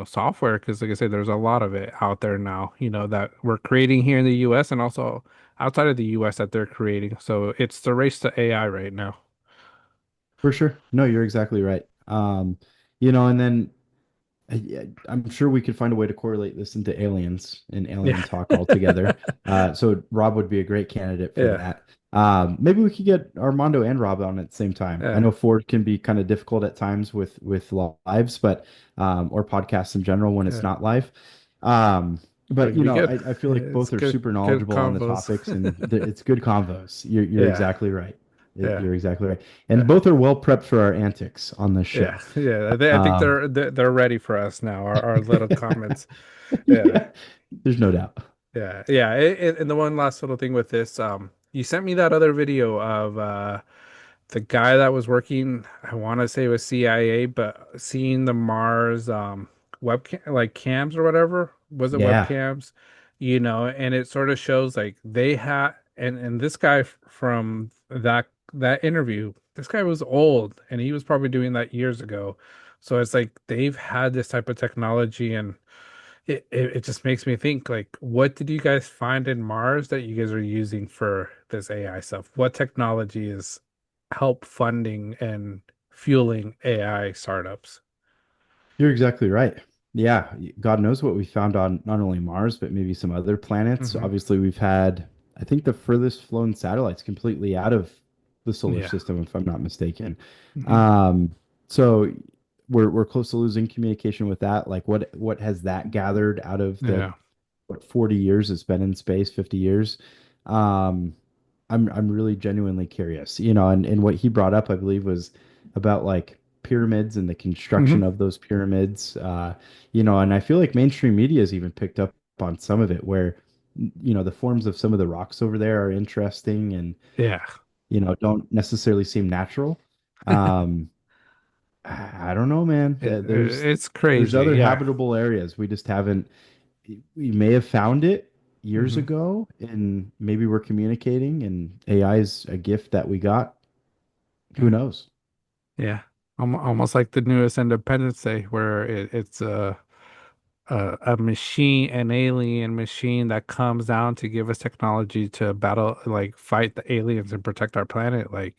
Speaker 1: software. Because like I said, there's a lot of it out there now, that we're creating here in the US and also outside of the US that they're creating. So it's the race to AI right now.
Speaker 2: for sure. No, you're exactly right. And then I'm sure we could find a way to correlate this into aliens and
Speaker 1: Yeah.
Speaker 2: alien talk altogether. So Rob would be a great candidate for
Speaker 1: Yeah.
Speaker 2: that. Maybe we could get Armando and Rob on at the same time. I
Speaker 1: Yeah.
Speaker 2: know Ford can be kind of difficult at times with lives, but or podcasts in general when it's
Speaker 1: Yeah.
Speaker 2: not live. Um,
Speaker 1: It
Speaker 2: But
Speaker 1: could be good.
Speaker 2: I feel like
Speaker 1: It's
Speaker 2: both are super
Speaker 1: good
Speaker 2: knowledgeable on the
Speaker 1: combos.
Speaker 2: topics, and it's good convos. You're
Speaker 1: Yeah,
Speaker 2: exactly right.
Speaker 1: yeah,
Speaker 2: You're exactly right. And
Speaker 1: yeah,
Speaker 2: both are well prepped for our antics on this
Speaker 1: yeah,
Speaker 2: show.
Speaker 1: yeah. I think
Speaker 2: Um,
Speaker 1: they're ready for us now. Our little comments. Yeah.
Speaker 2: yeah, there's no doubt.
Speaker 1: Yeah, yeah. And the one last little thing with this, you sent me that other video of the guy that was working, I want to say it was CIA, but seeing the Mars webcam like cams or whatever. Was it
Speaker 2: Yeah,
Speaker 1: webcams? And it sort of shows like they had and this guy from that interview, this guy was old and he was probably doing that years ago. So it's like they've had this type of technology and it just makes me think like what did you guys find in Mars that you guys are using for this AI stuff? What technology is help funding and fueling AI startups?
Speaker 2: you're exactly right. Yeah, God knows what we found on not only Mars, but maybe some other planets.
Speaker 1: Hmm.
Speaker 2: Obviously, we've had, I think, the furthest flown satellites completely out of the solar
Speaker 1: Yeah.
Speaker 2: system, if I'm not mistaken.
Speaker 1: Hmm.
Speaker 2: Um, so we're close to losing communication with that. Like, what has that gathered out of the
Speaker 1: Yeah.
Speaker 2: what 40 years it's been in space, 50 years? Um, I'm really genuinely curious, and what he brought up, I believe, was about like pyramids and the construction
Speaker 1: Hmm.
Speaker 2: of those pyramids. And I feel like mainstream media has even picked up on some of it where, the forms of some of the rocks over there are interesting and,
Speaker 1: Yeah.
Speaker 2: don't necessarily seem natural. Um, I don't know, man.
Speaker 1: It's
Speaker 2: There's
Speaker 1: crazy.
Speaker 2: other
Speaker 1: Yeah.
Speaker 2: habitable areas. We just haven't we may have found it years
Speaker 1: Hmm.
Speaker 2: ago and maybe we're communicating and AI is a gift that we got. Who
Speaker 1: Yeah.
Speaker 2: knows?
Speaker 1: Yeah. Almost like the newest Independence Day where it's a machine, an alien machine that comes down to give us technology to battle, like fight the aliens and protect our planet. Like,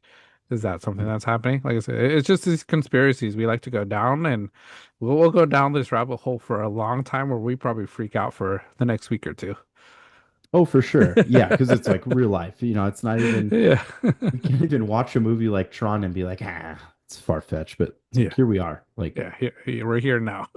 Speaker 1: is that something that's happening? Like I said, it's just these conspiracies we like to go down, and we'll go down this rabbit hole for a long time where we probably freak out for the next week or two.
Speaker 2: Oh, for sure. Yeah, because it's like real life. It's not even,
Speaker 1: Yeah.
Speaker 2: we can't even watch a movie like Tron and be like, it's far-fetched, but it's like,
Speaker 1: Yeah.
Speaker 2: here we are. Like,
Speaker 1: Yeah. We're here now.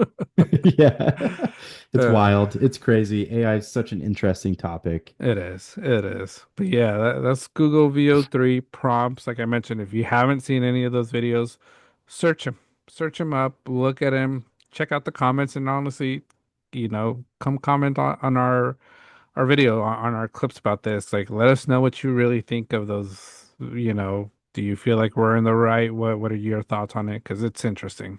Speaker 2: yeah, it's
Speaker 1: Uh,
Speaker 2: wild. It's crazy. AI is such an interesting topic.
Speaker 1: It is. It is. But yeah, that's Google VO3 prompts. Like I mentioned, if you haven't seen any of those videos, search them. Search them up, look at them, check out the comments, and honestly, come comment on our video on our clips about this. Like, let us know what you really think of those. Do you feel like we're in the right? What are your thoughts on it? Because it's interesting.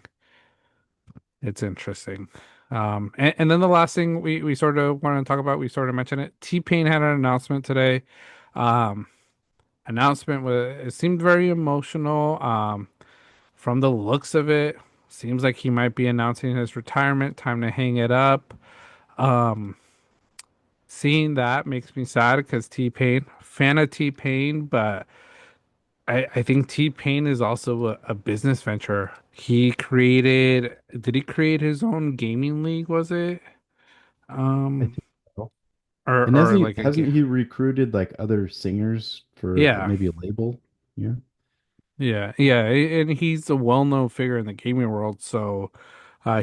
Speaker 1: It's interesting. And then the last thing we sort of want to talk about, we sort of mentioned it. T-Pain had an announcement today. Um, Announcement was it seemed very emotional. From the looks of it, seems like he might be announcing his retirement, time to hang it up. Um, Seeing that makes me sad because T-Pain, fan of T-Pain, but I think T-Pain is also a business venture. Did he create his own gaming league, was it?
Speaker 2: I
Speaker 1: Um,
Speaker 2: think so. And
Speaker 1: or like a
Speaker 2: hasn't he recruited like other singers for
Speaker 1: yeah,
Speaker 2: maybe a label? Yeah.
Speaker 1: yeah, and he's a well-known figure in the gaming world. So,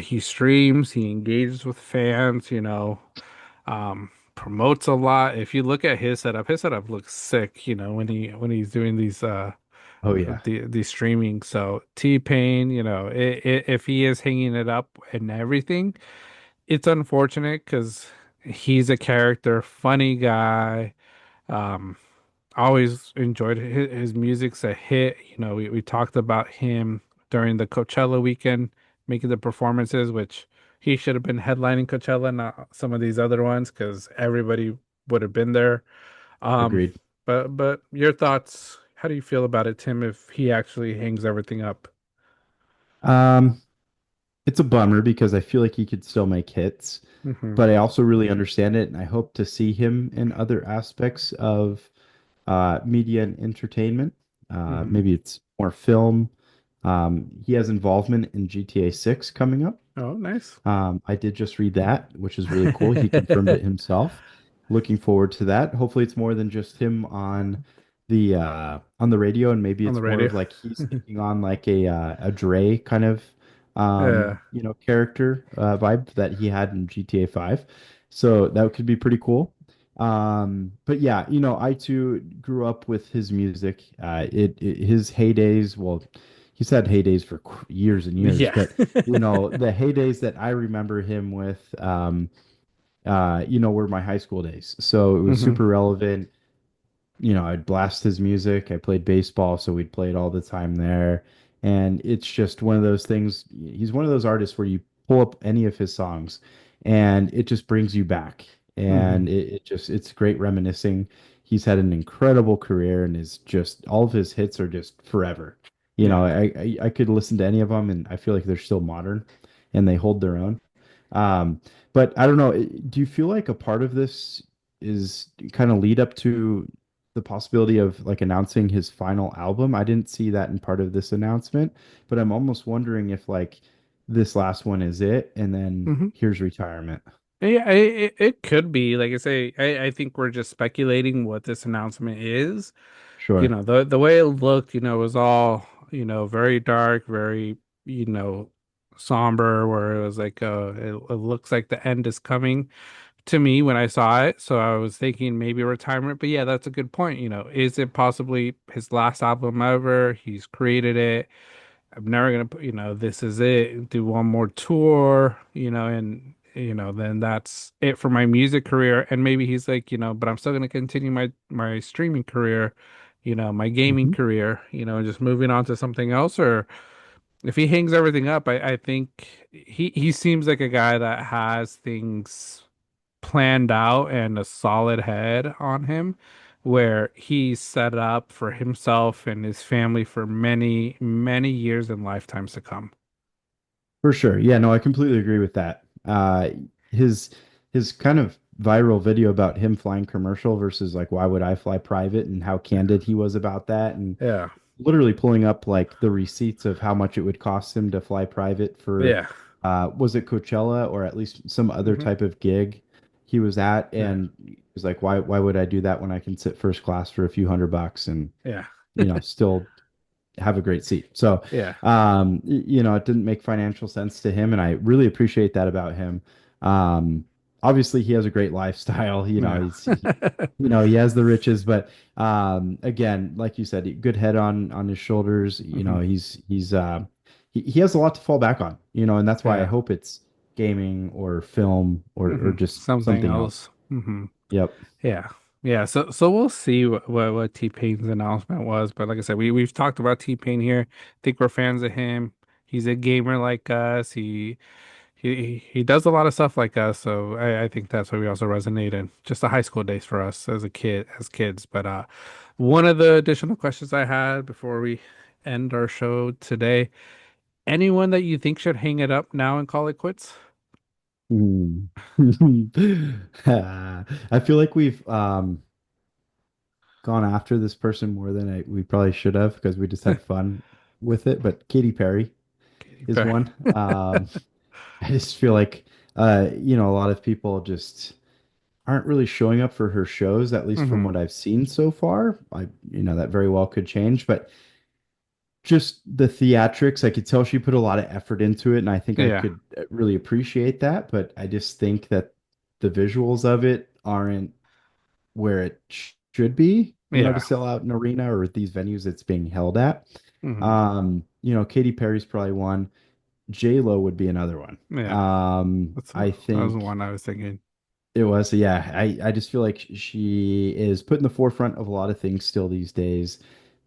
Speaker 1: he streams, he engages with fans, promotes a lot. If you look at his setup looks sick, when he's doing
Speaker 2: Oh yeah.
Speaker 1: these streaming. So T-Pain, if he is hanging it up and everything, it's unfortunate because he's a character, funny guy. Um, Always enjoyed his music's a hit. We talked about him during the Coachella weekend, making the performances, which he should have been headlining Coachella, not some of these other ones, because everybody would have been there. Um,
Speaker 2: Agreed.
Speaker 1: but your thoughts, how do you feel about it, Tim, if he actually hangs everything up?
Speaker 2: Um, it's a bummer because I feel like he could still make hits,
Speaker 1: Hmm.
Speaker 2: but I also really understand it, and I hope to see him in other aspects of media and entertainment.
Speaker 1: Hmm.
Speaker 2: Maybe it's more film. He has involvement in GTA 6 coming up.
Speaker 1: Oh, nice.
Speaker 2: I did just read that, which is really cool. He confirmed it himself. Looking forward to that. Hopefully, it's more than just him on the radio, and maybe
Speaker 1: On the
Speaker 2: it's more
Speaker 1: radio.
Speaker 2: of like he's taking on like a Dre kind of
Speaker 1: Yeah.
Speaker 2: character vibe that he had in GTA 5. So that could be pretty cool. But yeah, I too grew up with his music. His heydays, well, he's had heydays for years and years,
Speaker 1: Yeah.
Speaker 2: but the heydays that I remember him with, were my high school days. So it was
Speaker 1: Hmm.
Speaker 2: super relevant. I'd blast his music. I played baseball, so we'd play it all the time there. And it's just one of those things. He's one of those artists where you pull up any of his songs and it just brings you back.
Speaker 1: Hmm.
Speaker 2: And it's great reminiscing. He's had an incredible career and is just all of his hits are just forever.
Speaker 1: Yeah.
Speaker 2: I could listen to any of them and I feel like they're still modern and they hold their own. Um, but I don't know. Do you feel like a part of this is kind of lead up to the possibility of like announcing his final album? I didn't see that in part of this announcement, but I'm almost wondering if like this last one is it, and then
Speaker 1: Hmm.
Speaker 2: here's retirement.
Speaker 1: Yeah, it could be. Like I say, I think we're just speculating what this announcement is.
Speaker 2: Sure.
Speaker 1: The way it looked, was all, very dark, very, somber, where it was like it looks like the end is coming to me when I saw it. So I was thinking maybe retirement. But yeah, that's a good point. Is it possibly his last album ever? He's created it. I'm never gonna put, this is it, do one more tour, and then that's it for my music career. And maybe he's like, but I'm still gonna continue my streaming career, my gaming
Speaker 2: Mhm.
Speaker 1: career, and just moving on to something else. Or if he hangs everything up, I think he seems like a guy that has things planned out and a solid head on him, where he's set up for himself and his family for many, many years and lifetimes to come.
Speaker 2: For sure. Yeah, no, I completely agree with that. His his kind of viral video about him flying commercial versus like why would I fly private and how candid he was about that and
Speaker 1: Yeah.
Speaker 2: literally pulling up like the receipts of how much it would cost him to fly private for
Speaker 1: Yeah.
Speaker 2: was it Coachella or at least some other
Speaker 1: Hmm.
Speaker 2: type of gig he was at
Speaker 1: Yeah.
Speaker 2: and he was like why would I do that when I can sit first class for a few $100 and
Speaker 1: Yeah.
Speaker 2: still have a great seat. So,
Speaker 1: Yeah.
Speaker 2: it didn't make financial sense to him, and I really appreciate that about him. Um, obviously, he has a great lifestyle.
Speaker 1: Yeah.
Speaker 2: He has the riches, but again, like you said, good head on his shoulders.
Speaker 1: Hmm.
Speaker 2: He has a lot to fall back on. And that's why I
Speaker 1: Yeah.
Speaker 2: hope it's gaming or film or
Speaker 1: Hmm.
Speaker 2: just
Speaker 1: Something
Speaker 2: something else.
Speaker 1: else. Hmm.
Speaker 2: Yep.
Speaker 1: Yeah. Yeah. So we'll see what T-Pain's announcement was. But like I said, we've talked about T-Pain here. Think we're fans of him. He's a gamer like us. He does a lot of stuff like us, so I think that's why we also resonate in just the high school days for us as kids. But one of the additional questions I had before we end our show today, anyone that you think should hang it up now and call it quits?
Speaker 2: Hmm. I feel like we've gone after this person more than we probably should have because we just had fun with it. But Katy Perry
Speaker 1: Katy
Speaker 2: is
Speaker 1: Perry.
Speaker 2: one. I just feel like a lot of people just aren't really showing up for her shows, at least from
Speaker 1: Hmm.
Speaker 2: what I've seen so far. That very well could change, but just the theatrics, I could tell she put a lot of effort into it, and I think I
Speaker 1: Yeah.
Speaker 2: could really appreciate that. But I just think that the visuals of it aren't where it should be, to
Speaker 1: Yeah.
Speaker 2: sell out an arena or these venues it's being held at.
Speaker 1: Hmm.
Speaker 2: Katy Perry's probably one. J Lo would be another one.
Speaker 1: Yeah.
Speaker 2: I
Speaker 1: That was the
Speaker 2: think
Speaker 1: one I was thinking.
Speaker 2: it was, yeah. I just feel like she is put in the forefront of a lot of things still these days,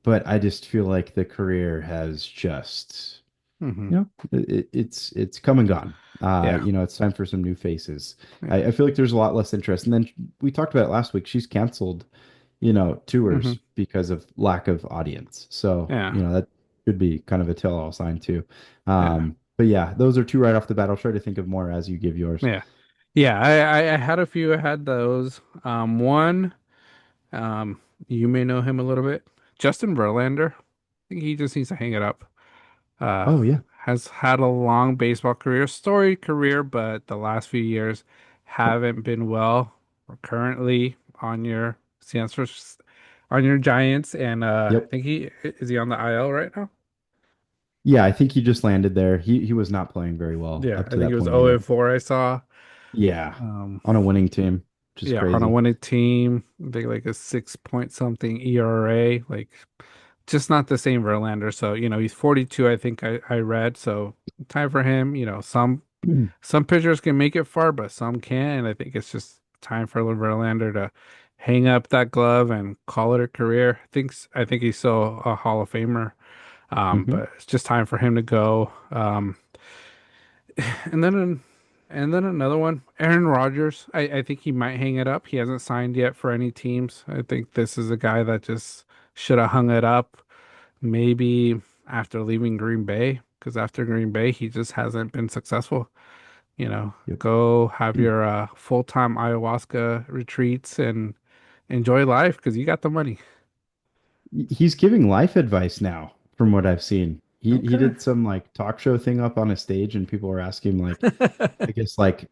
Speaker 2: but I just feel like the career has just,
Speaker 1: Hmm.
Speaker 2: it's come and gone.
Speaker 1: Yeah.
Speaker 2: It's time for some new faces.
Speaker 1: Yeah.
Speaker 2: I feel like there's a lot less interest. And then we talked about it last week. She's canceled
Speaker 1: Hmm.
Speaker 2: tours because of lack of audience. So,
Speaker 1: Yeah.
Speaker 2: that could be kind of a tell-all sign too.
Speaker 1: Yeah.
Speaker 2: But yeah, those are two right off the bat. I'll try to think of more as you give yours.
Speaker 1: Yeah. Yeah. I had a few. I had those. One. Um, you may know him a little bit. Justin Verlander. I think he just needs to hang it up. Uh,
Speaker 2: Oh yeah.
Speaker 1: has had a long baseball career, storied career, but the last few years
Speaker 2: Yep.
Speaker 1: haven't been well. We're currently on your Stanford, on your Giants, and I
Speaker 2: Yep.
Speaker 1: think he on the IL right now?
Speaker 2: Yeah, I think he just landed there. He was not playing very well
Speaker 1: Yeah,
Speaker 2: up
Speaker 1: I
Speaker 2: to
Speaker 1: think
Speaker 2: that
Speaker 1: it was
Speaker 2: point
Speaker 1: 0
Speaker 2: either.
Speaker 1: and 4 I saw.
Speaker 2: Yeah.
Speaker 1: Um,
Speaker 2: On a winning team, which is
Speaker 1: yeah, on a
Speaker 2: crazy.
Speaker 1: winning team, they like a 6 point something ERA, like just not the same Verlander. So, he's 42, I think I read. So time for him. Some pitchers can make it far, but some can't. And I think it's just time for Verlander to hang up that glove and call it a career. I think he's still a Hall of Famer.
Speaker 2: Hmm.
Speaker 1: But it's just time for him to go. And then and then another one, Aaron Rodgers. I think he might hang it up. He hasn't signed yet for any teams. I think this is a guy that just should have hung it up maybe after leaving Green Bay, because after Green Bay, he just hasn't been successful.
Speaker 2: Yep.
Speaker 1: Go have your full-time ayahuasca retreats and enjoy life because you got the money.
Speaker 2: He's giving life advice now, from what I've seen. He
Speaker 1: Okay.
Speaker 2: did some like talk show thing up on a stage, and people were asking him like, I guess like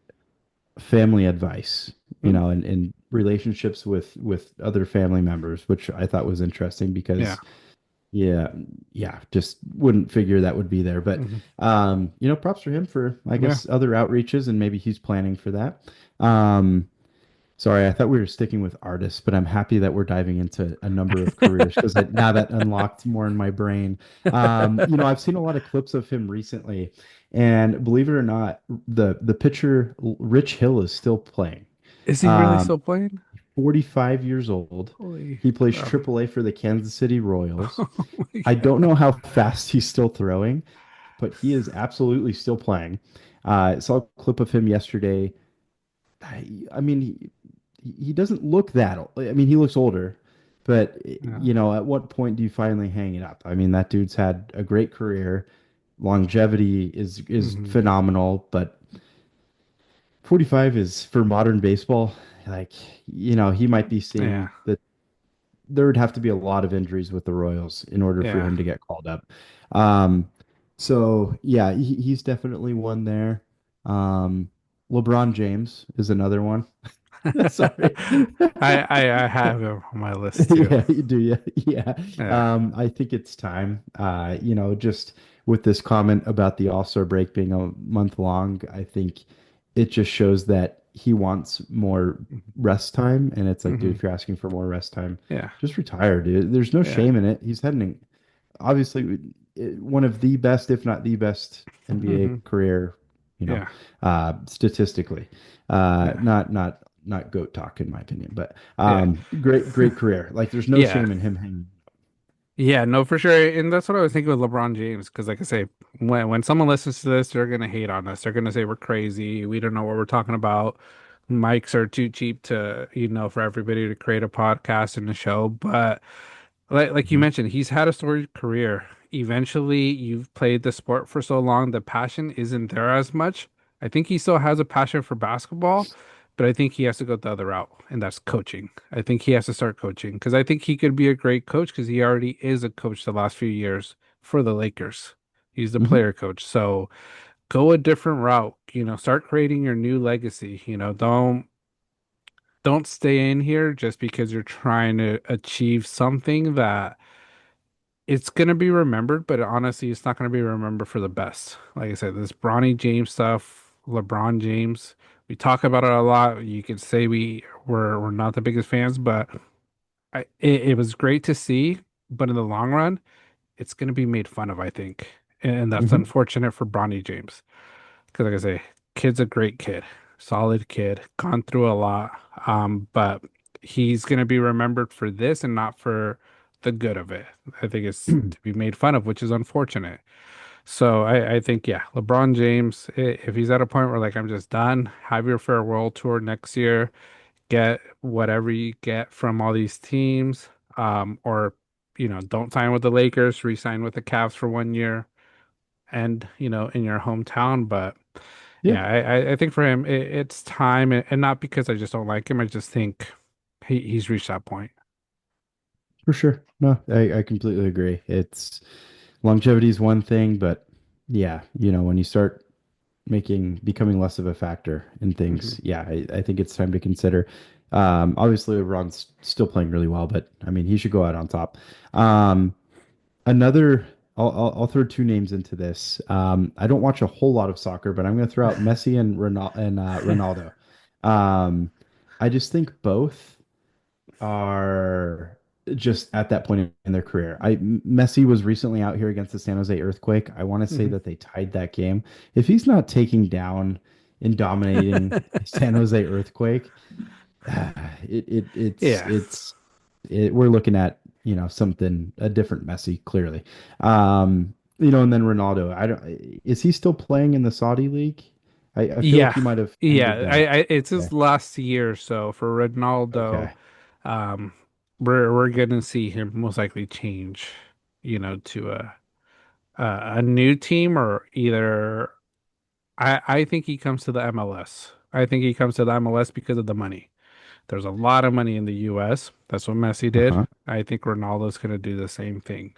Speaker 2: family advice,
Speaker 1: Mm,
Speaker 2: and relationships with other family members, which I thought was interesting
Speaker 1: yeah.
Speaker 2: because yeah, yeah, just wouldn't figure that would be there. But
Speaker 1: Hmm.
Speaker 2: props for him for I
Speaker 1: Yeah.
Speaker 2: guess other outreaches, and maybe he's planning for that. Um, Sorry, I thought we were sticking with artists, but I'm happy that we're diving into a number of careers because now that unlocked more in my brain. I've seen a lot of clips of him recently, and believe it or not, the pitcher Rich Hill is still playing.
Speaker 1: Is he really
Speaker 2: Um,
Speaker 1: still playing?
Speaker 2: 45 years old.
Speaker 1: Holy
Speaker 2: He plays
Speaker 1: crap.
Speaker 2: AAA for the Kansas City Royals.
Speaker 1: Oh my
Speaker 2: I don't know
Speaker 1: God.
Speaker 2: how fast he's still throwing, but he is absolutely still playing. I saw a clip of him yesterday. I mean, he doesn't look that old. I mean, he looks older, but
Speaker 1: Yeah.
Speaker 2: at what point do you finally hang it up? I mean, that dude's had a great career. Longevity is
Speaker 1: Hmm.
Speaker 2: phenomenal, but 45 is for modern baseball. Like, he might be
Speaker 1: Yeah.
Speaker 2: seeing that there would have to be a lot of injuries with the Royals in order for
Speaker 1: Yeah.
Speaker 2: him to get called up. Um, so yeah, he's definitely one there. Um, LeBron James is another one. Sorry.
Speaker 1: I have him on my list too.
Speaker 2: Yeah, you do. Yeah, yeah.
Speaker 1: Yeah.
Speaker 2: I think it's time. Just with this comment about the All-Star break being a month long, I think it just shows that he wants more rest time. And it's like, dude,
Speaker 1: Hmm.
Speaker 2: if you're asking for more rest time,
Speaker 1: Yeah.
Speaker 2: just retire, dude. There's no
Speaker 1: Yeah.
Speaker 2: shame in it. He's had obviously one of the best, if not the best, NBA
Speaker 1: Hmm.
Speaker 2: career,
Speaker 1: Yeah.
Speaker 2: statistically.
Speaker 1: Yeah.
Speaker 2: Not goat talk in my opinion, but
Speaker 1: Yeah.
Speaker 2: great career. Like there's no
Speaker 1: Yeah.
Speaker 2: shame in him hanging.
Speaker 1: Yeah, no, for sure. And that's what I was thinking with LeBron James. Because, like I say, when someone listens to this, they're gonna hate on us. They're gonna say we're crazy. We don't know what we're talking about. Mics are too cheap to, for everybody to create a podcast and a show. But like you
Speaker 2: Mhm.
Speaker 1: mentioned, he's had a storied career. Eventually, you've played the sport for so long, the passion isn't there as much. I think he still has a passion for basketball, but I think he has to go the other route, and that's coaching. I think he has to start coaching because I think he could be a great coach because he already is a coach the last few years for the Lakers. He's the
Speaker 2: Mhm.
Speaker 1: player coach. So go a different route, start creating your new legacy. Don't stay in here just because you're trying to achieve something that it's gonna be remembered, but honestly, it's not gonna be remembered for the best. Like I said, this Bronny James stuff, LeBron James, we talk about it a lot. You could say we're not the biggest fans, but it was great to see. But in the long run, it's gonna be made fun of, I think, and that's
Speaker 2: Mhm.
Speaker 1: unfortunate for Bronny James. Because like I say, kid's a great kid, solid kid, gone through a lot. But he's gonna be remembered for this and not for the good of it. I think it's to be made fun of, which is unfortunate. So I think, yeah, LeBron James, if he's at a point where like I'm just done, have your farewell tour next year, get whatever you get from all these teams, or don't sign with the Lakers, re-sign with the Cavs for 1 year, and in your hometown. But
Speaker 2: Yeah,
Speaker 1: yeah, I think for him it's time, and not because I just don't like him. I just think he's reached that point.
Speaker 2: for sure. No, I completely agree. It's longevity is one thing, but yeah, when you start becoming less of a factor in
Speaker 1: Hmm.
Speaker 2: things, yeah, I think it's time to consider. Obviously, LeBron's still playing really well, but I mean, he should go out on top. Another I'll throw two names into this. I don't watch a whole lot of soccer, but I'm going to throw out Messi and Ronaldo. Um, I just think both are just at that point in their career. Messi was recently out here against the San Jose Earthquake. I want to say
Speaker 1: Hmm.
Speaker 2: that they tied that game. If he's not taking down and dominating San Jose Earthquake, it, it it's
Speaker 1: Yeah.
Speaker 2: it's we're looking at something a different Messi clearly. And then Ronaldo. I don't Is he still playing in the Saudi league? I feel like
Speaker 1: Yeah.
Speaker 2: he might have ended
Speaker 1: Yeah.
Speaker 2: that.
Speaker 1: It's his
Speaker 2: Okay.
Speaker 1: last year, so for Ronaldo,
Speaker 2: Okay.
Speaker 1: um, we're gonna see him most likely change, to a new team or either I think he comes to the MLS. I think he comes to the MLS because of the money. There's a lot of money in the US. That's what Messi did.
Speaker 2: Uh-huh.
Speaker 1: I think Ronaldo's gonna do the same thing.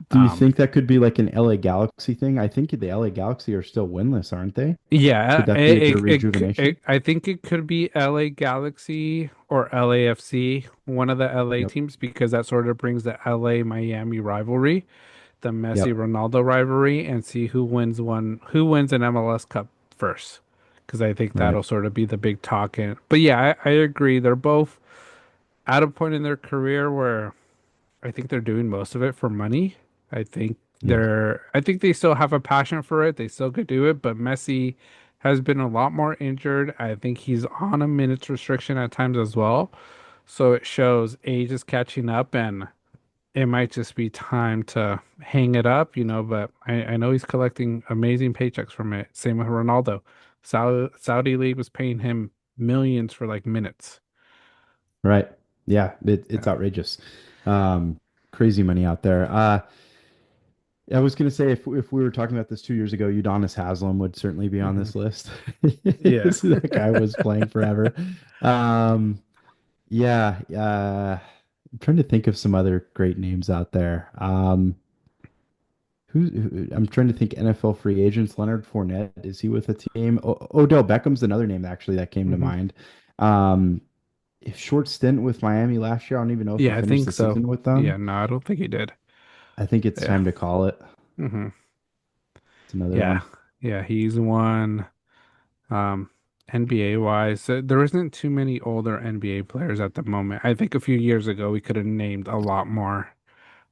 Speaker 2: Do you
Speaker 1: Um,
Speaker 2: think that could be like an LA Galaxy thing? I think the LA Galaxy are still winless, aren't they?
Speaker 1: Yeah,
Speaker 2: Could that be a rejuvenation?
Speaker 1: I think it could be LA Galaxy or LAFC, one of the LA
Speaker 2: Yep.
Speaker 1: teams, because that sort of brings the LA Miami rivalry, the Messi
Speaker 2: Yep.
Speaker 1: Ronaldo rivalry, and see who wins an MLS Cup first. Because I think
Speaker 2: Right.
Speaker 1: that'll sort of be the big talk. But yeah, I agree. They're both at a point in their career where I think they're doing most of it for money.
Speaker 2: Yeah.
Speaker 1: I think they still have a passion for it. They still could do it, but Messi has been a lot more injured. I think he's on a minutes restriction at times as well. So it shows age is catching up and it might just be time to hang it up, but I know he's collecting amazing paychecks from it. Same with Ronaldo. Saudi League was paying him millions for like minutes.
Speaker 2: Right. Yeah. It's
Speaker 1: Yeah.
Speaker 2: outrageous. Crazy money out there. I was gonna say if we were talking about this 2 years ago, Udonis Haslam would certainly be on
Speaker 1: Hmm.
Speaker 2: this list.
Speaker 1: Yeah.
Speaker 2: That guy was playing forever. Um, yeah. I'm trying to think of some other great names out there. I'm trying to think NFL free agents. Leonard Fournette, is he with a team? Odell Beckham's another name actually that came to
Speaker 1: Hmm.
Speaker 2: mind. Um, Short stint with Miami last year. I don't even know if he
Speaker 1: Yeah, I
Speaker 2: finished
Speaker 1: think
Speaker 2: the
Speaker 1: so.
Speaker 2: season with
Speaker 1: Yeah,
Speaker 2: them.
Speaker 1: no, I don't think he did.
Speaker 2: I think it's
Speaker 1: Yeah.
Speaker 2: time to call it.
Speaker 1: Hmm.
Speaker 2: It's another
Speaker 1: Yeah.
Speaker 2: one.
Speaker 1: Yeah, he's one. Um, NBA wise, there isn't too many older NBA players at the moment. I think a few years ago we could have named a lot more,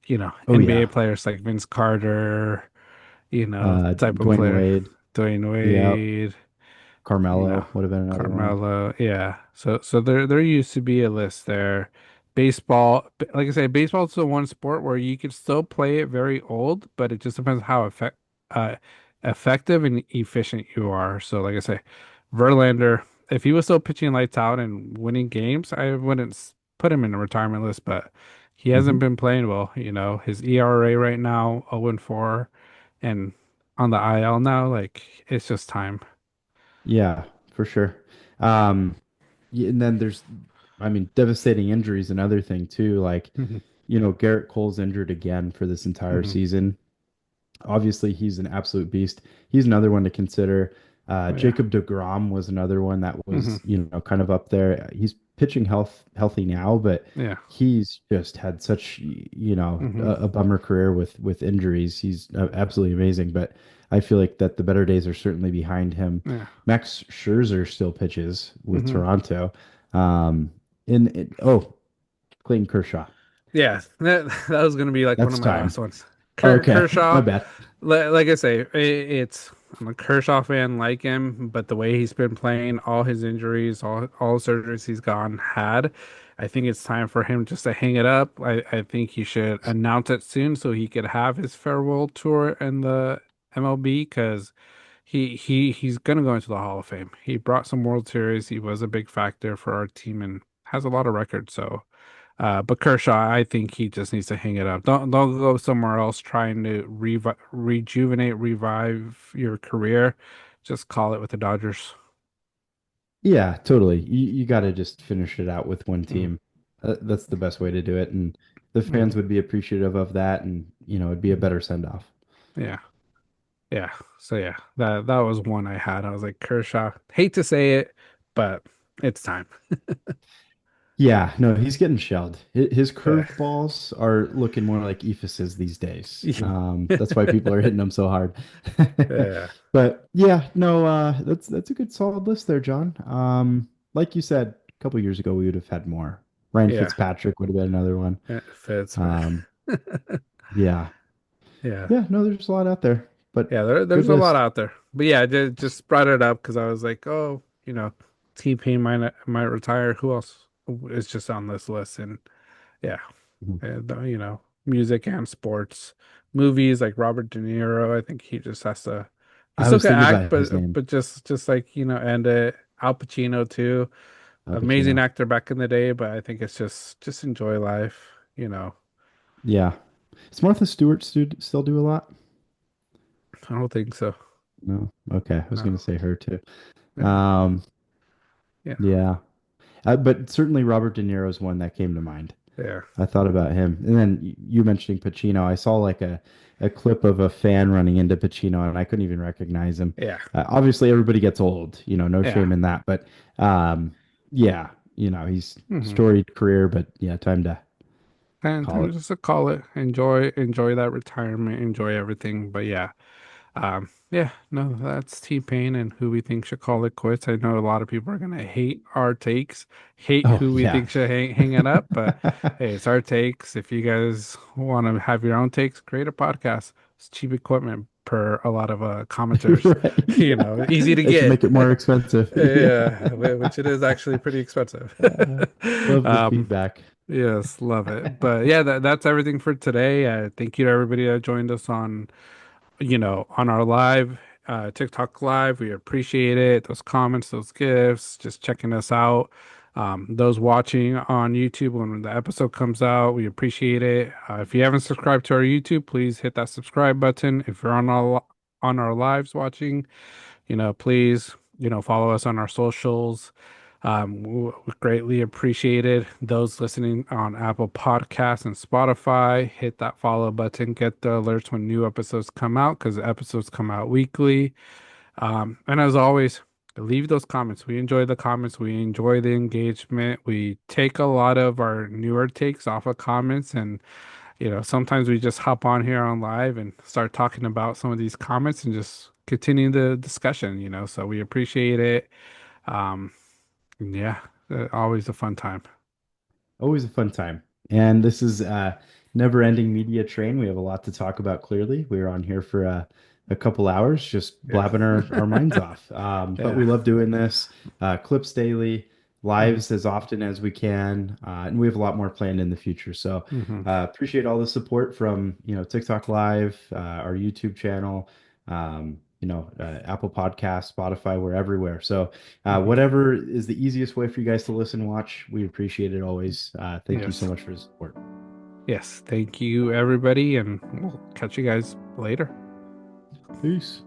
Speaker 2: Oh
Speaker 1: NBA
Speaker 2: yeah.
Speaker 1: players like Vince Carter, type of
Speaker 2: Dwayne
Speaker 1: player,
Speaker 2: Wade.
Speaker 1: Dwayne
Speaker 2: Yeah.
Speaker 1: Wade, you know,
Speaker 2: Carmelo would have been another one.
Speaker 1: Carmelo. Yeah. So there used to be a list there. Baseball, like I say, baseball's the one sport where you could still play it very old, but it just depends how uh, effective and efficient you are. So like I say, Verlander, if he was still pitching lights out and winning games, I wouldn't put him in a retirement list, but he hasn't
Speaker 2: Hmm.
Speaker 1: been playing well. His ERA right now, 0-4, and on the IL now, like it's just time.
Speaker 2: Yeah, for sure. Um, yeah, and then I mean, devastating injuries, another thing too. Like,
Speaker 1: Hmm.
Speaker 2: Garrett Cole's injured again for this entire
Speaker 1: Hmm.
Speaker 2: season. Obviously, he's an absolute beast. He's another one to consider.
Speaker 1: Yeah.
Speaker 2: Jacob DeGrom was another one that
Speaker 1: Hmm.
Speaker 2: was, kind of up there. He's pitching healthy now, but
Speaker 1: Yeah.
Speaker 2: he's just had such,
Speaker 1: Hmm.
Speaker 2: a bummer career with injuries. He's absolutely amazing, but I feel like that the better days are certainly behind him.
Speaker 1: Yeah.
Speaker 2: Max Scherzer still pitches with
Speaker 1: Hmm.
Speaker 2: Toronto. Um, Clayton Kershaw.
Speaker 1: Yeah. That was gonna be like one of
Speaker 2: That's
Speaker 1: my
Speaker 2: time.
Speaker 1: last ones.
Speaker 2: Okay, my
Speaker 1: Kershaw,
Speaker 2: bad.
Speaker 1: like I say, I'm a Kershaw fan, like him, but the way he's been playing, all his injuries, all surgeries he's had, I think it's time for him just to hang it up. I think he should announce it soon so he could have his farewell tour in the MLB because he's gonna go into the Hall of Fame. He brought some World Series. He was a big factor for our team and has a lot of records. So, but Kershaw, I think he just needs to hang it up. Don't go somewhere else trying to revive your career. Just call it with the Dodgers.
Speaker 2: Yeah, totally. You got to just finish it out with one
Speaker 1: Mhm.
Speaker 2: team. That's the best way to do it, and the fans
Speaker 1: Mhm.
Speaker 2: would be appreciative of that, and it'd be a
Speaker 1: Mhm.
Speaker 2: better send off.
Speaker 1: Yeah, yeah. So yeah, that was one I had. I was like Kershaw. Hate to say it, but it's time.
Speaker 2: Yeah, no, he's getting shelled. His
Speaker 1: Yeah.
Speaker 2: curveballs are looking more like Ephus's these days.
Speaker 1: Yeah.
Speaker 2: That's why people are hitting him so hard.
Speaker 1: Yeah.
Speaker 2: But yeah, no, that's a good solid list there, John. Like you said, a couple years ago we would have had more. Ryan
Speaker 1: Yeah.
Speaker 2: Fitzpatrick would have been another one.
Speaker 1: It fits.
Speaker 2: Um, yeah,
Speaker 1: Yeah.
Speaker 2: yeah, no, there's a lot out there, but
Speaker 1: Yeah,
Speaker 2: good
Speaker 1: there's a lot
Speaker 2: list.
Speaker 1: out there. But yeah, just brought it up because I was like, oh, T-Pain might retire. Who else is just on this list? And yeah,
Speaker 2: Mhm.
Speaker 1: and, music and sports, movies like Robert De Niro. I think he just has to. He
Speaker 2: I
Speaker 1: still
Speaker 2: was
Speaker 1: can
Speaker 2: thinking
Speaker 1: act,
Speaker 2: about his
Speaker 1: but
Speaker 2: name,
Speaker 1: just like and Al Pacino too.
Speaker 2: Al
Speaker 1: Amazing
Speaker 2: Pacino.
Speaker 1: actor back in the day, but I think it's just enjoy life.
Speaker 2: Yeah, does Martha Stewart still do a lot?
Speaker 1: I don't think so.
Speaker 2: No. Okay, I was
Speaker 1: No.
Speaker 2: gonna say her too.
Speaker 1: Yeah.
Speaker 2: Um,
Speaker 1: Yeah.
Speaker 2: yeah. But certainly Robert De Niro is one that came to mind.
Speaker 1: Yeah.
Speaker 2: I thought about him. And then you mentioning Pacino, I saw like a clip of a fan running into Pacino and I couldn't even recognize him.
Speaker 1: Yeah.
Speaker 2: Obviously everybody gets old, no
Speaker 1: Yeah.
Speaker 2: shame in that. But um, yeah, he's
Speaker 1: hmm
Speaker 2: storied career, but yeah, time to
Speaker 1: And
Speaker 2: call
Speaker 1: time
Speaker 2: it.
Speaker 1: just to call it. Enjoy that retirement, enjoy everything. But yeah. Yeah, no, that's T-Pain and who we think should call it quits. I know a lot of people are gonna hate our takes, hate
Speaker 2: Oh
Speaker 1: who we
Speaker 2: yeah.
Speaker 1: think should hang it up, but hey, it's our takes. If you guys want to have your own takes, create a podcast. It's cheap equipment per a lot of commenters.
Speaker 2: Right. Yeah.
Speaker 1: Easy to
Speaker 2: I should
Speaker 1: get.
Speaker 2: make it more expensive.
Speaker 1: Yeah,
Speaker 2: Yeah.
Speaker 1: which it is actually pretty expensive.
Speaker 2: Uh, love the
Speaker 1: Um,
Speaker 2: feedback.
Speaker 1: yes, love it. But yeah, that's everything for today. Thank you to everybody that joined us on our live TikTok live. We appreciate it. Those comments, those gifts, just checking us out. Those watching on YouTube when the episode comes out, we appreciate it. If you haven't subscribed to our YouTube, please hit that subscribe button. If you're on our lives watching, please, follow us on our socials. We greatly appreciated those listening on Apple Podcasts and Spotify. Hit that follow button, get the alerts when new episodes come out because episodes come out weekly. And as always, leave those comments. We enjoy the comments, we enjoy the engagement. We take a lot of our newer takes off of comments, and sometimes we just hop on here on live and start talking about some of these comments and just continue the discussion. So we appreciate it. Um, yeah, always a fun time.
Speaker 2: Always a fun time. And this is a never-ending media train. We have a lot to talk about, clearly. We were on here for a couple hours just
Speaker 1: Yeah.
Speaker 2: blabbing our minds off. But
Speaker 1: Yeah.
Speaker 2: we love doing this. Clips daily,
Speaker 1: hmm
Speaker 2: lives as often as we can. And we have a lot more planned in the future. So
Speaker 1: hmm
Speaker 2: appreciate all the support from, TikTok Live, our YouTube channel, Apple Podcasts, Spotify, we're everywhere. So
Speaker 1: hmm
Speaker 2: whatever is the easiest way for you guys to listen, watch, we appreciate it always. Thank you so
Speaker 1: Yes.
Speaker 2: much for the support.
Speaker 1: Yes. Thank you, everybody, and we'll catch you guys later.
Speaker 2: Peace.